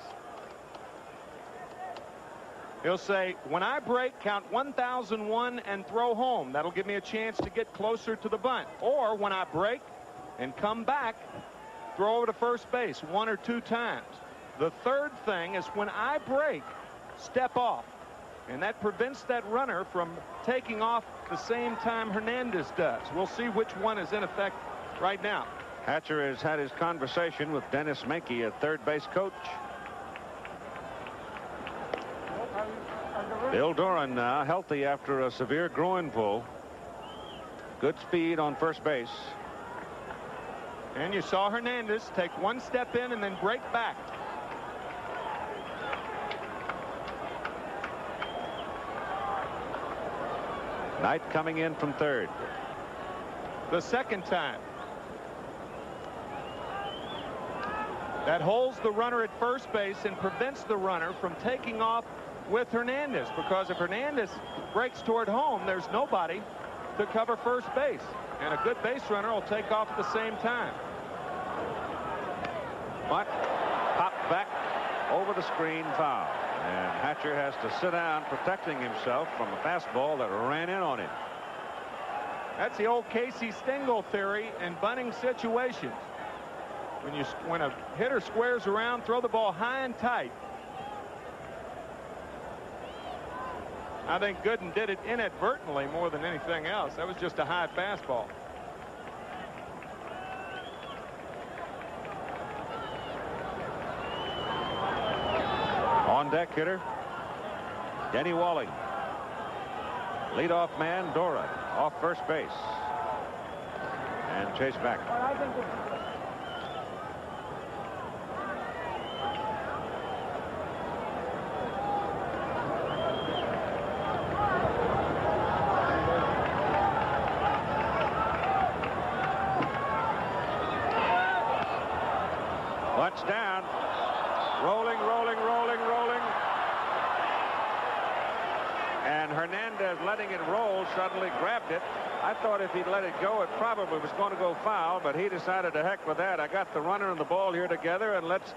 He'll say, when I break, count 1001 and throw home. That'll give me a chance to get closer to the bunt. Or when I break and come back, throw over to first base 1 or 2 times. The third thing is when I break, step off. And that prevents that runner from taking off the same time Hernandez does. We'll see which one is in effect right now. Hatcher has had his conversation with Dennis Menke, a third base coach. Bill Doran now healthy after a severe groin pull. Good speed on first base. And you saw Hernandez take 1 step in and then break back. Knight coming in from third. The second time. That holds the runner at first base and prevents the runner from taking off with Hernandez, because if Hernandez breaks toward home, there's nobody to cover first base, and a good base runner will take off at the same time. But popped back over the screen, foul, and Hatcher has to sit down, protecting himself from a fastball that ran in on him. That's the old Casey Stengel theory in bunting situations. When a hitter squares around, throw the ball high and tight. I think Gooden did it inadvertently more than anything else. That was just a high fastball. On deck hitter, Denny Walling. Leadoff man, Doran, off first base. And chase back. Butts down. Rolling, rolling, rolling, rolling. And Hernandez, letting it roll, suddenly grabbed it. I thought if he'd let it go, it probably was going to go foul, but he decided to heck with that. I got the runner and the ball here together, and let's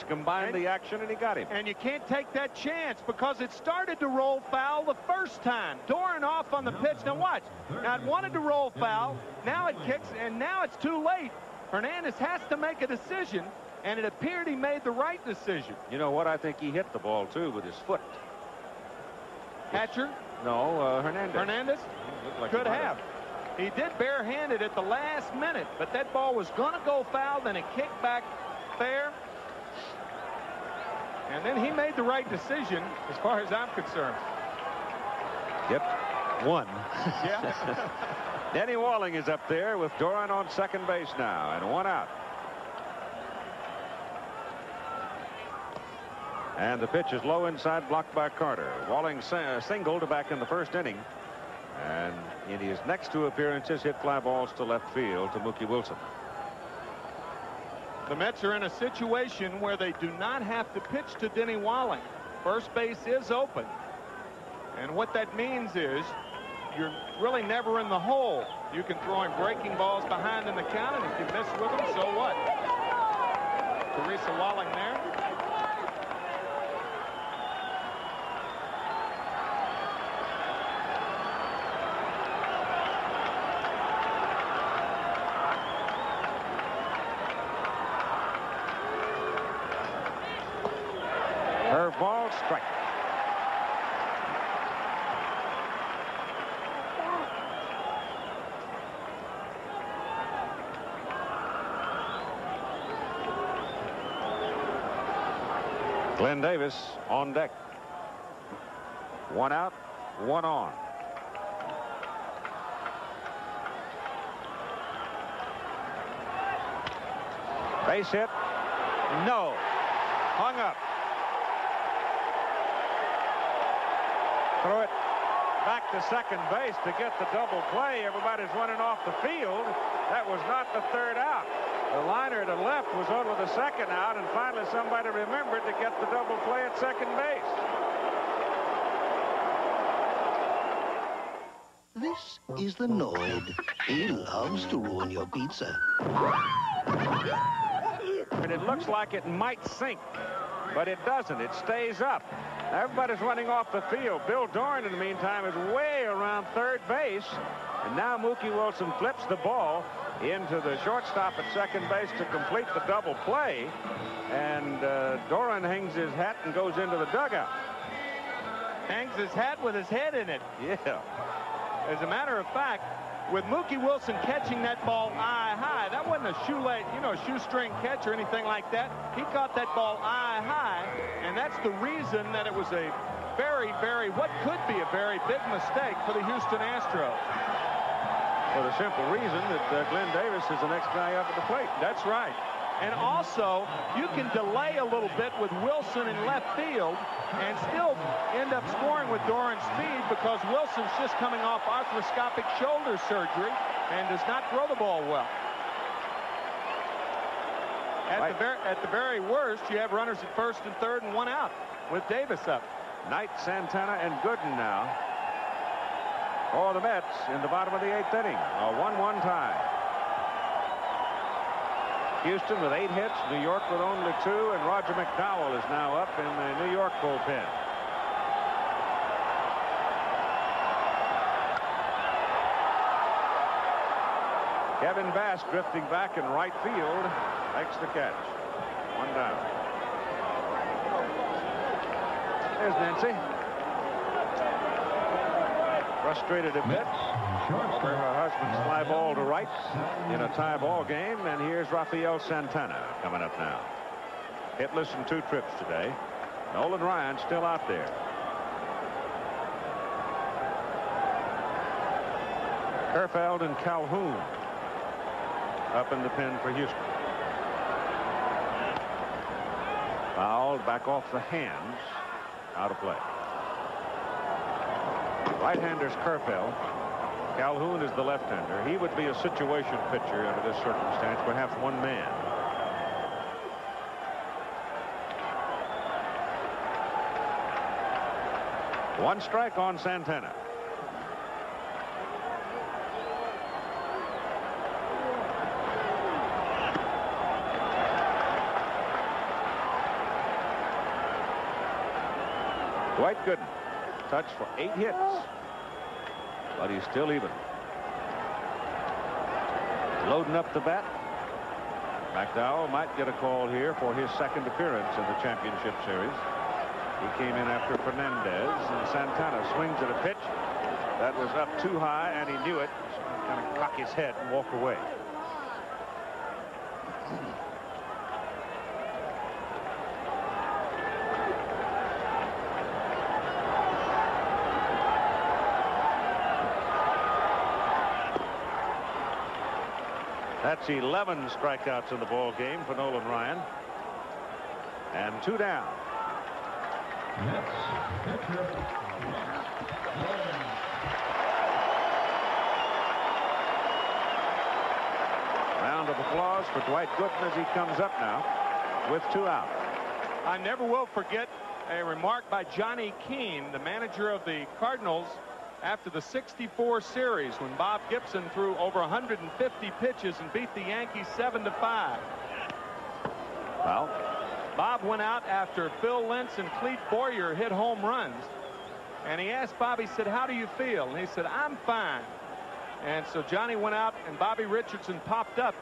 combine the action, and he got him. And you can't take that chance because it started to roll foul the first time. Doran off on the pitch. Now watch. Now it wanted to roll foul. Now it kicks, and now it's too late. Hernandez has to make a decision, and it appeared he made the right decision. You know what? I think he hit the ball, too, with his foot. Hatcher? No, Hernandez. Hernandez? Like could have. He did barehanded at the last minute, but that ball was going to go foul, then it kicked back fair. And then he made the right decision as far as I'm concerned. Yep. One. Yeah. Denny Walling is up there with Doran on second base now, and one out. And the pitch is low inside, blocked by Carter. Walling singled back in the first inning. And in his next two appearances, hit fly balls to left field to Mookie Wilson. The Mets are in a situation where they do not have to pitch to Denny Walling. First base is open. And what that means is you're really never in the hole. You can throw him breaking balls behind in the count, and if you miss with him, so what? Teresa Walling there. Ball strike. Glenn Davis on deck. One out, one on. Base hit. No. Hung up. Throw it back to second base to get the double play. Everybody's running off the field. That was not the third out. The liner to left was over the second out, and finally somebody remembered to get the double play at second base. This is the Noid. He loves to ruin your pizza. And it looks like it might sink, but it doesn't. It stays up. Everybody's running off the field. Bill Doran, in the meantime, is way around third base. And now Mookie Wilson flips the ball into the shortstop at second base to complete the double play. And Doran hangs his hat and goes into the dugout. Hangs his hat with his head in it. Yeah. As a matter of fact, with Mookie Wilson catching that ball eye high, that wasn't a shoestring catch or anything like that. He caught that ball eye high, and that's the reason that it was a what could be a very big mistake for the Houston Astros. For the simple reason that Glenn Davis is the next guy up at the plate. That's right. And also, you can delay a little bit with Wilson in left field and still end up scoring with Doran's speed because Wilson's just coming off arthroscopic shoulder surgery and does not throw the ball well. At the very worst, you have runners at first and third and one out with Davis up. Knight, Santana, and Gooden now for the Mets in the bottom of the eighth inning. A 1-1 tie. Houston with 8 hits, New York with only 2, and Roger McDowell is now up in the New York bullpen. Kevin Bass drifting back in right field makes the catch. One down. There's Nancy. frustrated a bit over her husband's fly ball to right in a tie ball game. And here's Rafael Santana coming up now. Hitless in 2 trips today. Nolan Ryan still out there. Kerfeld and Calhoun up in the pen for Houston. Fouled back off the hands. Out of play. Right-hander's Kerfeld. Calhoun is the left-hander. He would be a situation pitcher under this circumstance, perhaps one man. One strike on Santana. Dwight Gooden touched for 8 hits, but he's still even. Loading up the bat. McDowell might get a call here for his 2nd appearance in the championship series. He came in after Fernandez, and Santana swings at a pitch that was up too high, and he knew it. So he kind of cock his head and walk away. That's 11 strikeouts in the ball game for Nolan Ryan. And 2 down. Round of applause for Dwight Gooden as he comes up now with 2 out. I never will forget a remark by Johnny Keane, the manager of the Cardinals, after the '64 series when Bob Gibson threw over 150 pitches and beat the Yankees 7-5. Well, Bob went out after Phil Lentz and Clete Boyer hit home runs, and he asked Bob, he said, "How do you feel?" And he said, "I'm fine." And so Johnny went out, and Bobby Richardson popped up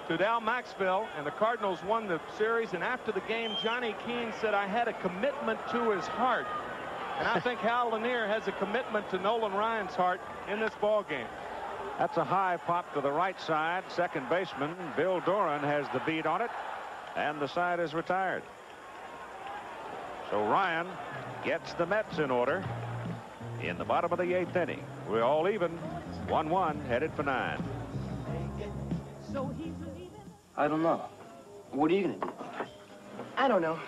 to Dal Maxville, and the Cardinals won the series. And after the game, Johnny Keane said, "I had a commitment to his heart." And I think Hal Lanier has a commitment to Nolan Ryan's heart in this ball game. That's a high pop to the right side. Second baseman Bill Doran has the beat on it, and the side is retired. So Ryan gets the Mets in order in the bottom of the 8th inning. We're all even. 1-1 headed for 9. I don't know. What are you gonna do? I don't know.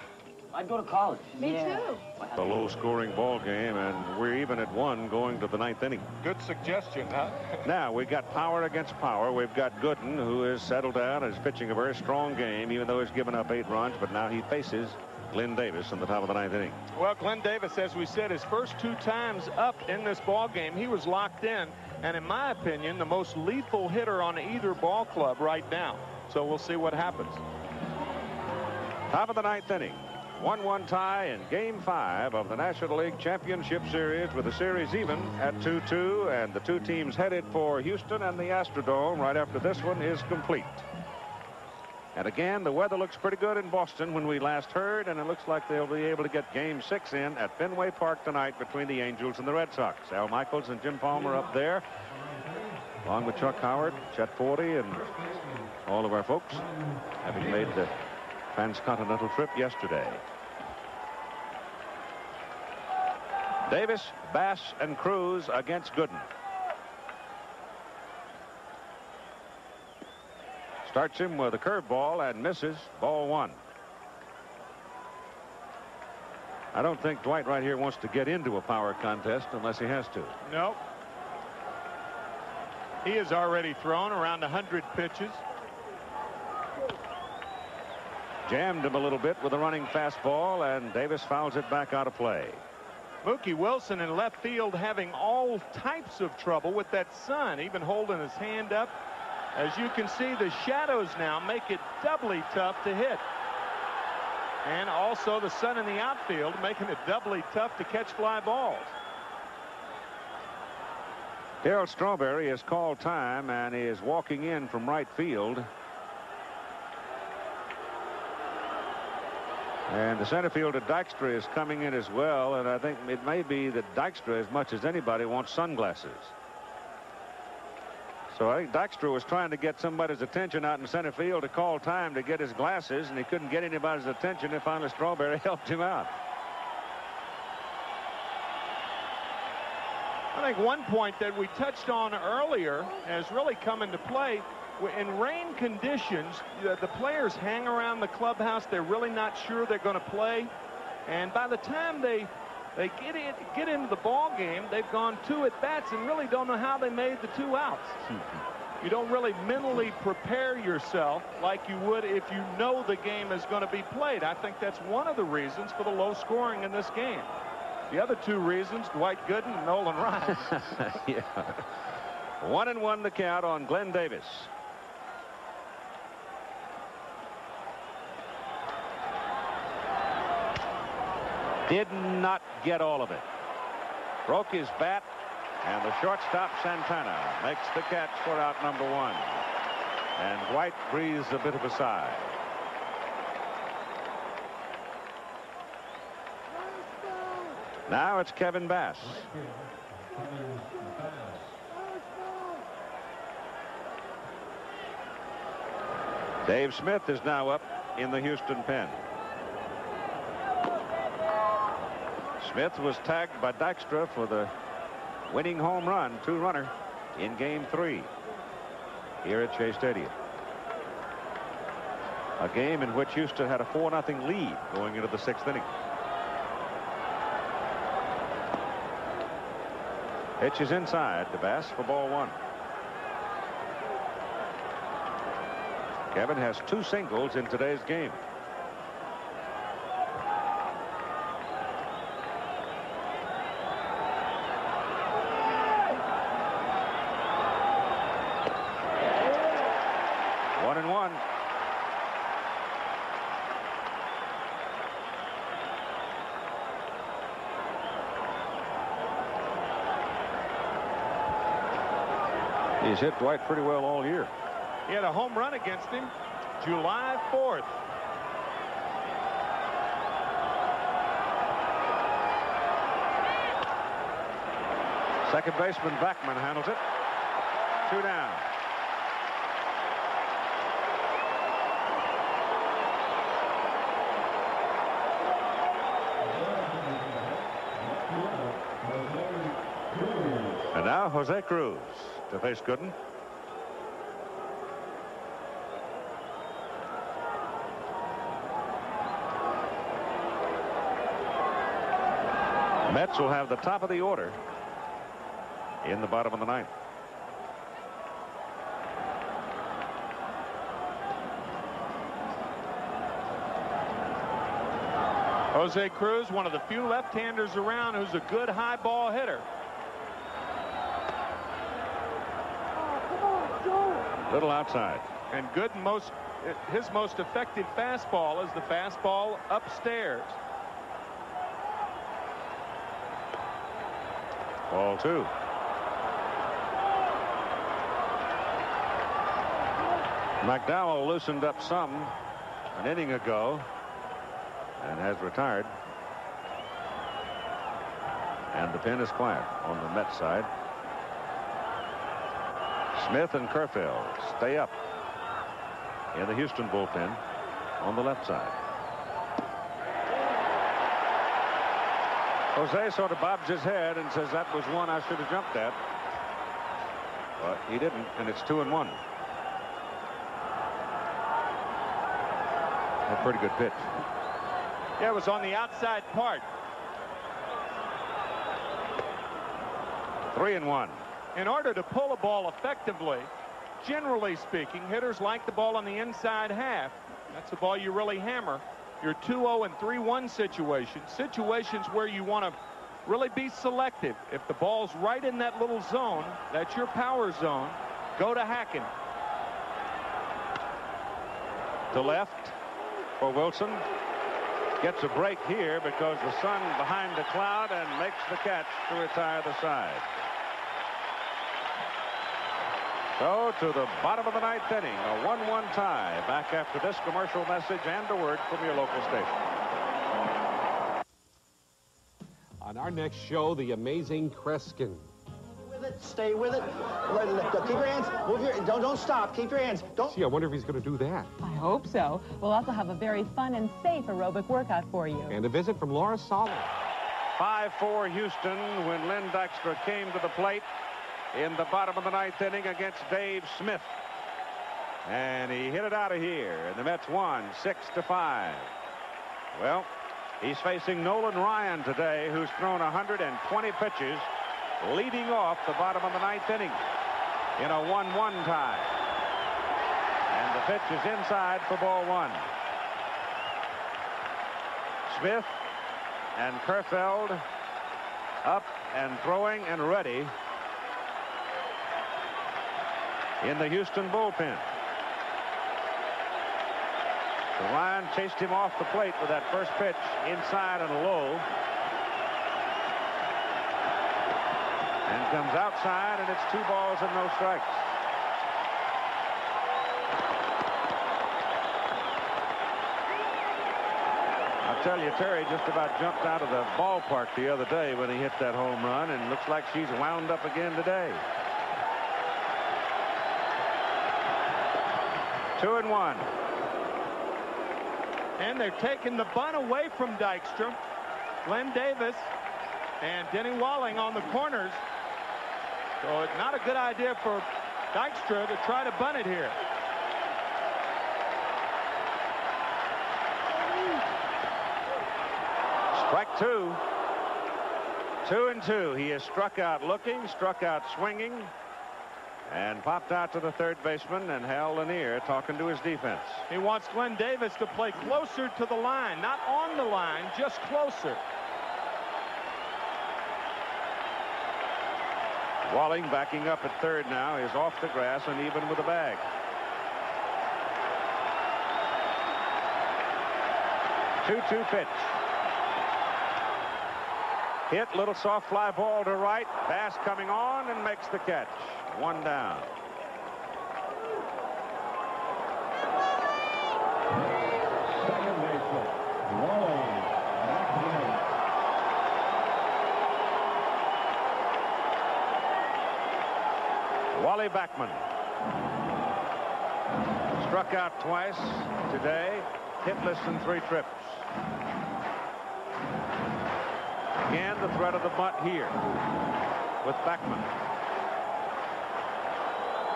I'd go to college. Me too. A low-scoring ball game, and we're even at 1 going to the 9th inning. Good suggestion, huh? Now we've got power against power. We've got Gooden, who is settled down, is pitching a very strong game, even though he's given up 8 runs. But now he faces Glenn Davis in the top of the 9th inning. Well, Glenn Davis, as we said, his first 2 times up in this ball game, he was locked in, and in my opinion, the most lethal hitter on either ball club right now. So we'll see what happens. Top of the 9th inning. 1-1 tie in Game 5 of the National League Championship Series, with the series even at 2-2, and the 2 teams headed for Houston and the Astrodome right after this one is complete. And again, the weather looks pretty good in Boston when we last heard, and it looks like they'll be able to get Game 6 in at Fenway Park tonight between the Angels and the Red Sox. Al Michaels and Jim Palmer up there, along with Chuck Howard, Chet Forty, and all of our folks, having made the transcontinental trip yesterday. Davis, Bass, and Cruz against Gooden. Starts him with a curveball and misses. Ball 1. I don't think Dwight right here wants to get into a power contest unless he has to. Nope. He has already thrown around 100 pitches. Jammed him a little bit with a running fastball, and Davis fouls it back out of play. Mookie Wilson in left field having all types of trouble with that sun, even holding his hand up. As you can see, the shadows now make it doubly tough to hit. And also the sun in the outfield making it doubly tough to catch fly balls. Darryl Strawberry has called time and is walking in from right field. And the center fielder Dykstra is coming in as well, and I think it may be that Dykstra, as much as anybody, wants sunglasses. So I think Dykstra was trying to get somebody's attention out in center field to call time to get his glasses, and he couldn't get anybody's attention, and finally Strawberry helped him out. I think one point that we touched on earlier has really come into play. In rain conditions, the players hang around the clubhouse. They're really not sure they're going to play. And by the time they get into the ball game, they've gone 2 at-bats and really don't know how they made the 2 outs. You don't really mentally prepare yourself like you would if you know the game is going to be played. I think that's one of the reasons for the low scoring in this game. The other 2 reasons, Dwight Gooden and Nolan Ryan. Yeah. 1-1 the count on Glenn Davis. Did not get all of it. Broke his bat, and the shortstop Santana makes the catch for out number 1. And Dwight breathes a bit of a sigh. Now it's Kevin Bass. Dave Smith is now up in the Houston pen. Smith was tagged by Dykstra for the winning home run, 2-runner, in Game 3 here at Shea Stadium. A game in which Houston had a 4-0 lead going into the 6th inning. Pitch is inside to Bass for ball 1. Kevin has 2 singles in today's game. He's hit Dwight pretty well all year. He had a home run against him July 4th. Second baseman Backman handles it. 2 down. And now Jose Cruz to face Gooden. Mets will have the top of the order in the bottom of the 9th. Jose Cruz, one of the few left-handers around who's a good high ball hitter. Little outside. And Gooden, his most effective fastball is the fastball upstairs. Ball 2. McDowell loosened up some an inning ago and has retired. And the pen is quiet on the Mets side. Smith and Kerfeld stay up in the Houston bullpen on the left side. Jose sort of bobs his head and says that was one I should have jumped at. But he didn't, and it's 2-1. A pretty good pitch. Yeah, it was on the outside part. 3-1. In order to pull a ball effectively, generally speaking, hitters like the ball on the inside half. That's the ball you really hammer. Your 2-0 and 3-1 situations where you want to really be selective. If the ball's right in that little zone, that's your power zone, go to hacking. To left for Wilson. Gets a break here because the sun behind the cloud and makes the catch to retire the side. So to the bottom of the 9th inning, a 1-1 tie. Back after this commercial message and a word from your local station. our next show, The Amazing Kreskin. Stay with it. Keep your hands. Move your. Don't stop. Keep your hands. Don't. Gee, I wonder if he's going to do that. I hope so. We'll also have a very fun and safe aerobic workout for you. And a visit from Laura Solomon. 5-4 Houston when Len Dykstra came to the plate in the bottom of the 9th inning against Dave Smith. And he hit it out of here, and the Mets won 6-5. Well, he's facing Nolan Ryan today, who's thrown 120 pitches, leading off the bottom of the 9th inning in a 1-1 tie. And the pitch is inside for ball 1. Smith and Kerfeld up and throwing and ready in the Houston bullpen. So Ryan chased him off the plate with that first pitch inside and low. And comes outside, and it's 2 balls and no strikes. I'll tell you, Terry just about jumped out of the ballpark the other day when he hit that home run, and looks like she's wound up again today. 2-1. And they're taking the bunt away from Dykstra. Glenn Davis and Denny Walling on the corners. So it's not a good idea for Dykstra to try to bunt it here. Strike 2. 2-2. He is struck out looking, struck out swinging, and popped out to the third baseman, and Hal Lanier talking to his defense. He wants Glenn Davis to play closer to the line, not on the line, just closer. Walling backing up at third now is off the grass and even with the bag. Two-two pitch. Hit, little soft fly ball to right. Bass coming on and makes the catch. 1 down. Second baseman, Walling. Wally Backman. Struck out twice today. Hitless in 3 trips. Again, the threat of the bunt here with Backman.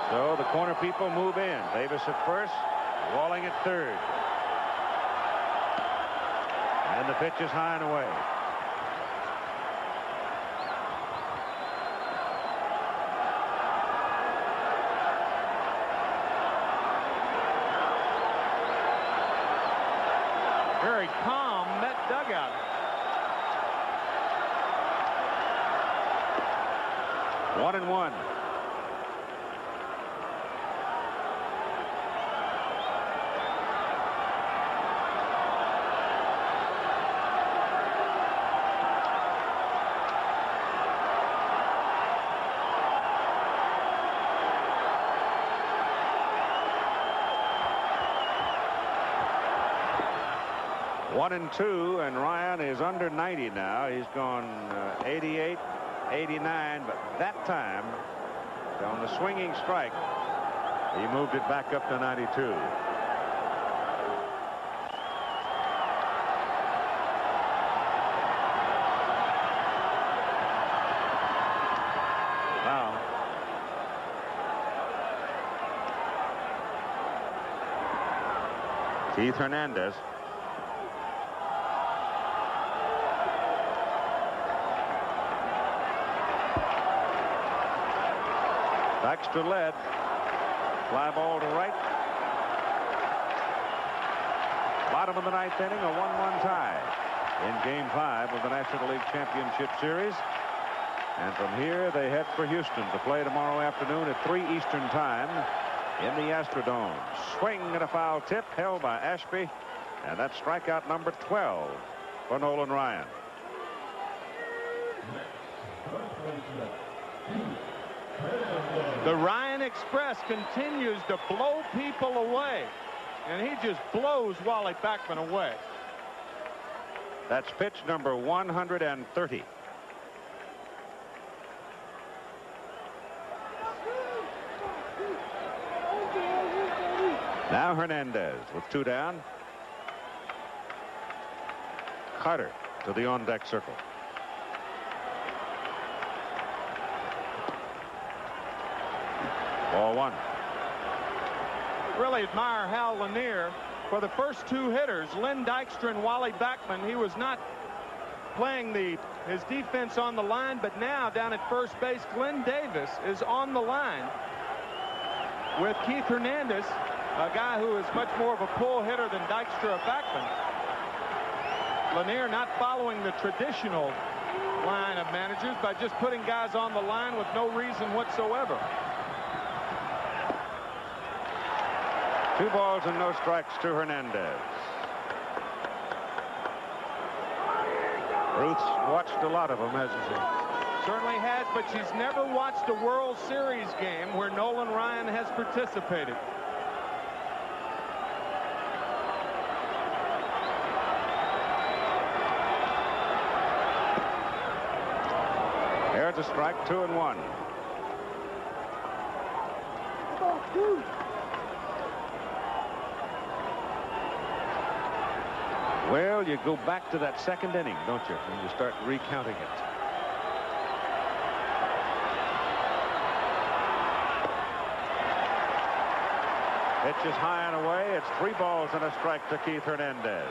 So the corner people move in. Davis at first, Walling at third. And the pitch is high and away. Very calm Met dugout. One and one. One and two, and Ryan is under 90 now. He's gone 88, 89, but that time on the swinging strike he moved it back up to 92. Wow. Keith Hernandez. Dykstra led. Fly ball to right. Bottom of the 9th inning, a 1-1 tie in Game 5 of the National League Championship Series. And from here, they head for Houston to play tomorrow afternoon at 3 Eastern Time in the Astrodome. Swing and a foul tip held by Ashby, and that's strikeout number 12 for Nolan Ryan. The Ryan Express continues to blow people away, and he just blows Wally Backman away. That's pitch number 130. Now Hernandez with 2 down. Carter to the on-deck circle. Ball 1. Really admire Hal Lanier. For the first 2 hitters, Len Dykstra and Wally Backman, he was not playing his defense on the line, but now down at first base, Glenn Davis is on the line with Keith Hernandez, a guy who is much more of a pull hitter than Dykstra or Backman. Lanier not following the traditional line of managers by just putting guys on the line with no reason whatsoever. 2 balls and no strikes to Hernandez. Ruth's watched a lot of them, hasn't she? Certainly has, but she's never watched a World Series game where Nolan Ryan has participated. There's a strike, 2-1. Well, you go back to that second inning, don't you, when you start recounting it. Pitch is high and away. It's 3 balls and a strike to Keith Hernandez.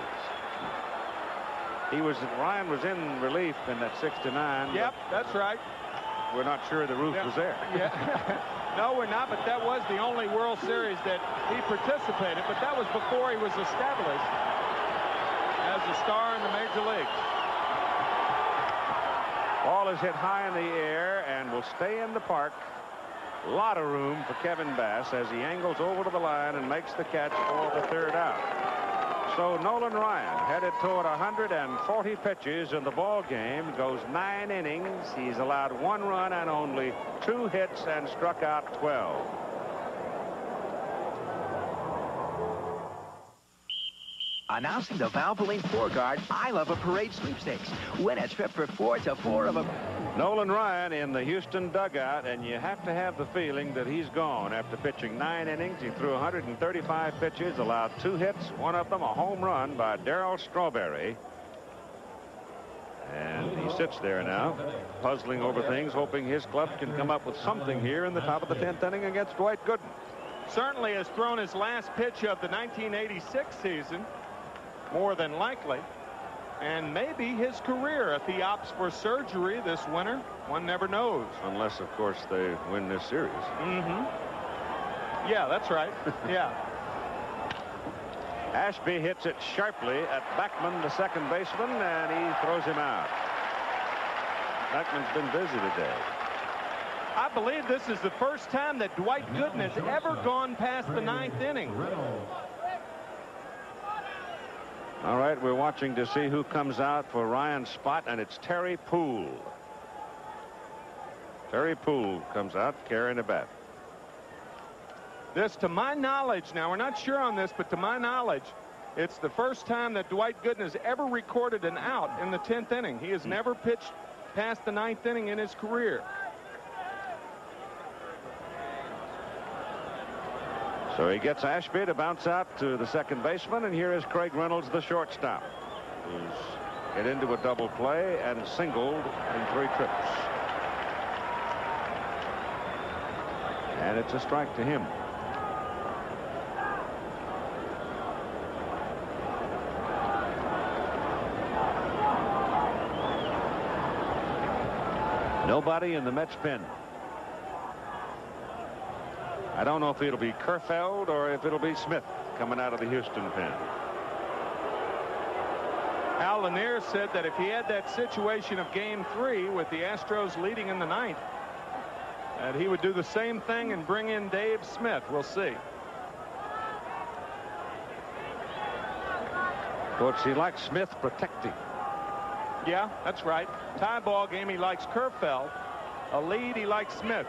Ryan was in relief in that 6-9. Yep, that's right. We're not sure the Ruth was there. Yeah. No, we're not, but that was the only World Series that he participated, but that was before he was established as a star in the major leagues. Ball is hit high in the air and will stay in the park. A lot of room for Kevin Bass as he angles over to the line and makes the catch for the 3rd out. So Nolan Ryan, headed toward 140 pitches in the ball game, goes 9 innings. He's allowed 1 run and only 2 hits and struck out 12. Announcing the Valvoline 4-Guard I Love a Parade sweepstakes. Win a trip for 4 to 4 of a... Nolan Ryan in the Houston dugout, and you have to have the feeling that he's gone after pitching 9 innings. He threw 135 pitches, allowed 2 hits, one of them a home run by Darryl Strawberry. And he sits there now, puzzling over things, hoping his club can come up with something here in the top of the 10th inning against Dwight Gooden. Certainly has thrown his last pitch of the 1986 season, more than likely. And maybe his career if he opts for surgery this winter. One never knows. Unless, of course, they win this series. Mm-hmm. Yeah, that's right. Yeah. Ashby hits it sharply at Backman, the second baseman, and he throws him out. Backman's been busy today. I believe this is the first time that Dwight Gooden has ever gone past the 9th inning. All right, we're watching to see who comes out for Ryan's spot, and it's Terry Poole. Terry Poole comes out carrying a bat. This, to my knowledge, now we're not sure on this, but to my knowledge, it's the first time that Dwight Gooden has ever recorded an out in the 10th inning. He has never pitched past the 9th inning in his career. So he gets Ashby to bounce out to the second baseman, and here is Craig Reynolds, the shortstop, who's hit into a double play and singled in 3 trips. And it's a strike to him. Nobody in the Mets pen. I don't know if it'll be Kerfeld or if it'll be Smith coming out of the Houston pen. Al Lanier said that if he had that situation of Game 3 with the Astros leading in the 9th, that he would do the same thing and bring in Dave Smith. We'll see. Coach, he likes Smith protecting. Yeah, that's right. Tie ball game, he likes Kerfeld. A lead, he likes Smith.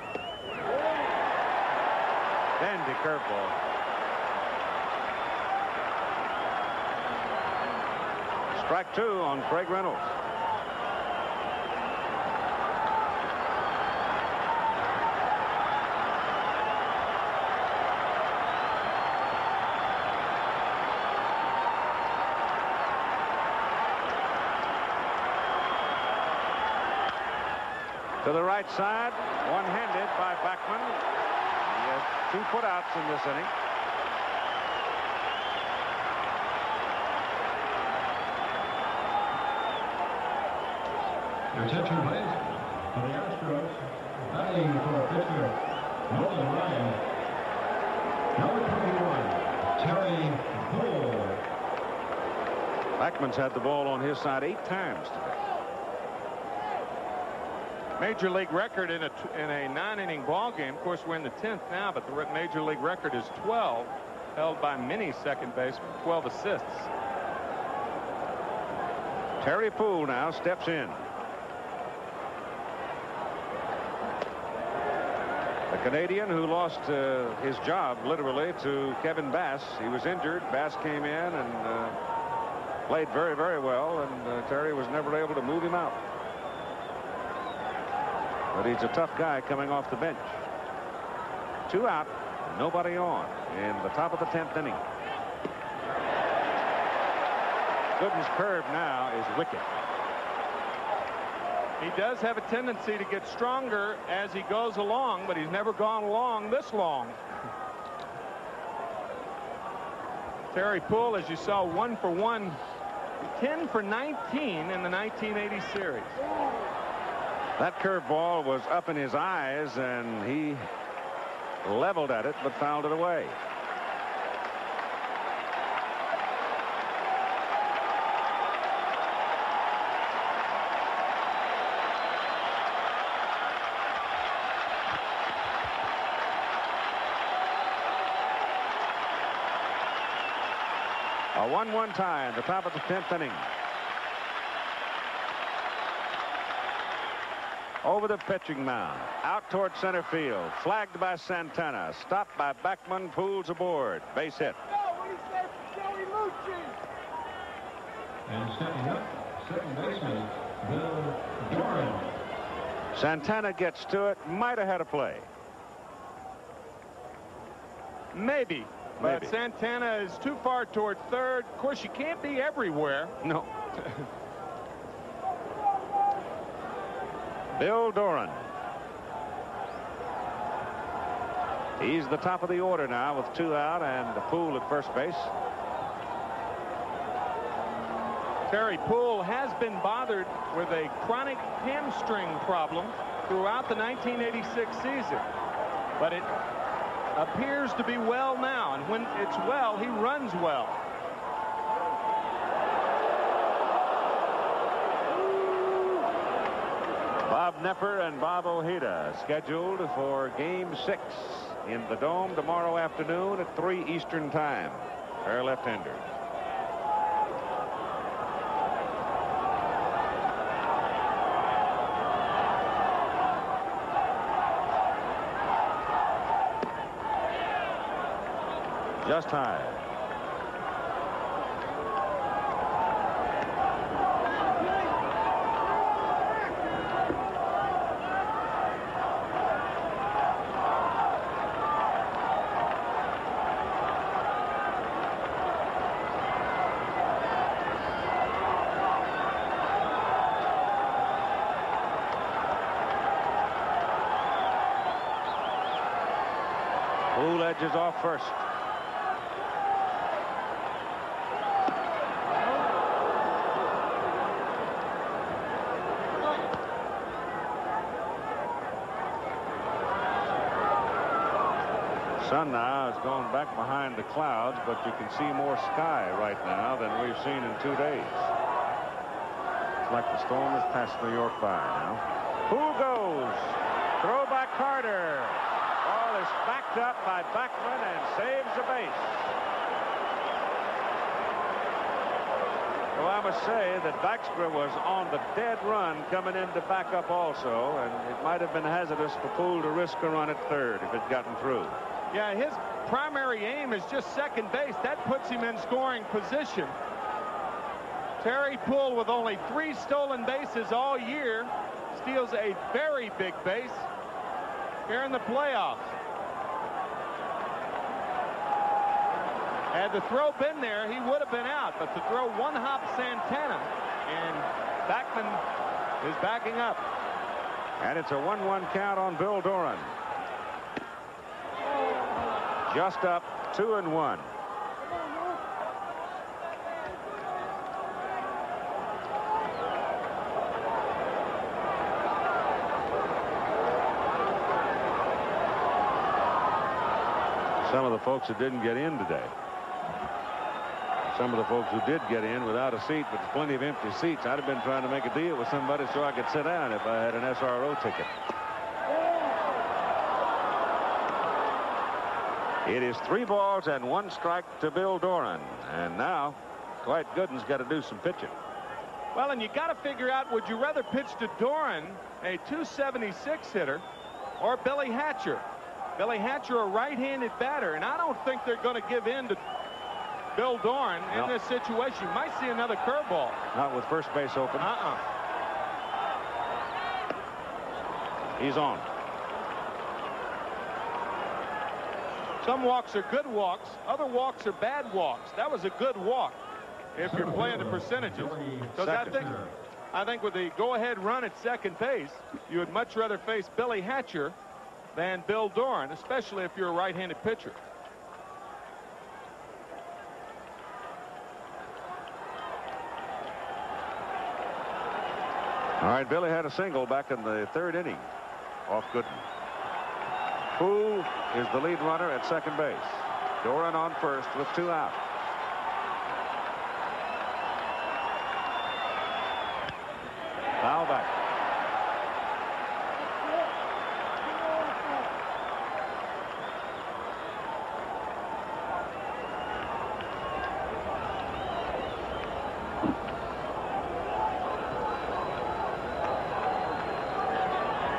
Dandy curveball. Strike 2 on Craig Reynolds. To the right side, one-handed by Backman. He has 2 putouts in this inning. Your attention, please. For the Astros, batting for pitcher Nolan Ryan, number 21, Terry Poole. Backman's had the ball on his side 8 times today. Major league record in a 9-inning ball game. Of course, we're in the 10th now, but the major league record is 12, held by many second basemen, 12 assists. Terry Poole now steps in. The Canadian who lost his job literally to Kevin Bass. He was injured. Bass came in and played very, very well, and Terry was never able to move him out. But he's a tough guy coming off the bench. 2 out, nobody on in the top of the 10th inning. Gooden's curve now is wicked. He does have a tendency to get stronger as he goes along, but he's never gone along this long. Terry Poole, as you saw, 1 for 1, 10 for 19 in the 1980 series. That curveball was up in his eyes, and he leveled at it, but fouled it away. A 1-1 tie in the top of the 10th inning. Over the pitching mound, out toward center field, flagged by Santana, stopped by Backman. Poole's aboard, base hit. And stepping up, second baseman Bill Doran. Santana gets to it, might have had a play. Maybe. But Santana is too far toward third. Of course, you can't be everywhere. No. Bill Doran. He's the top of the order now with 2 out and Poole at first base. Terry Poole has been bothered with a chronic hamstring problem throughout the 1986 season. But it appears to be well now, and when it's well, he runs well. Bob Nepper and Bob Ojeda scheduled for Game 6 in the Dome tomorrow afternoon at 3 Eastern Time. They're left-handers. Just high. Poole edges off first. Sun now has gone back behind the clouds, but you can see more sky right now than we've seen in 2 days. It's like the storm has passed New York by now. Poole goes. Throw by Carter. Ball is backed up by Backman and saves the base. Well, I must say that Dykstra was on the dead run coming in to back up also, and it might have been hazardous for Poole to risk a run at third if it gotten through. Yeah, his primary aim is just second base. That puts him in scoring position. Terry Poole, with only 3 stolen bases all year, steals a very big base here in the playoffs. Had the throw been there, he would have been out, but the throw one-hop Santana, and Backman is backing up. And it's a 1-1 count on Bill Doran. Just up 2-1. Some of the folks that didn't get in today. Some of the folks who did get in without a seat, but plenty of empty seats. I'd have been trying to make a deal with somebody so I could sit down if I had an SRO ticket. It is 3 balls and 1 strike to Bill Doran. And now, Dwight Gooden's got to do some pitching. Well, and you got to figure out, would you rather pitch to Doran, a 276 hitter, or Billy Hatcher? Billy Hatcher, a right-handed batter, and I don't think they're going to give in to Bill Doran in this situation. You might see another curveball. Not with first base open. He's on. Some walks are good walks. Other walks are bad walks. That was a good walk if you're playing the percentages. Because I think with the go-ahead run at second base, you would much rather face Billy Hatcher than Bill Doran, especially if you're a right-handed pitcher. All right, Billy had a single back in the 3rd inning off Gooden. Who is the lead runner at second base? Doran on first with 2 out. Foul back.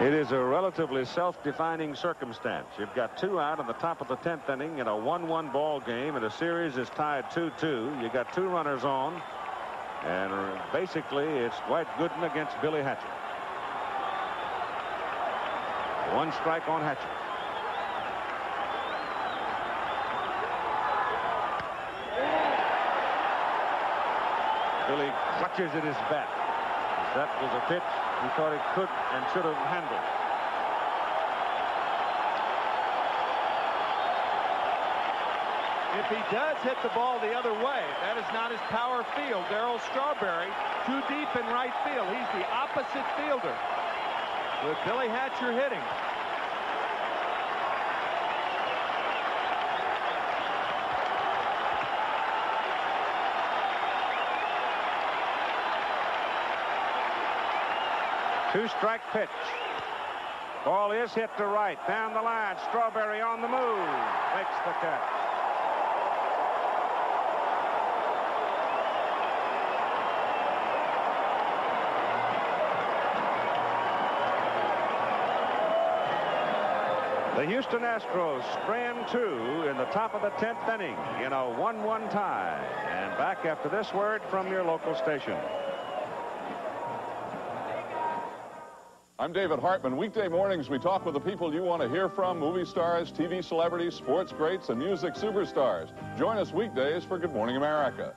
It is a relatively self-defining circumstance. You've got 2 out in the top of the 10th inning in a 1-1 ball game, and the series is tied 2-2. You got 2 runners on, and basically it's Dwight Gooden against Billy Hatcher. 1 strike on Hatcher. Billy clutches at his bat. That was a pitch he thought it could and should have handled. If he does hit the ball the other way, that is not his power field. Darryl Strawberry too deep in right field. He's the opposite fielder with Billy Hatcher hitting. Two-strike pitch. Ball is hit to right. Down the line. Strawberry on the move. Makes the catch. The Houston Astros strand 2 in the top of the 10th inning in a 1-1 tie. And back after this word from your local station. I'm David Hartman. Weekday mornings, we talk with the people you want to hear from, movie stars, TV celebrities, sports greats, and music superstars. Join us weekdays for Good Morning America.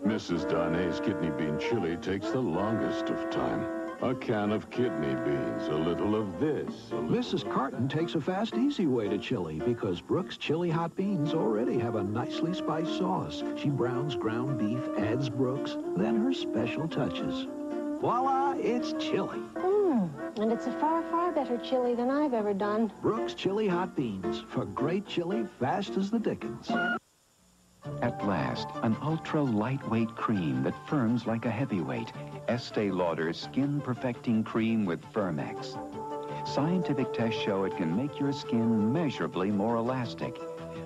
Mrs. Darnay's kidney bean chili takes the longest of time. A can of kidney beans, a little of this. Mrs. Carton takes a fast, easy way to chili because Brooks Chili Hot Beans already have a nicely spiced sauce. She browns ground beef, adds Brooks, then her special touches. Voila, it's chili. And it's a far, far better chili than I've ever done. Brooks Chili Hot Beans for great chili fast as the dickens. At last, an ultra-lightweight cream that firms like a heavyweight. Estee Lauder's skin-perfecting cream with Firmex. Scientific tests show it can make your skin measurably more elastic,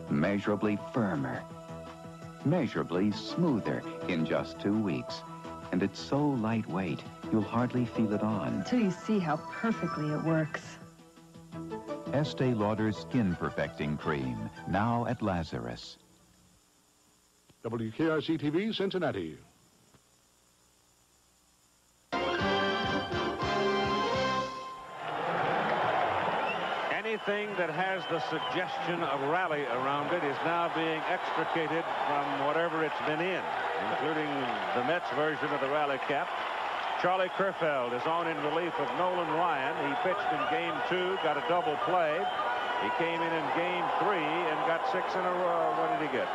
measurably firmer. measurably smoother in just 2 weeks. And it's so lightweight, you'll hardly feel it on. Until you see how perfectly it works. Estee Lauder's Skin Perfecting Cream, now at Lazarus. WKRC-TV, Cincinnati. Anything that has the suggestion of rally around it is now being extricated from whatever it's been in, including the Mets version of the rally cap. Charlie Kerfeld is on in relief of Nolan Ryan. He pitched in Game 2, got a double play. He came in Game 3 and got 6 in a row. What did he get?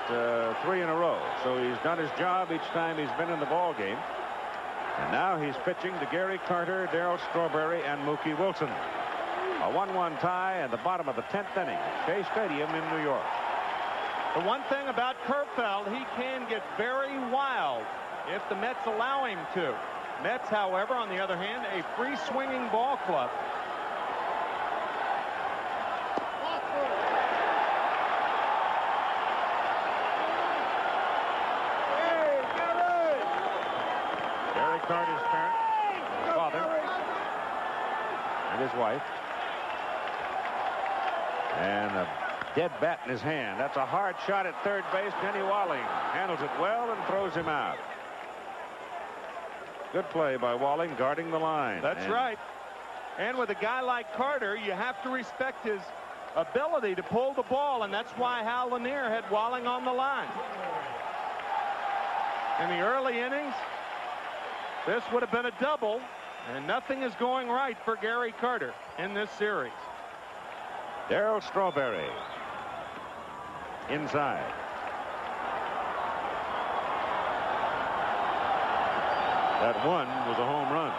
3 in a row. So he's done his job each time he's been in the ball game. And now he's pitching to Gary Carter, Darryl Strawberry, and Mookie Wilson. A 1-1 tie at the bottom of the 10th inning at Shea Stadium in New York. The one thing about Kerfeld, he can get very wild if the Mets allow him to. Mets, however, on the other hand, a free-swinging ball club. Gary Carter's parent, his father, and his wife. And a dead bat in his hand. That's a hard shot at third base. Denny Walling handles it well and throws him out. Good play by Walling, guarding the line. That's right. And with a guy like Carter, you have to respect his ability to pull the ball, and that's why Hal Lanier had Walling on the line. In the early innings, this would have been a double, and nothing is going right for Gary Carter in this series. Darryl Strawberry inside. That one was a home run.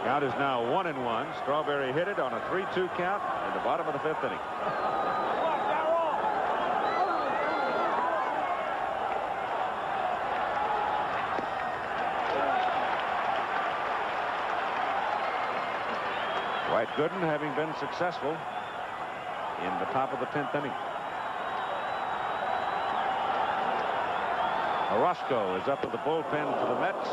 Count is now 1-1. Strawberry hit it on a 3-2 count in the bottom of the 5th inning. Dwight Gooden having been successful in the top of the 10th inning. Orozco is up to the bullpen for the Mets,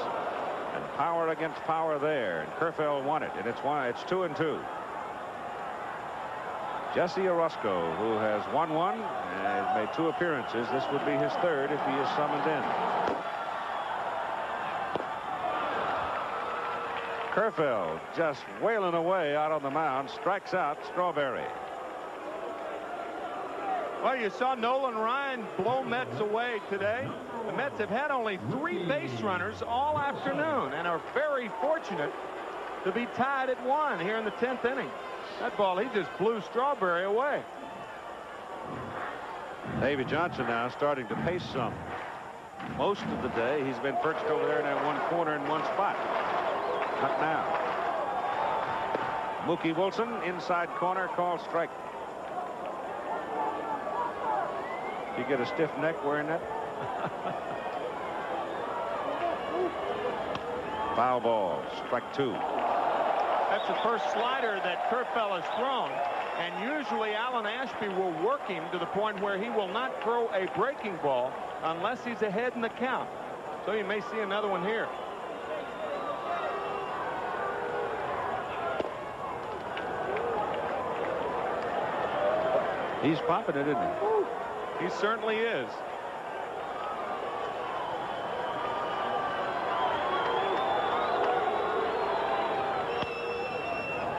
and power against power there, and Kerfeld won it, and it's 2-2. Jesse Orozco, who has won one and has made 2 appearances. This would be his 3rd if he is summoned in. Kerfeld just wailing away out on the mound, strikes out Strawberry. Well, you saw Nolan Ryan blow Mets away today. The Mets have had only 3 base runners all afternoon and are very fortunate to be tied at 1 here in the 10th inning. That ball, he just blew Strawberry away. Davey Johnson now starting to pace some. Most of the day he's been perched over there in that one corner in one spot. Not now. Mookie Wilson inside corner, called strike. You get a stiff neck wearing that? Foul ball, strike 2. That's the first slider that Kerfeld has thrown, and usually Alan Ashby will work him to the point where he will not throw a breaking ball unless he's ahead in the count. So you may see another one here. He's popping it, isn't he? He certainly is.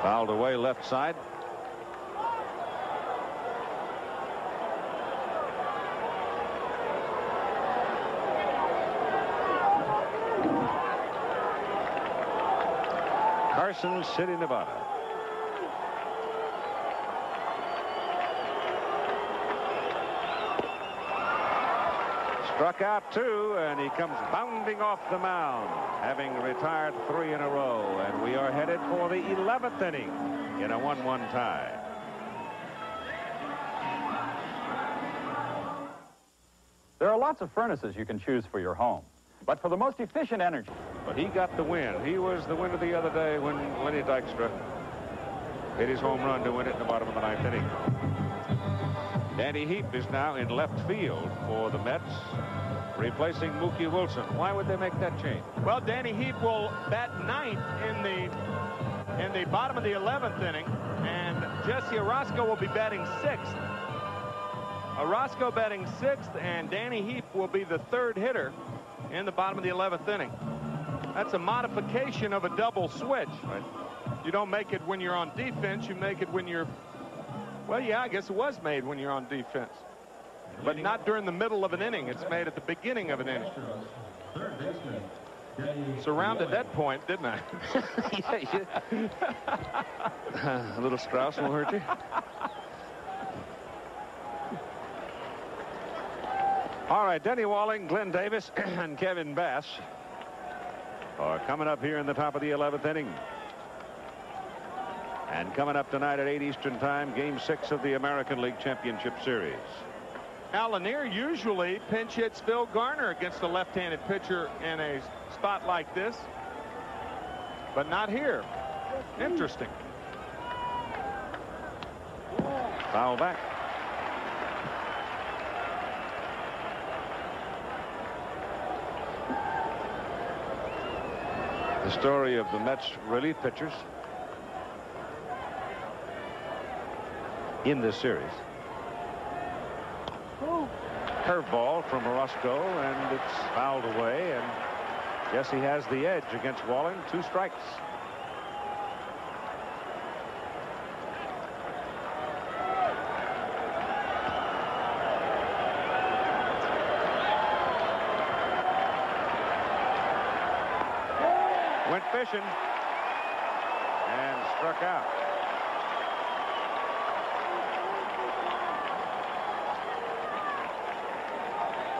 Fouled away left side. Carson City, Nevada. Struck out 2, and he comes bounding off the mound, having retired 3 in a row, and we are headed for the 11th inning in a 1-1 tie. There are lots of furnaces you can choose for your home, but for the most efficient energy. But he got the win. He was the winner the other day when Lenny Dykstra hit his home run to win it in the bottom of the 9th inning. Danny Heap is now in left field for the Mets, replacing Mookie Wilson. Why would they make that change? Well, Danny Heap will bat 9th in the bottom of the 11th inning, and Jesse Orozco will be batting 6th. Orozco batting 6th, and Danny Heap will be the 3rd hitter in the bottom of the 11th inning. That's a modification of a double switch. Right. You don't make it when you're on defense. You make it when you're, well, yeah, I guess it was made when you're on defense. But not during the middle of an inning. It's made at the beginning of an inning. Surrounded that point, didn't I? A little Strauss will hurt you. All right, Denny Walling, Glenn Davis, and Kevin Bass are coming up here in the top of the 11th inning. And coming up tonight at 8 Eastern Time, Game 6 of the American League Championship Series. Al Lanier usually pinch hits Phil Garner against a left-handed pitcher in a spot like this, but not here. Interesting. Foul back. The story of the Mets relief pitchers in this series. Curveball from Orozco, and it's fouled away, and yes, he has the edge against Walling. 2 strikes. Went fishing and struck out.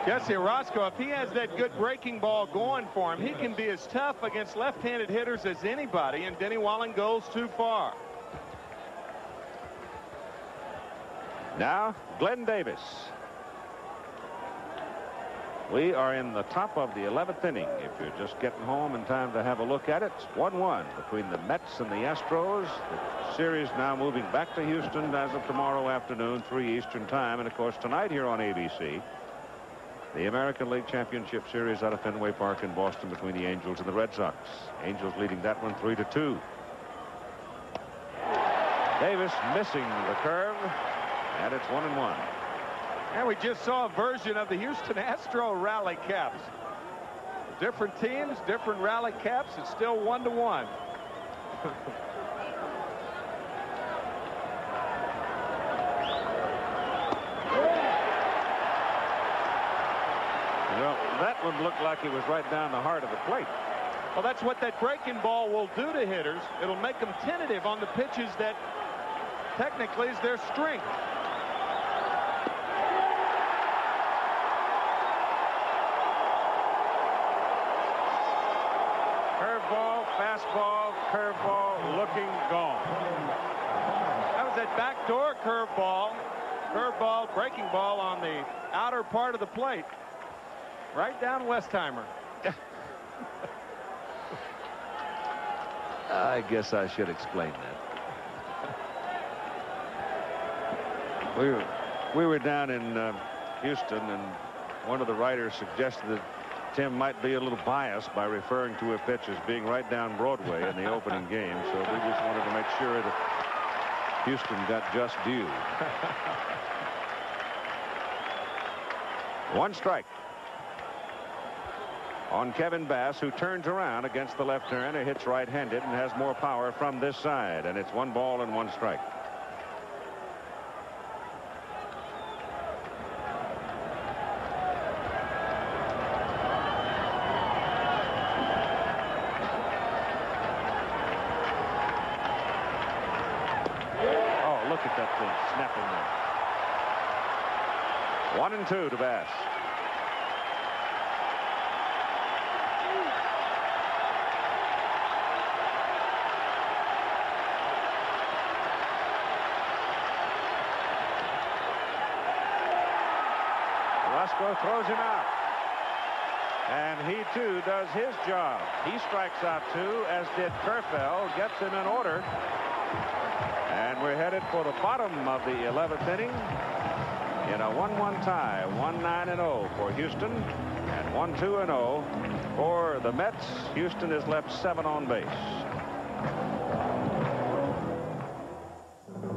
Jesse Orozco, if he has that good breaking ball going for him, he can be as tough against left-handed hitters as anybody, and Denny Walling goes too far. Now, Glenn Davis. We are in the top of the 11th inning. If you're just getting home in time to have a look at it, it's 1-1 between the Mets and the Astros. The series now moving back to Houston as of tomorrow afternoon, 3 Eastern Time. And, of course, tonight here on ABC, the American League Championship Series out of Fenway Park in Boston between the Angels and the Red Sox. Angels leading that one 3-2. Davis missing the curve, and it's 1-1. And we just saw a version of the Houston Astro rally caps. Different teams, different rally caps. It's still 1-1. Well, that one looked like it was right down the heart of the plate. Well, that's what that breaking ball will do to hitters. It'll make them tentative on the pitches that technically is their strength. Curveball, fastball, curveball, looking gone. That was that backdoor curveball, breaking ball on the outer part of the plate. Right down Westheimer. I guess I should explain that. We were down in Houston, and one of the writers suggested that Tim might be a little biased by referring to a pitch as being right down Broadway in the opening game, so we just wanted to make sure that Houston got just due. 1 strike on Kevin Bass, who turns around against the left turner, hits right-handed, and has more power from this side, and it's 1 ball and 1 strike. Oh, look at that thing snapping there. 1-2 to Bass. Orozco throws him out. And he, too, does his job. He strikes out 2, as did Kerfell, gets him in order. And we're headed for the bottom of the 11th inning in a 1-1 tie. 1-9-0 for Houston and 1-2-0 for the Mets. Houston has left 7 on base.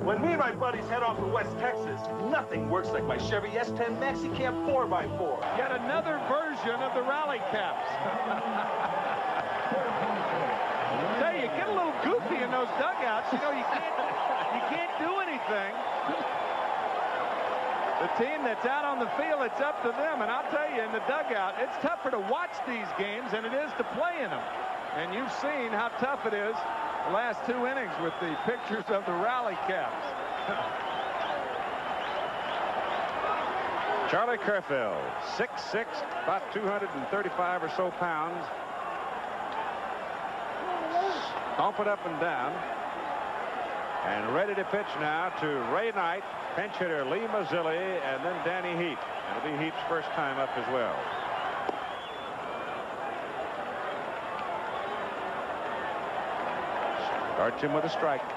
When me and my buddies head off to West Texas, nothing works like my Chevy S10 Maxi Cab 4x4. Yet another version of the rally caps. Tell you, get a little goofy in those dugouts. You know, you can't do anything. The team that's out on the field, it's up to them. And I'll tell you, in the dugout, it's tougher to watch these games than it is to play in them. And you've seen how tough it is the last 2 innings with the pictures of the rally caps. Charlie Kerfeld, 6'6", about 235 or so pounds. Stomp it up and down. And ready to pitch now to Ray Knight, pinch hitter Lee Mazzilli, and then Danny Heap. It'll be Heap's first time up as well. Starts him with a strike.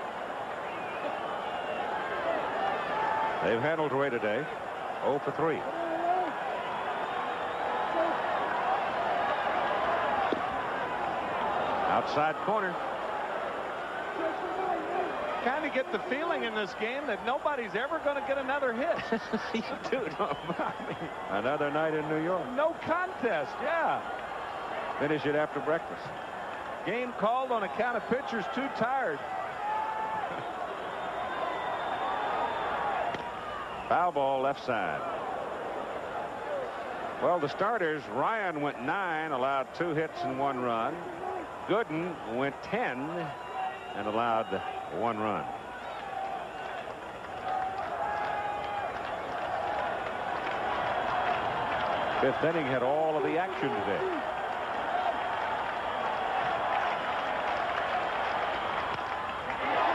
They've handled Ray today. 0 for 3. Outside corner. Kind of get the feeling in this game that nobody's ever going to get another hit. You do, don't you? Another night in New York. No contest, yeah. Finish it after breakfast. Game called on account of pitchers too tired. Foul ball left side. Well, the starters, Ryan went 9, allowed 2 hits and 1 run. Gooden went 10 and allowed 1 run. Fifth inning had all of the action today.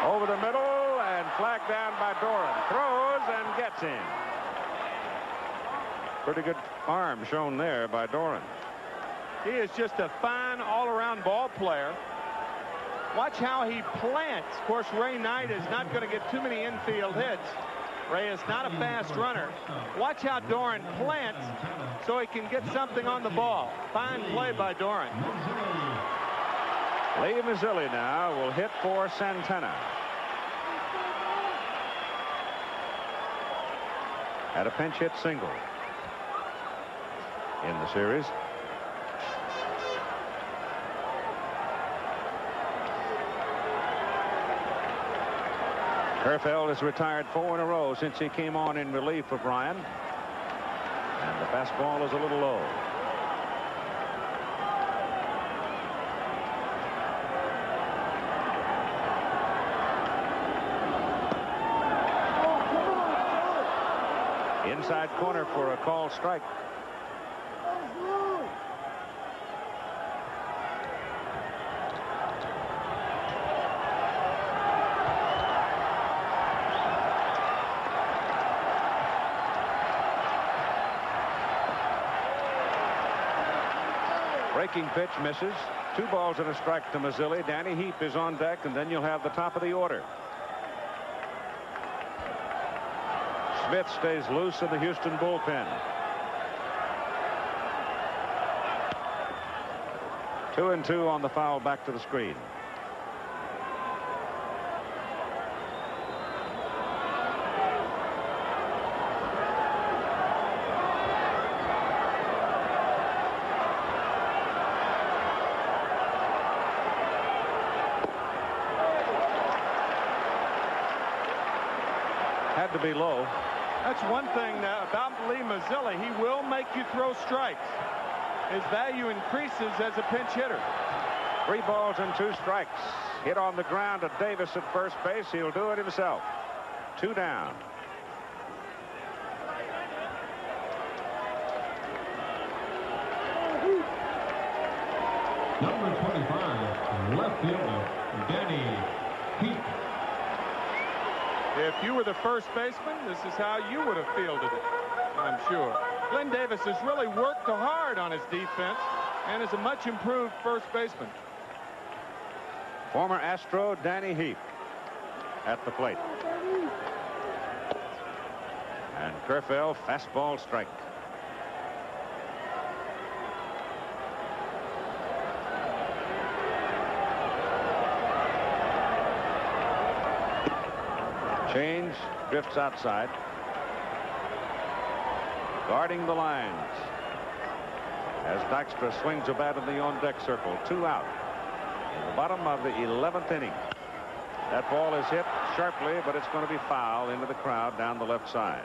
Over the middle and flagged down by Doran. Throws and gets in. Pretty good arm shown there by Doran. He is just a fine all-around ball player. Watch how he plants. Of course, Ray Knight is not going to get too many infield hits. Ray is not a fast runner. Watch how Doran plants so he can get something on the ball. Fine play by Doran. Lee Mazzilli now will hit for Santana. Had a pinch hit single in the series. Kerfeld has retired 4 in a row since he came on in relief of Ryan. And the fastball is a little low. Inside corner for a called strike. Breaking pitch misses. 2 balls and a strike to Mazzilli. Danny Heap is on deck, and then you'll have the top of the order. Smith stays loose in the Houston bullpen. 2-2 on the foul back to the screen. Had to be low. That's one thing about Lee Mazzilli. He will make you throw strikes. His value increases as a pinch hitter. 3 balls and 2 strikes. Hit on the ground to Davis at first base. He'll do it himself. 2 down. Number 25, left fielder, Danny Heap. If you were the first baseman, this is how you would have fielded it, I'm sure. Glenn Davis has really worked hard on his defense and is a much improved first baseman. Former Astro Danny Heap. at the plate. And Kerfeld, fastball strike. Change, drifts outside. Guarding the lines as Dykstra swings a bat in the on-deck circle. 2 out in the bottom of the 11th inning. That ball is hit sharply, but it's going to be foul into the crowd down the left side.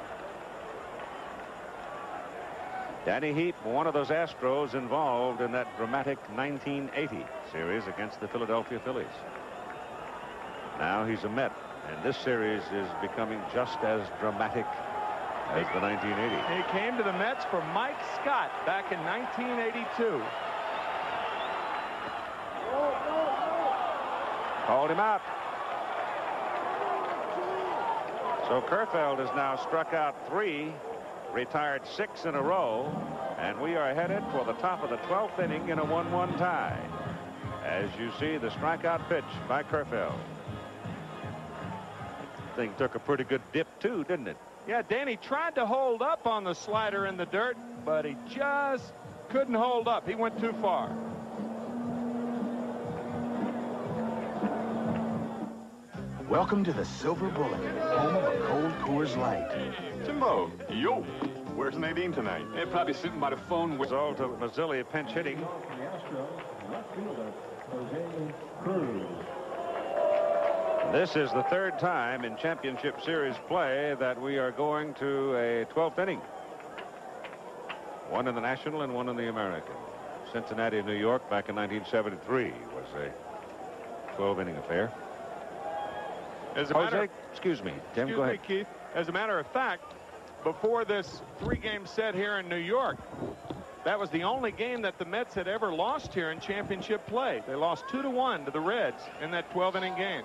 Danny Heap, one of those Astros involved in that dramatic 1980 series against the Philadelphia Phillies. Now he's a Met, and this series is becoming just as dramatic as the 1980. He came to the Mets for Mike Scott back in 1982. Called him out. So Kerfeld has now struck out 3, retired 6 in a row, and we are headed for the top of the 12th inning in a 1-1 tie. As you see, the strikeout pitch by Kerfeld. Thing took a pretty good dip too, didn't it? Yeah, Danny tried to hold up on the slider in the dirt, but he just couldn't hold up. He went too far. Welcome to the Silver Bullet, home of a cold Coors Light. Timbo, yo, where's Nadine tonight? They're probably sitting by the phone. Result of Mazzilli pinch hitting. This is the 3rd time in championship series play that we are going to a 12th inning. 1 in the National and 1 in the American. Cincinnati, New York, back in 1973 was a 12-inning affair. Excuse me, Tim, go ahead. Keith. As a matter of fact, before this 3-game set here in New York, that was the only game that the Mets had ever lost here in championship play. They lost 2-1 to the Reds in that 12-inning game.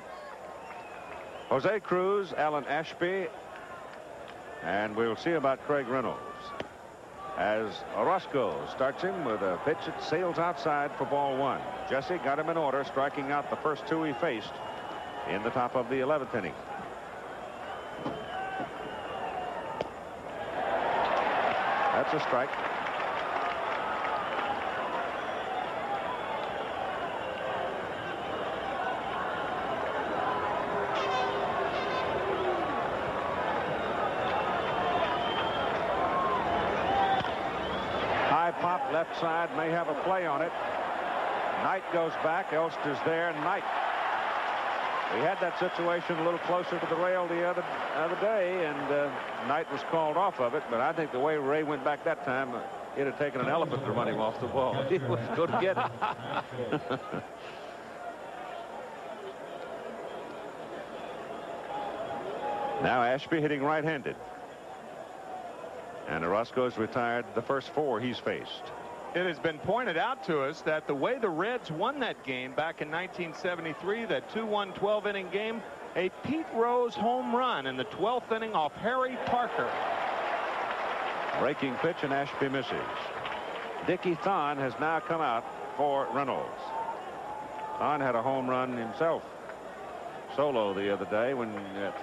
Jose Cruz, Alan Ashby, and we'll see about Craig Reynolds. As Orozco starts him with a pitch that sails outside for ball 1. Jesse got him in order, striking out the first 2 he faced in the top of the 11th inning. That's a strike. High pop left side, may have a play on it. Knight goes back. Elster's there. Knight. We had that situation a little closer to the rail the other day, and Knight was called off of it. But I think the way Ray went back that time, it'd have taken an elephant to run him off the ball. He was going to get it. Now Ashby hitting right-handed. And Orozco's retired the first 4 he's faced. It has been pointed out to us that the way the Reds won that game back in 1973, that 2-1 12-inning game, a Pete Rose home run in the 12th inning off Harry Parker. Breaking pitch, and Ashby misses. Dickie Thon has now come out for Reynolds. Thon had a home run himself solo the other day when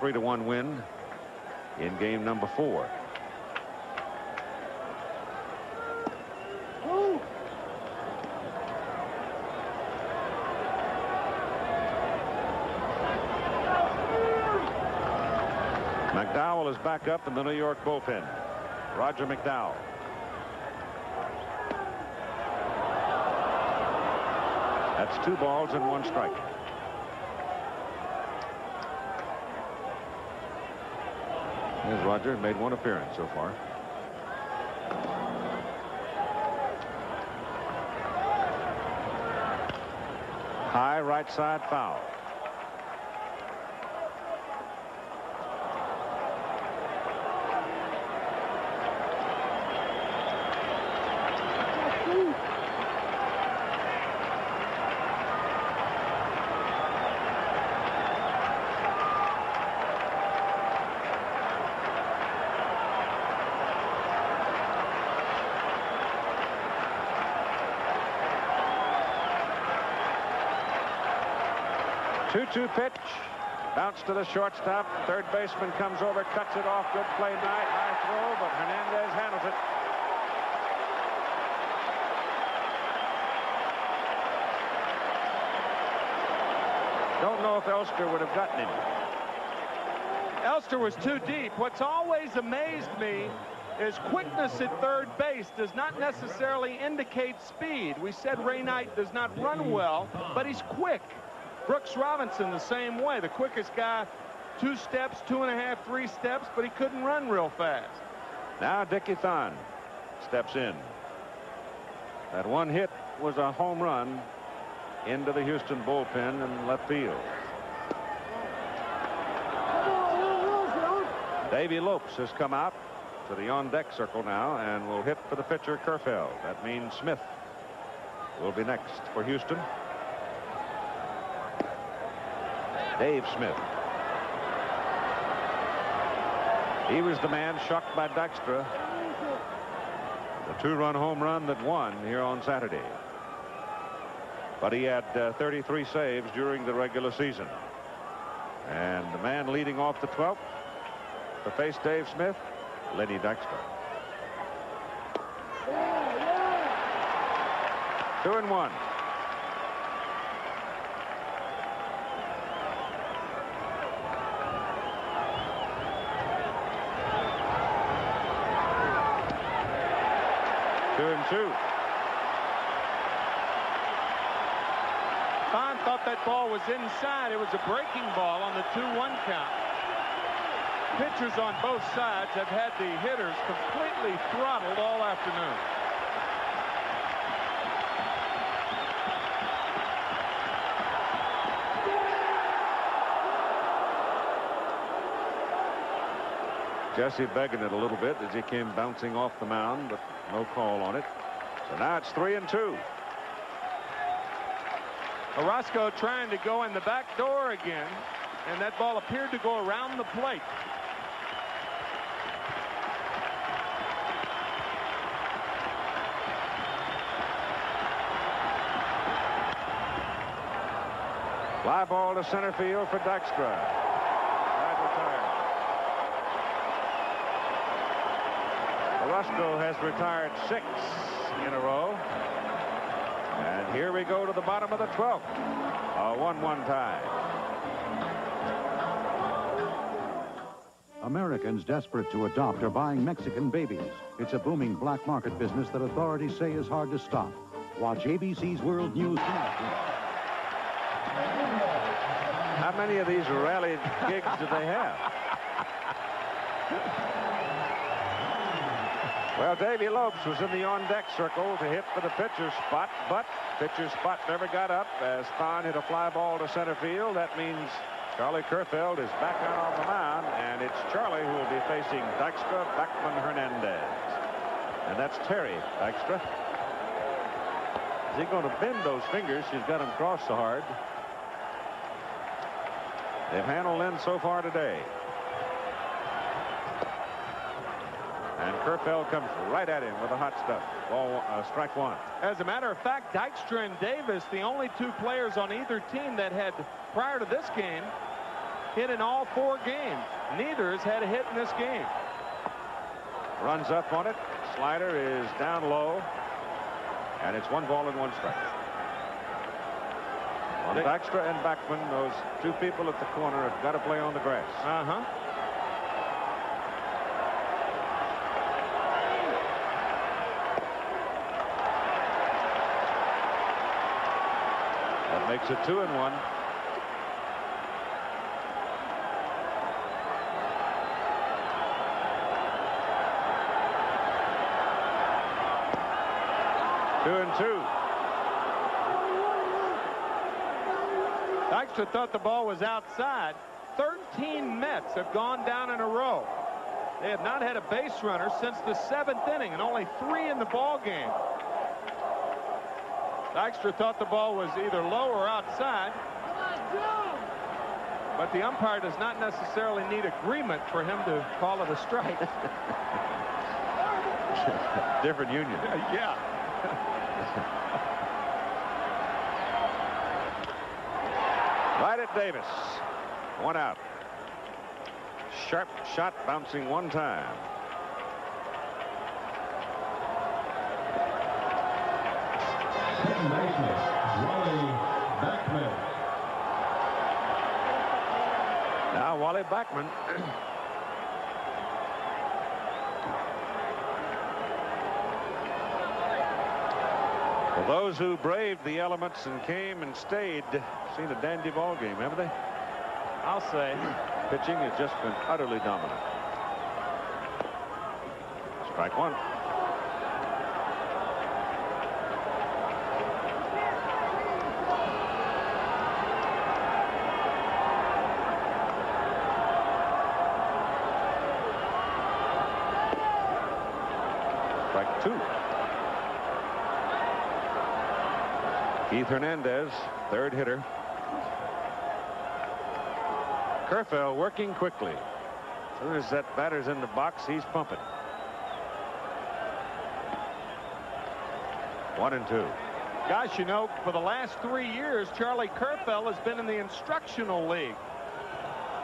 3-1 win in game number 4. McDowell is back up in the New York bullpen. Roger McDowell. That's 2 balls and 1 strike. Here's Roger, made 1 appearance so far. High right side foul. Two pitch, Bounce to the shortstop. Third baseman comes over, cuts it off. Good play, Knight. High throw, but Hernandez handles it. Don't know if Elster would have gotten him. Elster was too deep. What's always amazed me is quickness at third base does not necessarily indicate speed. We said Ray Knight does not run well, but he's quick. Brooks Robinson the same way. The quickest guy, 2 steps, 2.5, 3 steps, but he couldn't run real fast. Now Dickie Thon steps in. That one hit was a home run into the Houston bullpen in left field. Davey Lopes has come out to the on-deck circle now and will hit for the pitcher Kerfeld. That means Smith will be next for Houston. Dave Smith. He was the man shocked by Dykstra. The 2-run home run that won here on Saturday. But he had 33 saves during the regular season. And the man leading off the 12th to face Dave Smith, Lenny Dykstra. 2-1. Thon thought that ball was inside. It was a breaking ball on the 2-1 count. Pitchers on both sides have had the hitters completely throttled all afternoon. Jesse begging it a little bit as he came bouncing off the mound, but no call on it. So now it's 3-2. Orozco trying to go in the back door again, and that ball appeared to go around the plate. Fly ball to center field for Dykstra. Side retired. Orozco has retired 6 in a row. And here we go to the bottom of the 12th. A 1-1 tie. Americans desperate to adopt are buying Mexican babies. It's a booming black market business that authorities say is hard to stop. Watch ABC's World News tonight. How many of these rally gigs do they have? Well, Davey Lopes was in the on-deck circle to hit for the pitcher's spot, but pitcher's spot never got up as Thon hit a fly ball to center field. That means Charlie Kerfeld is back out on the mound, and it's Charlie who will be facing Dykstra, Beckman, Hernandez. And that's Terry Dykstra. Is he going to bend those fingers? He's got them crossed so hard. They've handled Lynn so far today. And Kerfeld comes right at him with the hot stuff. Ball, strike 1. As a matter of fact, Dykstra and Davis, the only 2 players on either team that had, prior to this game, hit in all 4 games. Neither has had a hit in this game. Runs up on it. Slider is down low. And it's 1 ball and 1 strike. On Dykstra and Beckman, those 2 people at the corner have got to play on the grass. That makes it 2-1. Dykstra thought the ball was outside. 13 Mets have gone down in a row. They have not had a base runner since the 7th inning, and only 3 in the ball game. Dykstra thought the ball was either low or outside. But the umpire does not necessarily need agreement for him to call it a strike. Different union. Yeah. Right at Davis. One out. Sharp shot bouncing one time. Second baseman, Wally Backman. Now Wally Backman. For those who braved the elements and came and stayed, seen a dandy ball game, haven't they? I'll say. Pitching has just been utterly dominant. Strike one. Strike two. Keith Hernandez, third hitter. Kerfell working quickly. As soon as that batter's in the box, he's pumping. 1-2. Gosh, you know, for the last 3 years, Charlie Kerfell has been in the instructional league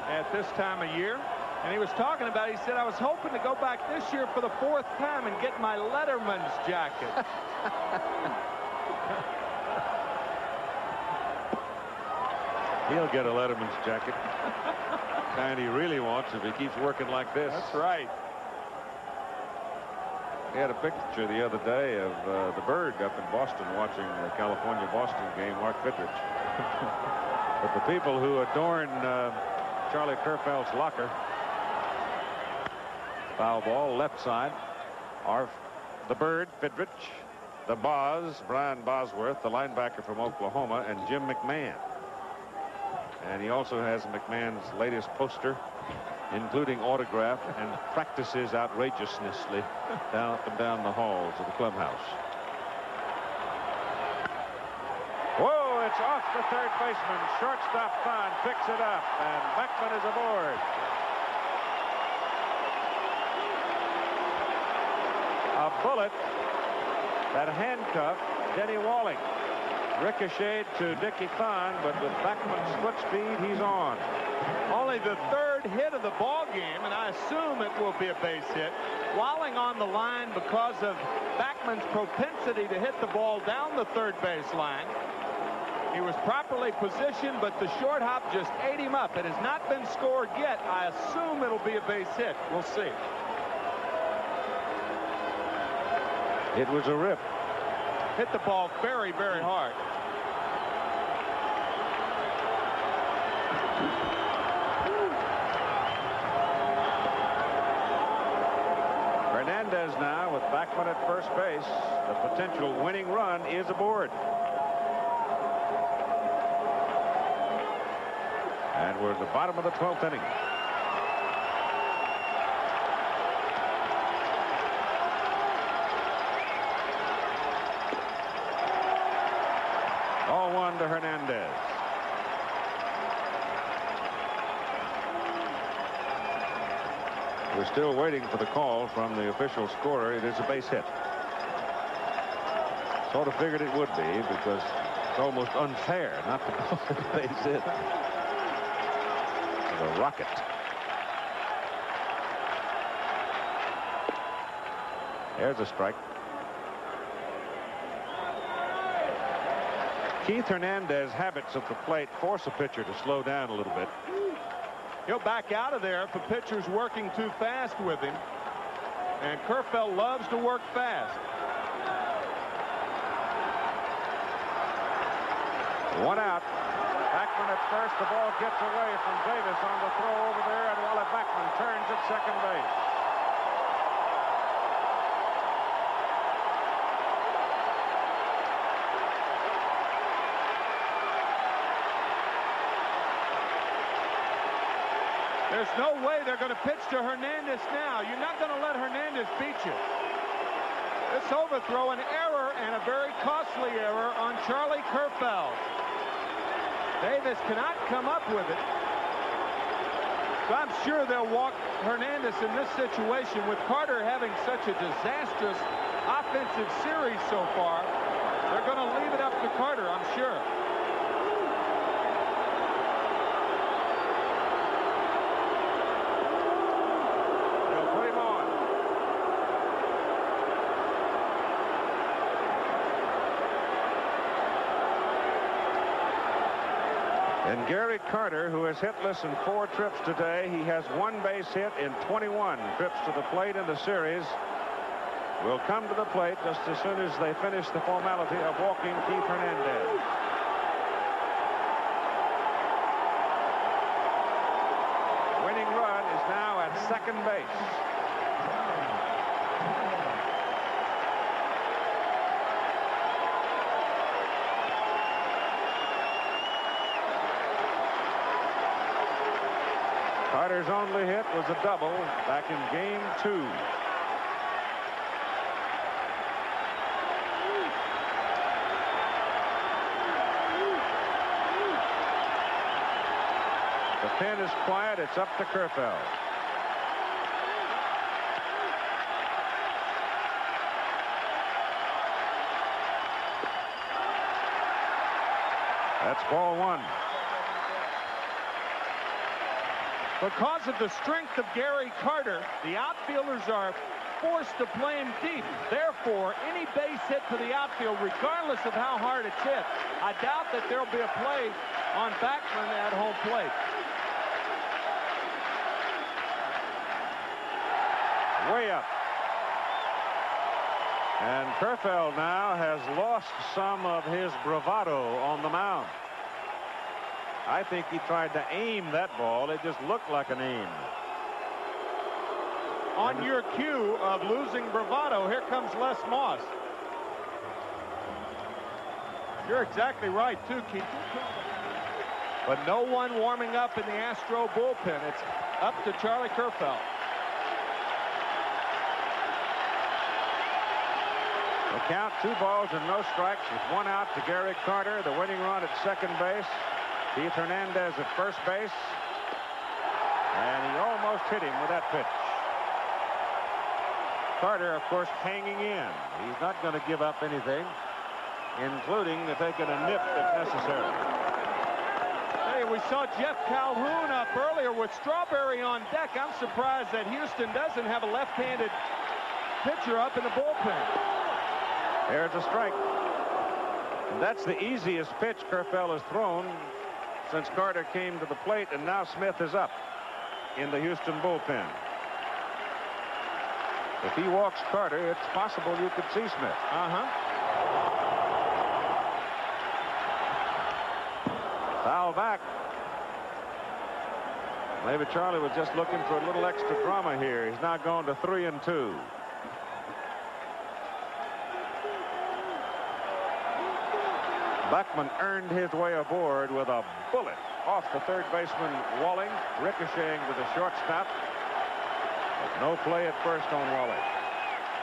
at this time of year. And he was talking about it. He said, I was hoping to go back this year for the 4th time and get my Letterman's jacket. He'll get a Letterman's jacket. Kind he really wants if he keeps working like this. That's right. He had a picture the other day of the Bird up in Boston watching the California-Boston game, Mark Fittrich. But the people who adorn Charlie Kerfell's locker, foul ball, left side, are the Bird, Fittrich, the Boz, Brian Bosworth, the linebacker from Oklahoma, and Jim McMahon. And he also has McMahon's latest poster, including autograph, and practices outrageously up and down the halls of the clubhouse. Whoa, it's off the third baseman. Shortstop Thon picks it up, and Beckman is aboard. A bullet that handcuffed Denny Walling. Ricocheted to Dickie Thon, but with Beckman's foot speed, he's on. Only the 3rd hit of the ball game, and I assume it will be a base hit. Walling on the line because of Beckman's propensity to hit the ball down the third base line. He was properly positioned, but the short hop just ate him up. It has not been scored yet. I assume it'll be a base hit. We'll see. It was a rip. Hit the ball very, very hard. Hernandez now with Beckman at first base. The potential winning run is aboard. And we're at the bottom of the 12th inning. All one to Hernandez. We're still waiting for the call from the official scorer. It is a base hit. Sort of figured it would be because it's almost unfair not to call it a base hit. The rocket. There's a strike. Keith Hernandez's habits at the plate force a pitcher to slow down a little bit. He'll back out of there if a pitcher's working too fast with him. And Kerfell loves to work fast. One out. Beckman at first. The ball gets away from Davis on the throw over there, and Wally Beckman turns at second base. There's no way they're going to pitch to Hernandez now. You're not going to let Hernandez beat you. This overthrow, an error, and a very costly error on Charlie Kerfell. Davis cannot come up with it. So I'm sure they'll walk Hernandez in this situation. With Carter having such a disastrous offensive series so far, they're going to leave it up to Carter, I'm sure. And Gary Carter, who is hitless in 4 trips today, he has 1 base hit in 21 trips to the plate in the series, will come to the plate just as soon as they finish the formality of walking Keith Hernandez. Winning run is now at second base. Carter's only hit was a double back in game 2. The pen is quiet. It's up to Kerfeld. That's ball 1. Because of the strength of Gary Carter, the outfielders are forced to play him deep. Therefore, any base hit to the outfield, regardless of how hard it's hit, I doubt that there'll be a play on Backman at home plate. Way up. And Kerfeld now has lost some of his bravado on the mound. I think he tried to aim that ball. It just looked like an aim. On your cue of losing bravado, here comes Les Moss. You're exactly right, too, Keith. But no one warming up in the Astro bullpen. It's up to Charlie Kerfeld. The count, 2 balls and no strikes with 1 out to Gary Carter. The winning run at second base. Keith Hernandez at first base. And he almost hit him with that pitch. Carter, of course, hanging in. He's not going to give up anything, including taking a nip if necessary. Hey, we saw Jeff Calhoun up earlier with Strawberry on deck. I'm surprised that Houston doesn't have a left-handed pitcher up in the bullpen. There's a strike. And that's the easiest pitch Kerfeld has thrown since Carter came to the plate, and now Smith is up in the Houston bullpen. If he walks Carter, it's possible you could see Smith. Foul back. Maybe Charlie was just looking for a little extra drama here. He's now gone to 3-2. Buckman earned his way aboard with a bullet off the third baseman Walling, ricocheting to the shortstop. But no play at first on Walling.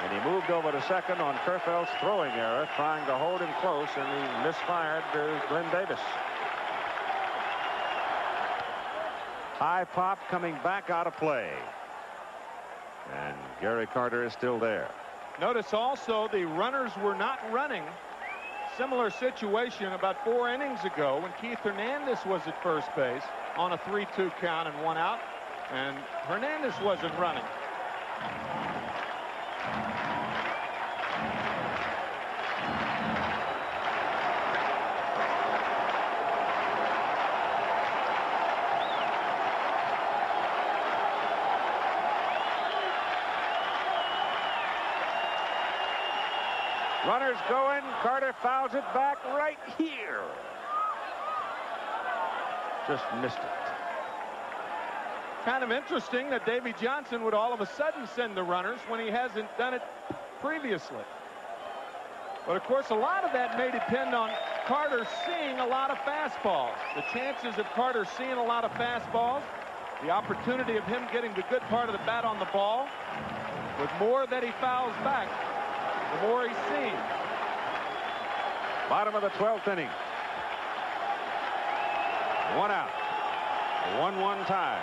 And he moved over to second on Kerfeld's throwing error, trying to hold him close, and he misfired to Glenn Davis. High pop coming back out of play. And Gary Carter is still there. Notice also the runners were not running. Similar situation about 4 innings ago when Keith Hernandez was at first base on a 3-2 count and 1 out, and Hernandez wasn't running. Runners going. Carter fouls it back right here. Just missed it. Kind of interesting that Davy Johnson would all of a sudden send the runners when he hasn't done it previously. But of course, a lot of that may depend on Carter seeing a lot of fastballs. The chances of Carter seeing a lot of fastballs, the opportunity of him getting the good part of the bat on the ball, with more that he fouls back, the more he's seen. Bottom of the 12th inning. 1 out. 1-1 tie.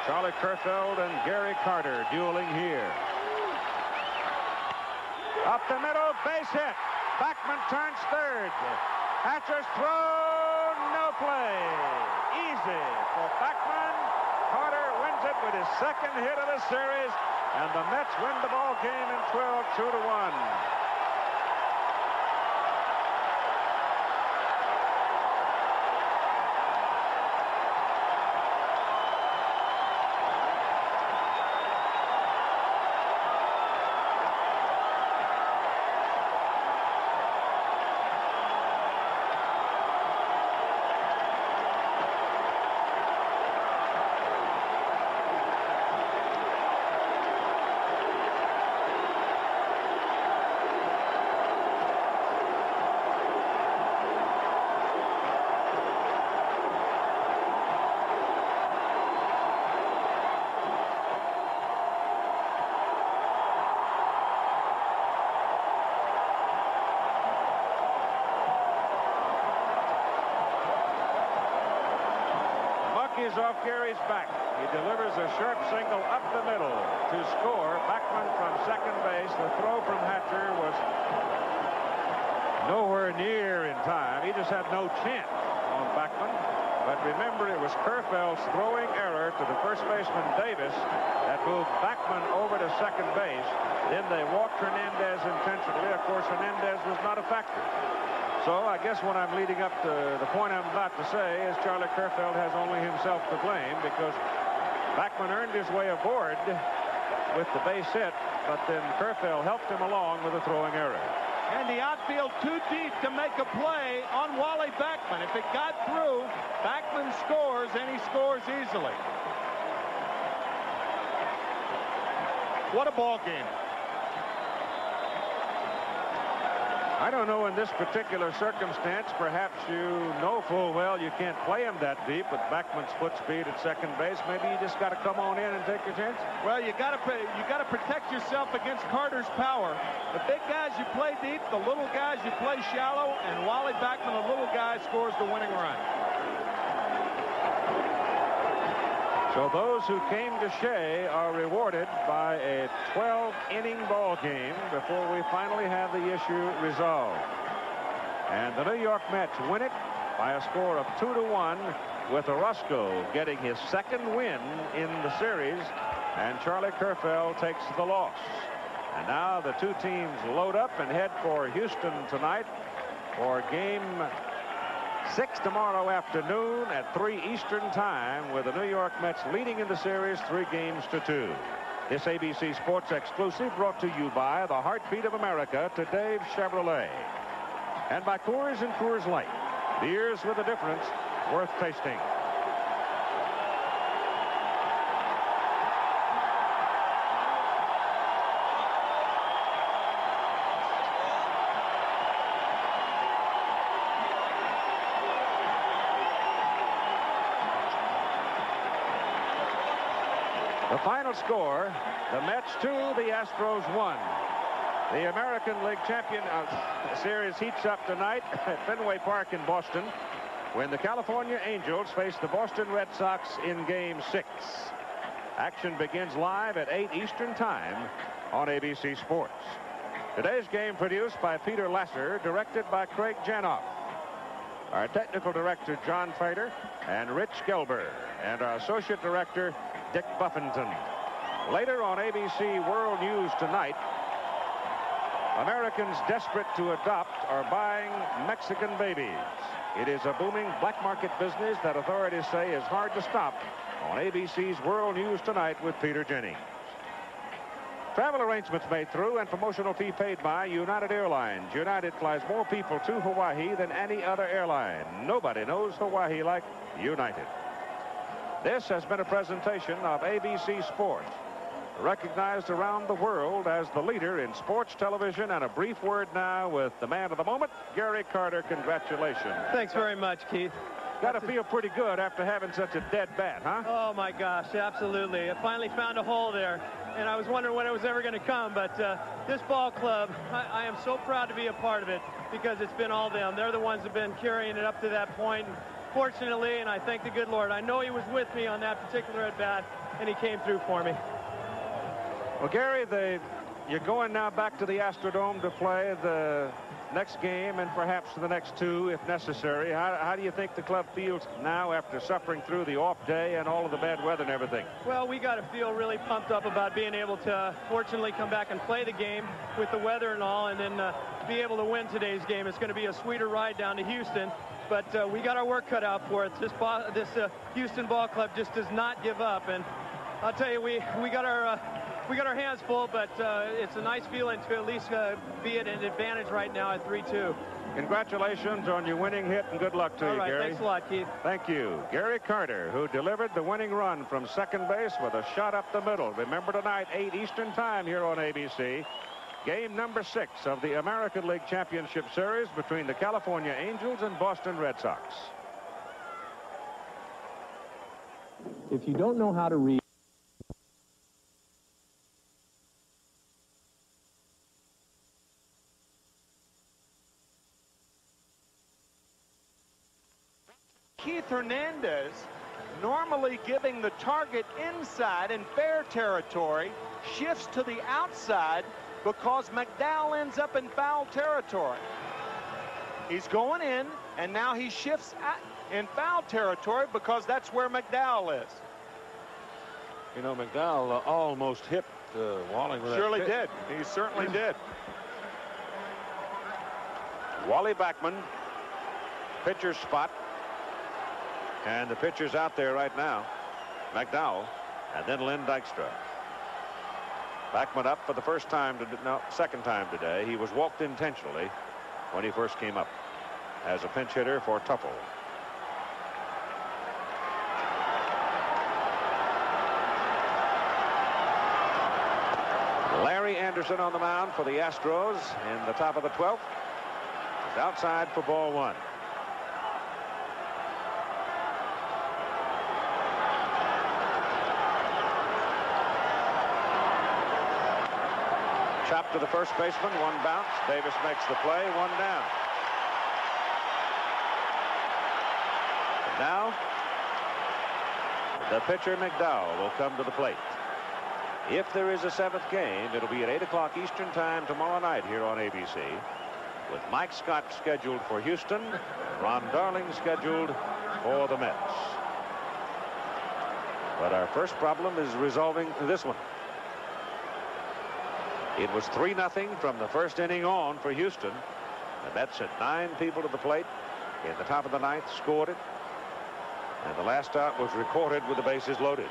Charlie Kerfeld and Gary Carter dueling here. Up the middle, base hit. Backman turns third. Hatcher's throw, no play. Easy for Backman. Carter wins it with his second hit of the series, and the Mets win the ball game in 12, 2-1. monkeys off Gary's back. He delivers a sharp single up the middle to score. Backman from second base. The throw from Hatcher was nowhere near in time. He just had no chance on Backman. But remember, it was Kerfeld's throwing error to the first baseman Davis that moved Backman over to second base. Then they walked Hernandez intentionally. Of course, Hernandez was not a factor. So I guess what I'm leading up to the point I'm about to say is Charlie Kerfeld has only himself to blame, because Backman earned his way aboard with the base hit, but then Kerfeld helped him along with a throwing error. And the outfield too deep to make a play on Wally Backman. If it got through, Backman scores, and he scores easily. What a ball game. I don't know, in this particular circumstance, perhaps you know full well you can't play him that deep with Backman's foot speed at second base. Maybe you just got to come on in and take your chance. Well, you got to protect yourself against Carter's power. The big guys you play deep, the little guys you play shallow, and Wally Backman, the little guy, scores the winning run. So those who came to Shea are rewarded by a 12-inning ball game before we finally have the issue resolved. And the New York Mets win it by a score of 2-1, with Orozco getting his second win in the series, and Charlie Kerfeld takes the loss. And now the two teams load up and head for Houston tonight for game 6 tomorrow afternoon at 3 Eastern time, with the New York Mets leading in the series 3-2. This ABC Sports exclusive brought to you by the heartbeat of America, to Dave Chevrolet, and by Coors and Coors Light, beers with a difference worth tasting. The final score, the Mets 2, the Astros 1. The American League Champion Series heats up tonight at Fenway Park in Boston, when the California Angels face the Boston Red Sox in Game 6. Action begins live at 8 Eastern time on ABC Sports. Today's game produced by Peter Lasser, directed by Craig Janoff. Our technical director, John Fader, and Rich Gelber, and our associate director, Dick Buffington. Later on ABC World News Tonight, Americans desperate to adopt are buying Mexican babies. It is a booming black market business that authorities say is hard to stop, on ABC's World News Tonight with Peter Jennings. Travel arrangements made through and promotional fee paid by United Airlines. United flies more people to Hawaii than any other airline. Nobody knows Hawaii like United. This has been a presentation of ABC Sports, recognized around the world as the leader in sports television. And a brief word now with the man of the moment, Gary Carter. Congratulations. Thanks very much, Keith. Got to feel pretty good after having such a dead bat, huh? Oh, my gosh, absolutely. I finally found a hole there, and I was wondering when it was ever going to come. But this ball club, I am so proud to be a part of it, because it's been all them. They're the ones who've been carrying it up to that point. Fortunately, and I thank the good Lord, I know he was with me on that particular at-bat, and he came through for me. Well, Gary, you're going now back to the Astrodome to play the next game and perhaps the next two if necessary. How do you think the club feels now after suffering through the off day and all of the bad weather and everything? Well, we got to feel really pumped up about being able to fortunately come back and play the game with the weather and all, and then be able to win today's game. It's going to be a sweeter ride down to Houston, but we got our work cut out for it. This Houston ball club just does not give up, and I'll tell you, we got our hands full, but it's a nice feeling to at least be at an advantage right now at 3-2. Congratulations on your winning hit, and good luck to you, Gary. Thanks a lot, Keith. Thank you. Gary Carter, who delivered the winning run from second base with a shot up the middle. Remember tonight, 8 Eastern time here on ABC. Game number 6 of the American League Championship Series between the California Angels and Boston Red Sox. If you don't know how to read Keith Hernandez normally giving the target inside in fair territory, shifts to the outside because McDowell ends up in foul territory. He's going in, and now he shifts in foul territory because that's where McDowell is. You know, McDowell almost hit Walling with Surely that did. He certainly did. Wally Backman, pitcher's spot. And the pitcher's out there right now, McDowell, and then Lynn Dykstra. Backman up for the second time today. He was walked intentionally when he first came up as a pinch hitter for Tuffle. Larry Anderson on the mound for the Astros in the top of the 12th. He's outside for ball 1. Chop to the first baseman, 1 bounce. Davis makes the play, 1 down. And now, the pitcher McDowell will come to the plate. If there is a 7th game, it'll be at 8 o'clock Eastern time tomorrow night here on ABC, with Mike Scott scheduled for Houston, Ron Darling scheduled for the Mets. But our first problem is resolving this one. It was 3-0 from the first inning on for Houston. The Mets had 9 people to the plate in the top of the 9th, scored it, and the last out was recorded with the bases loaded.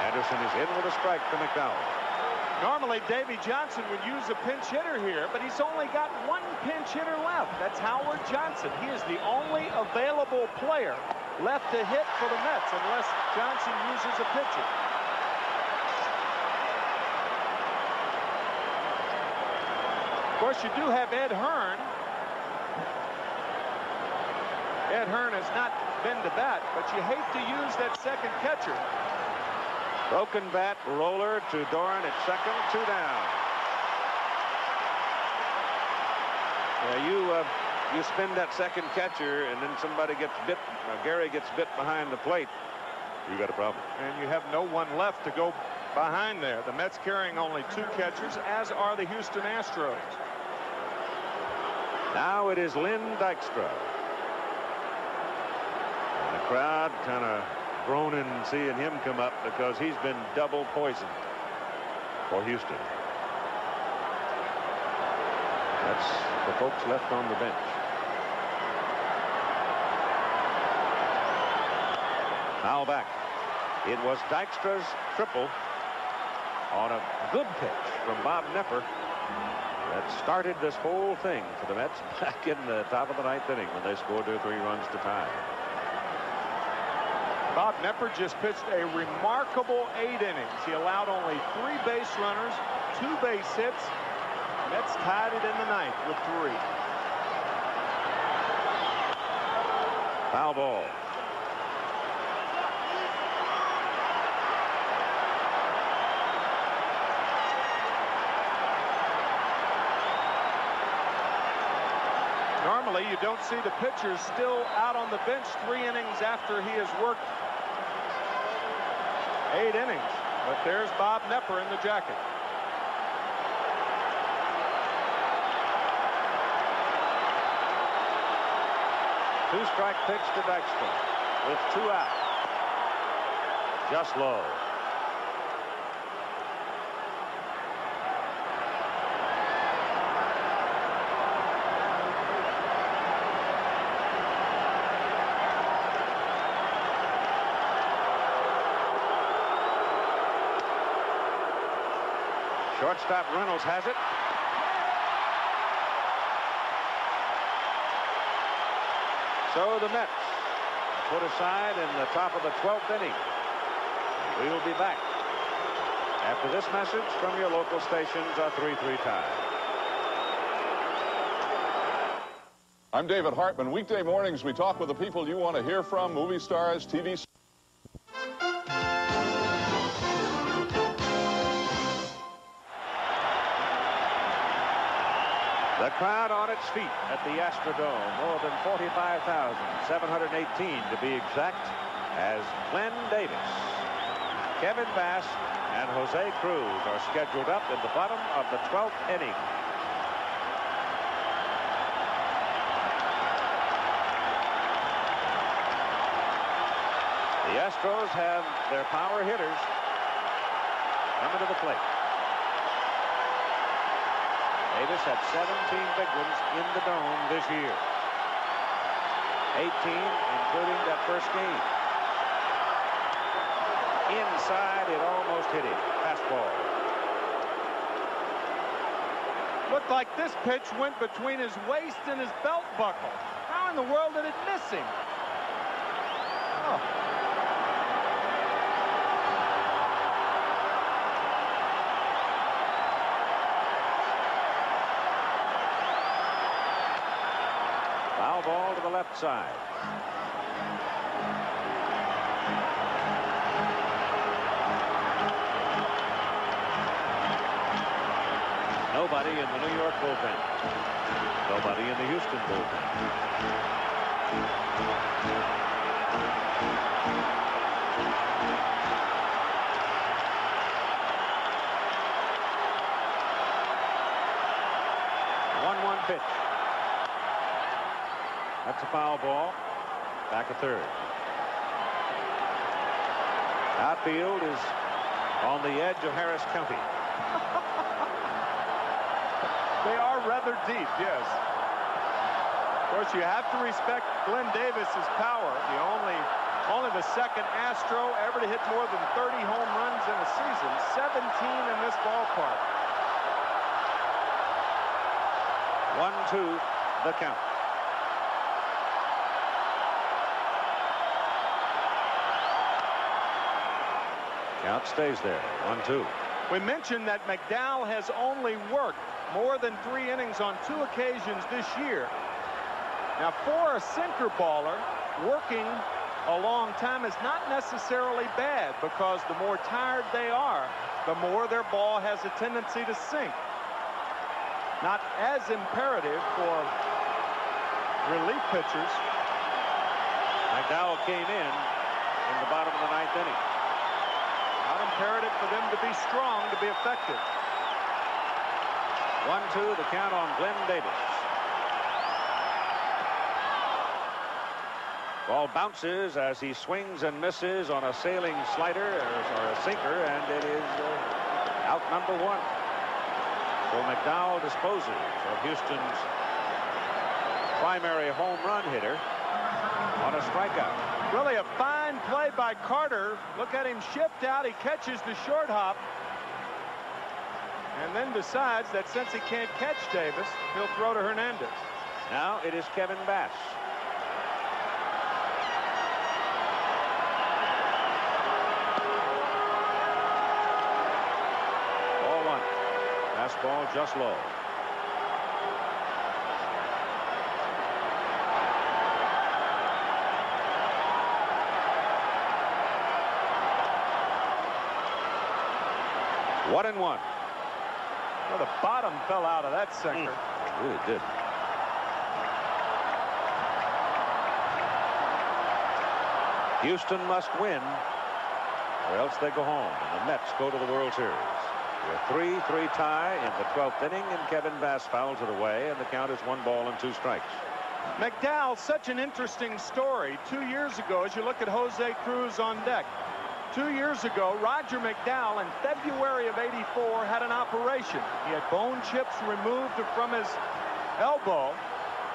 Anderson is in with a strike to McDowell. Normally, Davy Johnson would use a pinch hitter here, but he's only got 1 pinch hitter left. That's Howard Johnson. He is the only available player left to hit for the Mets unless Johnson uses a pitcher. Of course, you do have Ed Hearn. Ed Hearn has not been to bat, but you hate to use that second catcher. Broken bat, roller to Doran at second, 2 down. You spin that second catcher, and then somebody gets bit. Gary gets bit behind the plate. You got a problem. And you have no one left to go behind there. The Mets carrying only 2 catchers, as are the Houston Astros. Now it is Lynn Dykstra. And the crowd kind of groaning seeing him come up because he's been double poisoned for Houston. That's the folks left on the bench. Foul back. It was Dykstra's triple on a good pitch from Bob Nepper that started this whole thing for the Mets back in the top of the 9th inning when they scored their 3 runs to tie. Bob Nepper just pitched a remarkable 8 innings. He allowed only 3 base runners, 2 base hits. Mets tied it in the 9th with 3. Foul ball. Normally, you don't see the pitcher still out on the bench 3 innings after he has worked 8 innings. But there's Bob Nepper in the jacket. Two-strike pitch to Dykstra with 2 out. Just low. Shortstop Reynolds has it. So the Mets put aside in the top of the 12th inning. We will be back after this message from your local stations, a 3-3 tie. I'm David Hartman. Weekday mornings, we talk with the people you want to hear from, movie stars, TV stars. The crowd on its feet at the Astrodome, more than 45,718 to be exact, as Glenn Davis, Kevin Bass, and Jose Cruz are scheduled up in the bottom of the 12th inning. The Astros have their power hitters coming to the plate. Davis had 17 big ones in the dome this year. 18, including that first game. Inside, it almost hit him. Fastball. Looked like this pitch went between his waist and his belt buckle. How in the world did it miss him? Oh. Foul ball to the left side. Nobody in the New York bullpen. Nobody in the Houston bullpen. One pitch. That's a foul ball. Back to third. Outfield is on the edge of Harris County. They are rather deep, yes. Of course, you have to respect Glenn Davis's power. Only the second Astro ever to hit more than 30 home runs in a season. 17 in this ballpark. 1-2 the count. Count stays there. 1-2. We mentioned that McDowell has only worked more than 3 innings on 2 occasions this year. Now, for a sinker baller, working a long time is not necessarily bad, because the more tired they are, the more their ball has a tendency to sink. Not as imperative for relief pitchers. McDowell came in the bottom of the 9th inning. Not imperative for them to be strong to be effective. 1-2 the count on Glenn Davis. Ball bounces as he swings and misses on a sailing slider or a sinker, and it is out number 1. So McDowell disposes of Houston's primary home run hitter on a strikeout. Really a fine play by Carter. Look at him shift out. He catches the short hop and then decides that since he can't catch Davis, he'll throw to Hernandez. Now it is Kevin Bass. Ball 1. Fastball just low. One and one. Well, the bottom fell out of that sinker. It really did. Houston must win, or else they go home, and the Mets go to the World Series. A 3-3 tie in the 12th inning, and Kevin Bass fouls it away, and the count is 1 ball and 2 strikes. McDowell, such an interesting story. 2 years ago, as you look at Jose Cruz on deck, 2 years ago, Roger McDowell in February of '84 had an operation. He had bone chips removed from his elbow.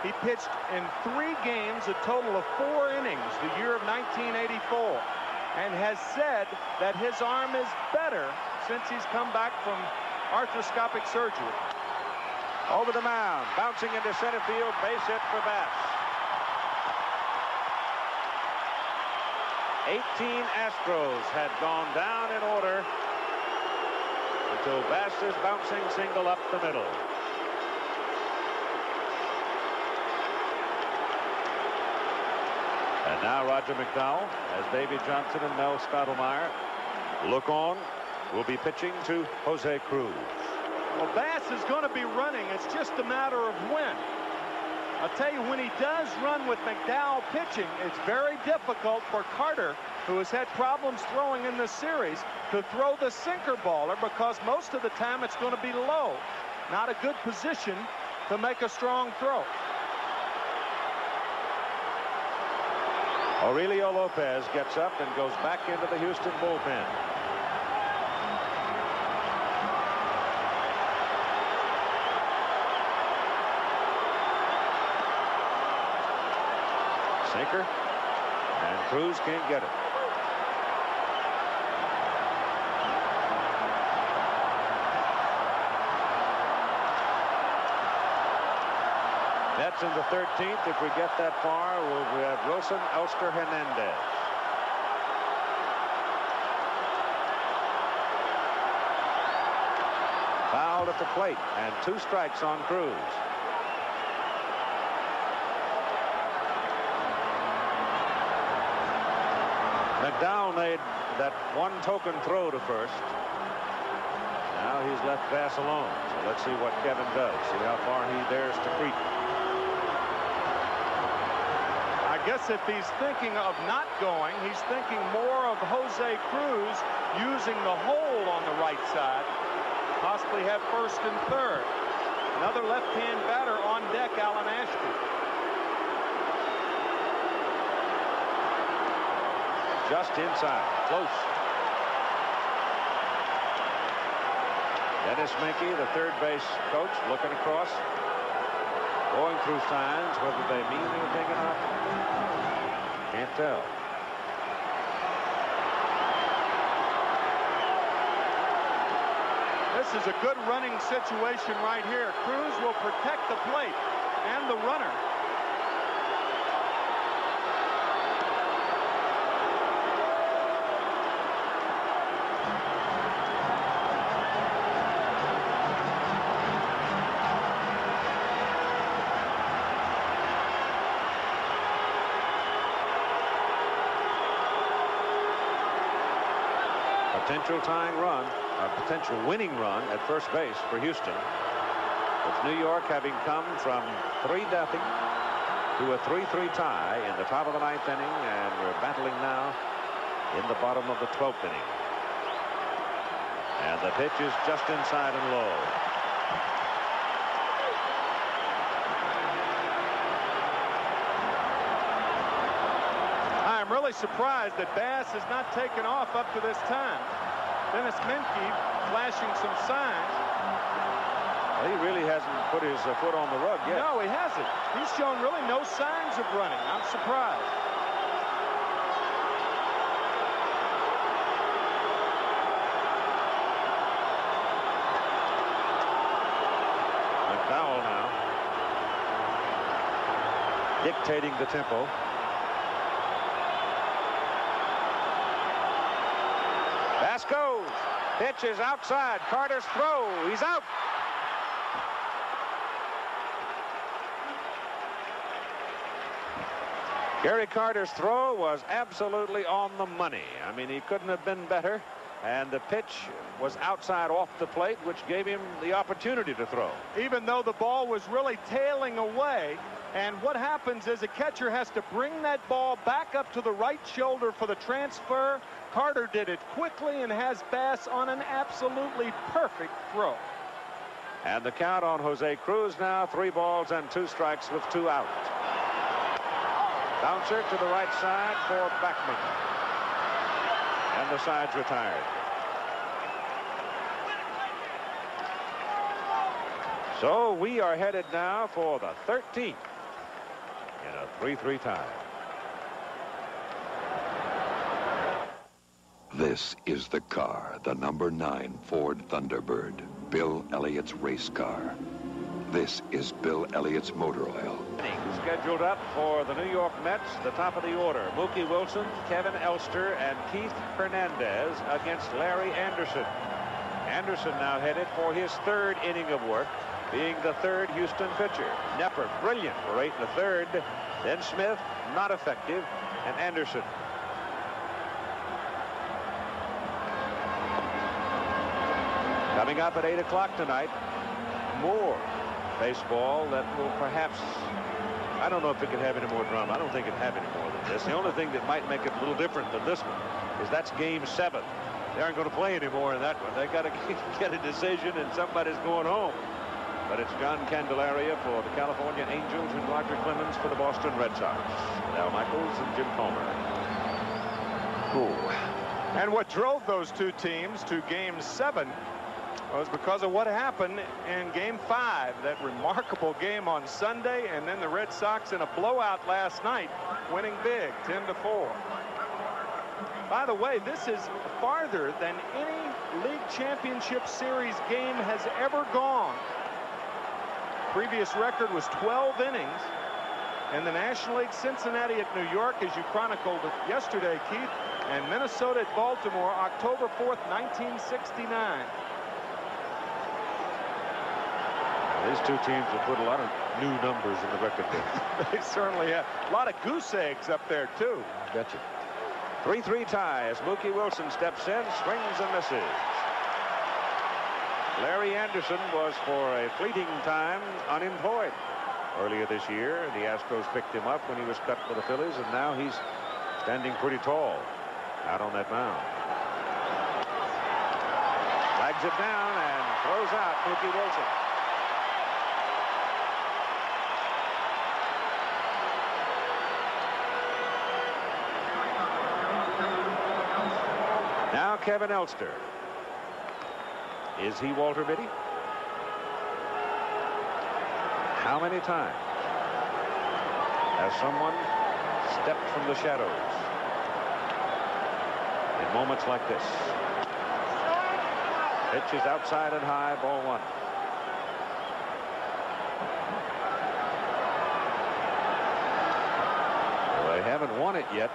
He pitched in 3 games, a total of 4 innings, the year of 1984, and has said that his arm is better since he's come back from arthroscopic surgery. Over the mound, bouncing into center field, base hit for Bass. 18 Astros had gone down in order until Bass's bouncing single up the middle. And now Roger McDowell, as Davy Johnson and Mel Stottlemyre look on, will be pitching to Jose Cruz. Well, Bass is going to be running. It's just a matter of when. I'll tell you, when he does run with McDowell pitching, it's very difficult for Carter, who has had problems throwing in this series, to throw the sinker baller because most of the time it's going to be low. Not a good position to make a strong throw. Aurelio Lopez gets up and goes back into the Houston bullpen. Sinker, and Cruz can't get it. Mets in the 13th. If we get that far, we have Wilson, Elster, Hernandez. Fouled at the plate, and 2 strikes on Cruz. McDowell made that one token throw to first. Now he's left Bass alone. So let's see what Kevin does. See how far he dares to creep. I guess if he's thinking of not going, he's thinking more of Jose Cruz using the hole on the right side. Possibly have first and third. Another left-hand batter on deck, Alan Ashby. Just inside, close. Dennis Menke, the third base coach, looking across, going through signs. Whether they mean anything or not, can't tell. This is a good running situation right here. Cruz will protect the plate and the runner. Potential tying run, a potential winning run at first base for Houston. With New York having come from 3-0 to a 3-3 tie in the top of the 9th inning, and we're battling now in the bottom of the 12th inning. And the pitch is just inside and low. I'm really surprised that Bass has not taken off up to this time. Dennis Menke flashing some signs. Well, he really hasn't put his foot on the rug yet. No, he hasn't. He's shown really no signs of running. I'm surprised. McDowell now dictating the tempo. Bass goes. Pitch is outside. Carter's throw. He's out. Gary Carter's throw was absolutely on the money. I mean, he couldn't have been better. And the pitch was outside off the plate, which gave him the opportunity to throw. Even though the ball was really tailing away. And what happens is a catcher has to bring that ball back up to the right shoulder for the transfer. Carter did it quickly and has Bass on an absolutely perfect throw. And the count on Jose Cruz now, 3 balls and 2 strikes with 2 out. Bouncer to the right side for Backman. And the side's retired. So we are headed now for the 13th in a 3-3 tie. This is the car, the number 9 Ford Thunderbird, Bill Elliott's race car. This is Bill Elliott's motor oil. Scheduled up for the New York Mets, the top of the order. Mookie Wilson, Kevin Elster, and Keith Hernandez against Larry Anderson. Anderson now headed for his 3rd inning of work, being the 3rd Houston pitcher. Nepper, brilliant for 8 1/3. Then Smith, not effective, and Anderson. Coming up at 8 o'clock tonight, more baseball that will perhaps, I don't know if it can have any more drama. I don't think it can have any more than this. The only thing that might make it a little different than this one is that's Game 7. They aren't going to play anymore in that one. They got to get a decision, and somebody's going home. But it's John Candelaria for the California Angels and Roger Clemens for the Boston Red Sox. Al Michaels and Jim Palmer. And what drove those two teams to Game 7 was because of what happened in Game 5, that remarkable game on Sunday, and then the Red Sox in a blowout last night, winning big, 10-4. By the way, this is farther than any League Championship Series game has ever gone. Previous record was 12 innings. In the National League, Cincinnati at New York, as you chronicled yesterday, Keith, and Minnesota at Baltimore, October 4th, 1969. These two teams have put a lot of new numbers in the record book. They certainly have. A lot of goose eggs up there, too. I bet you. 3-3 tie as Mookie Wilson steps in, swings and misses. Larry Anderson was for a fleeting time unemployed. Earlier this year, the Astros picked him up when he was cut for the Phillies, and now he's standing pretty tall out on that mound. Flags it down and throws out Mookie Wilson. Now Kevin Elster. Is he Walter Mitty? How many times has someone stepped from the shadows in moments like this? Pitch is outside and high, ball one. Well, they haven't won it yet,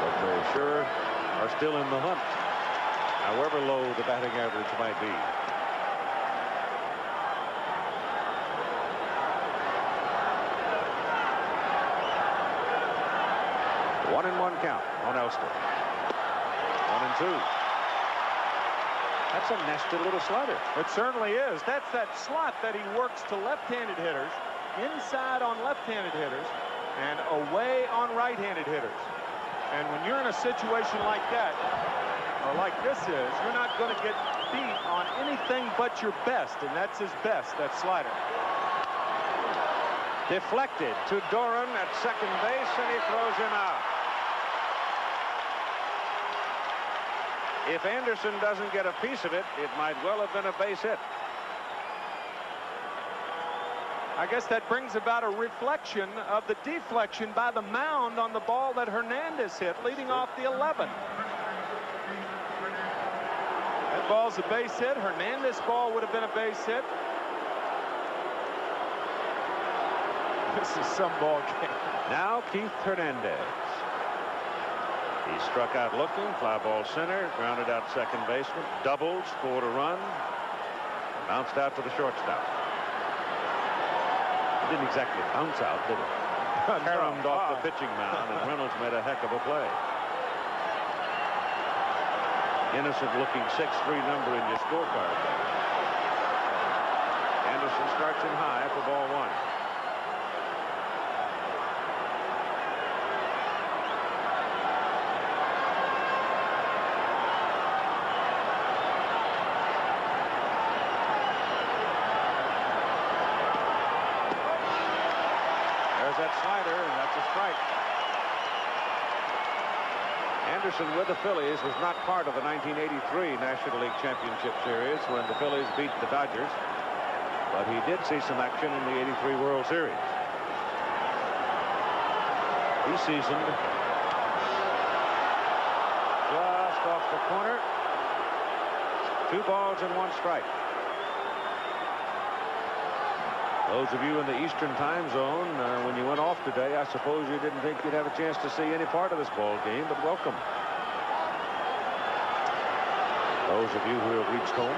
but they sure are still in the hunt, however low the batting average might be. One and one count on Elster. 1-2. That's a nasty little slider. It certainly is. That's that slot that he works to left-handed hitters, inside on left-handed hitters, and away on right-handed hitters. And when you're in a situation like that, or like this is, you're not going to get beat on anything but your best, and that's his best, that slider. Deflected to Doran at second base, and he throws him out. If Anderson doesn't get a piece of it, it might well have been a base hit. I guess that brings about a reflection of the deflection by the mound on the ball that Hernandez hit, leading off the 11. That ball's a base hit. Hernandez ball would have been a base hit. This is some ball game. Now Keith Hernandez. He struck out looking, fly ball center, grounded out second baseman, doubled, scored a run, bounced out to the shortstop. He didn't exactly bounce out, did he? Caromed off the pitching mound, and Reynolds made a heck of a play. Innocent looking 6'3" number in your scorecard. Anderson starts him high for ball one. That slider, and that's a strike. Anderson with the Phillies was not part of the 1983 National League Championship Series when the Phillies beat the Dodgers, but he did see some action in the '83 World Series. He seasoned just off the corner. 2 balls and 1 strike. Those of you in the Eastern time zone, when you went off today, I suppose you didn't think you'd have a chance to see any part of this ball game, but welcome. Those of you who have reached home.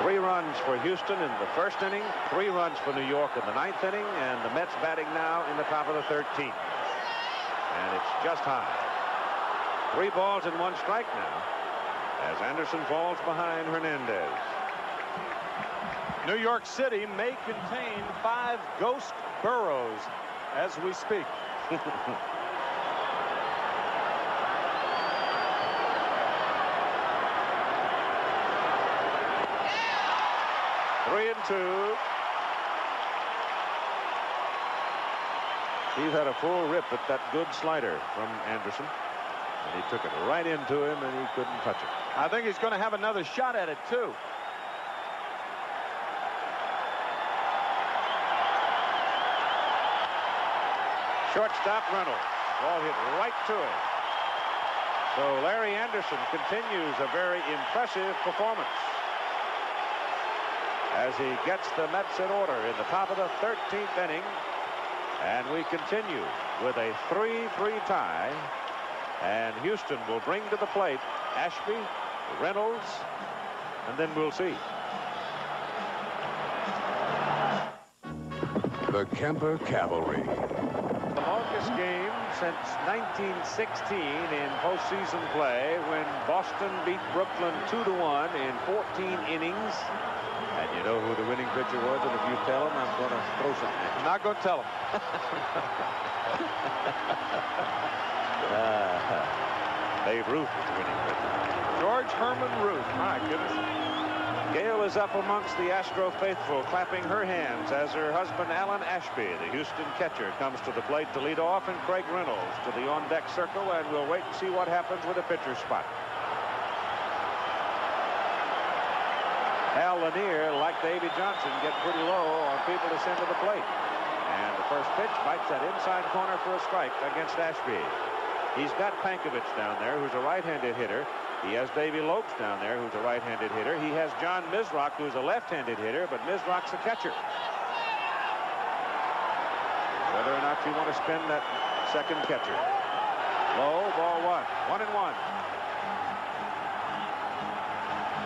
3 runs for Houston in the first inning, 3 runs for New York in the 9th inning, and the Mets batting now in the top of the 13th. And it's just high. 3 balls and 1 strike now as Anderson falls behind Hernandez. New York City may contain 5 ghost boroughs as we speak. 3-2. He's had a full rip at that good slider from Anderson. And he took it right into him, and he couldn't touch it. I think he's going to have another shot at it, too. Shortstop Reynolds. Ball hit right to him. So Larry Anderson continues a very impressive performance as he gets the Mets in order in the top of the 13th inning. And we continue with a 3-3 tie. And Houston will bring to the plate Ashby, Reynolds, and then we'll see. The Kemper Cavalry. The longest game since 1916 in postseason play when Boston beat Brooklyn 2-1 in 14 innings. And you know who the winning pitcher was, and if you tell him, I'm going to throw something at you. I'm not going to tell him. Babe Ruth was the winning pitcher. George Herman Ruth. My goodness. Gail is up amongst the Astro faithful, clapping her hands as her husband Alan Ashby, the Houston catcher, comes to the plate to lead off, and Craig Reynolds to the on-deck circle, and we'll wait and see what happens with the pitcher's spot. Hal Lanier, like Davey Johnson, get pretty low on people to send to the plate. And the first pitch bites that inside corner for a strike against Ashby. He's got Pankovic down there, who's a right-handed hitter. He has Davey Lopes down there, who's a right-handed hitter. He has John Misrock, who's a left-handed hitter, but Misrock's a catcher. Whether or not you want to spend that second catcher. Low, ball 1. 1-1.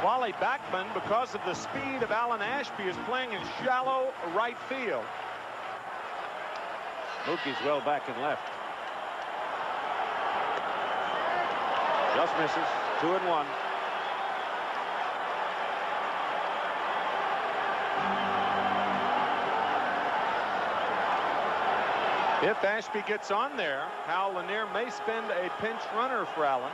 Wally Backman, because of the speed of Alan Ashby, is playing in shallow right field. Mookie's well back and left. Just misses. 2-1. If Ashby gets on there, Hal Lanier may spend a pinch runner for Allen.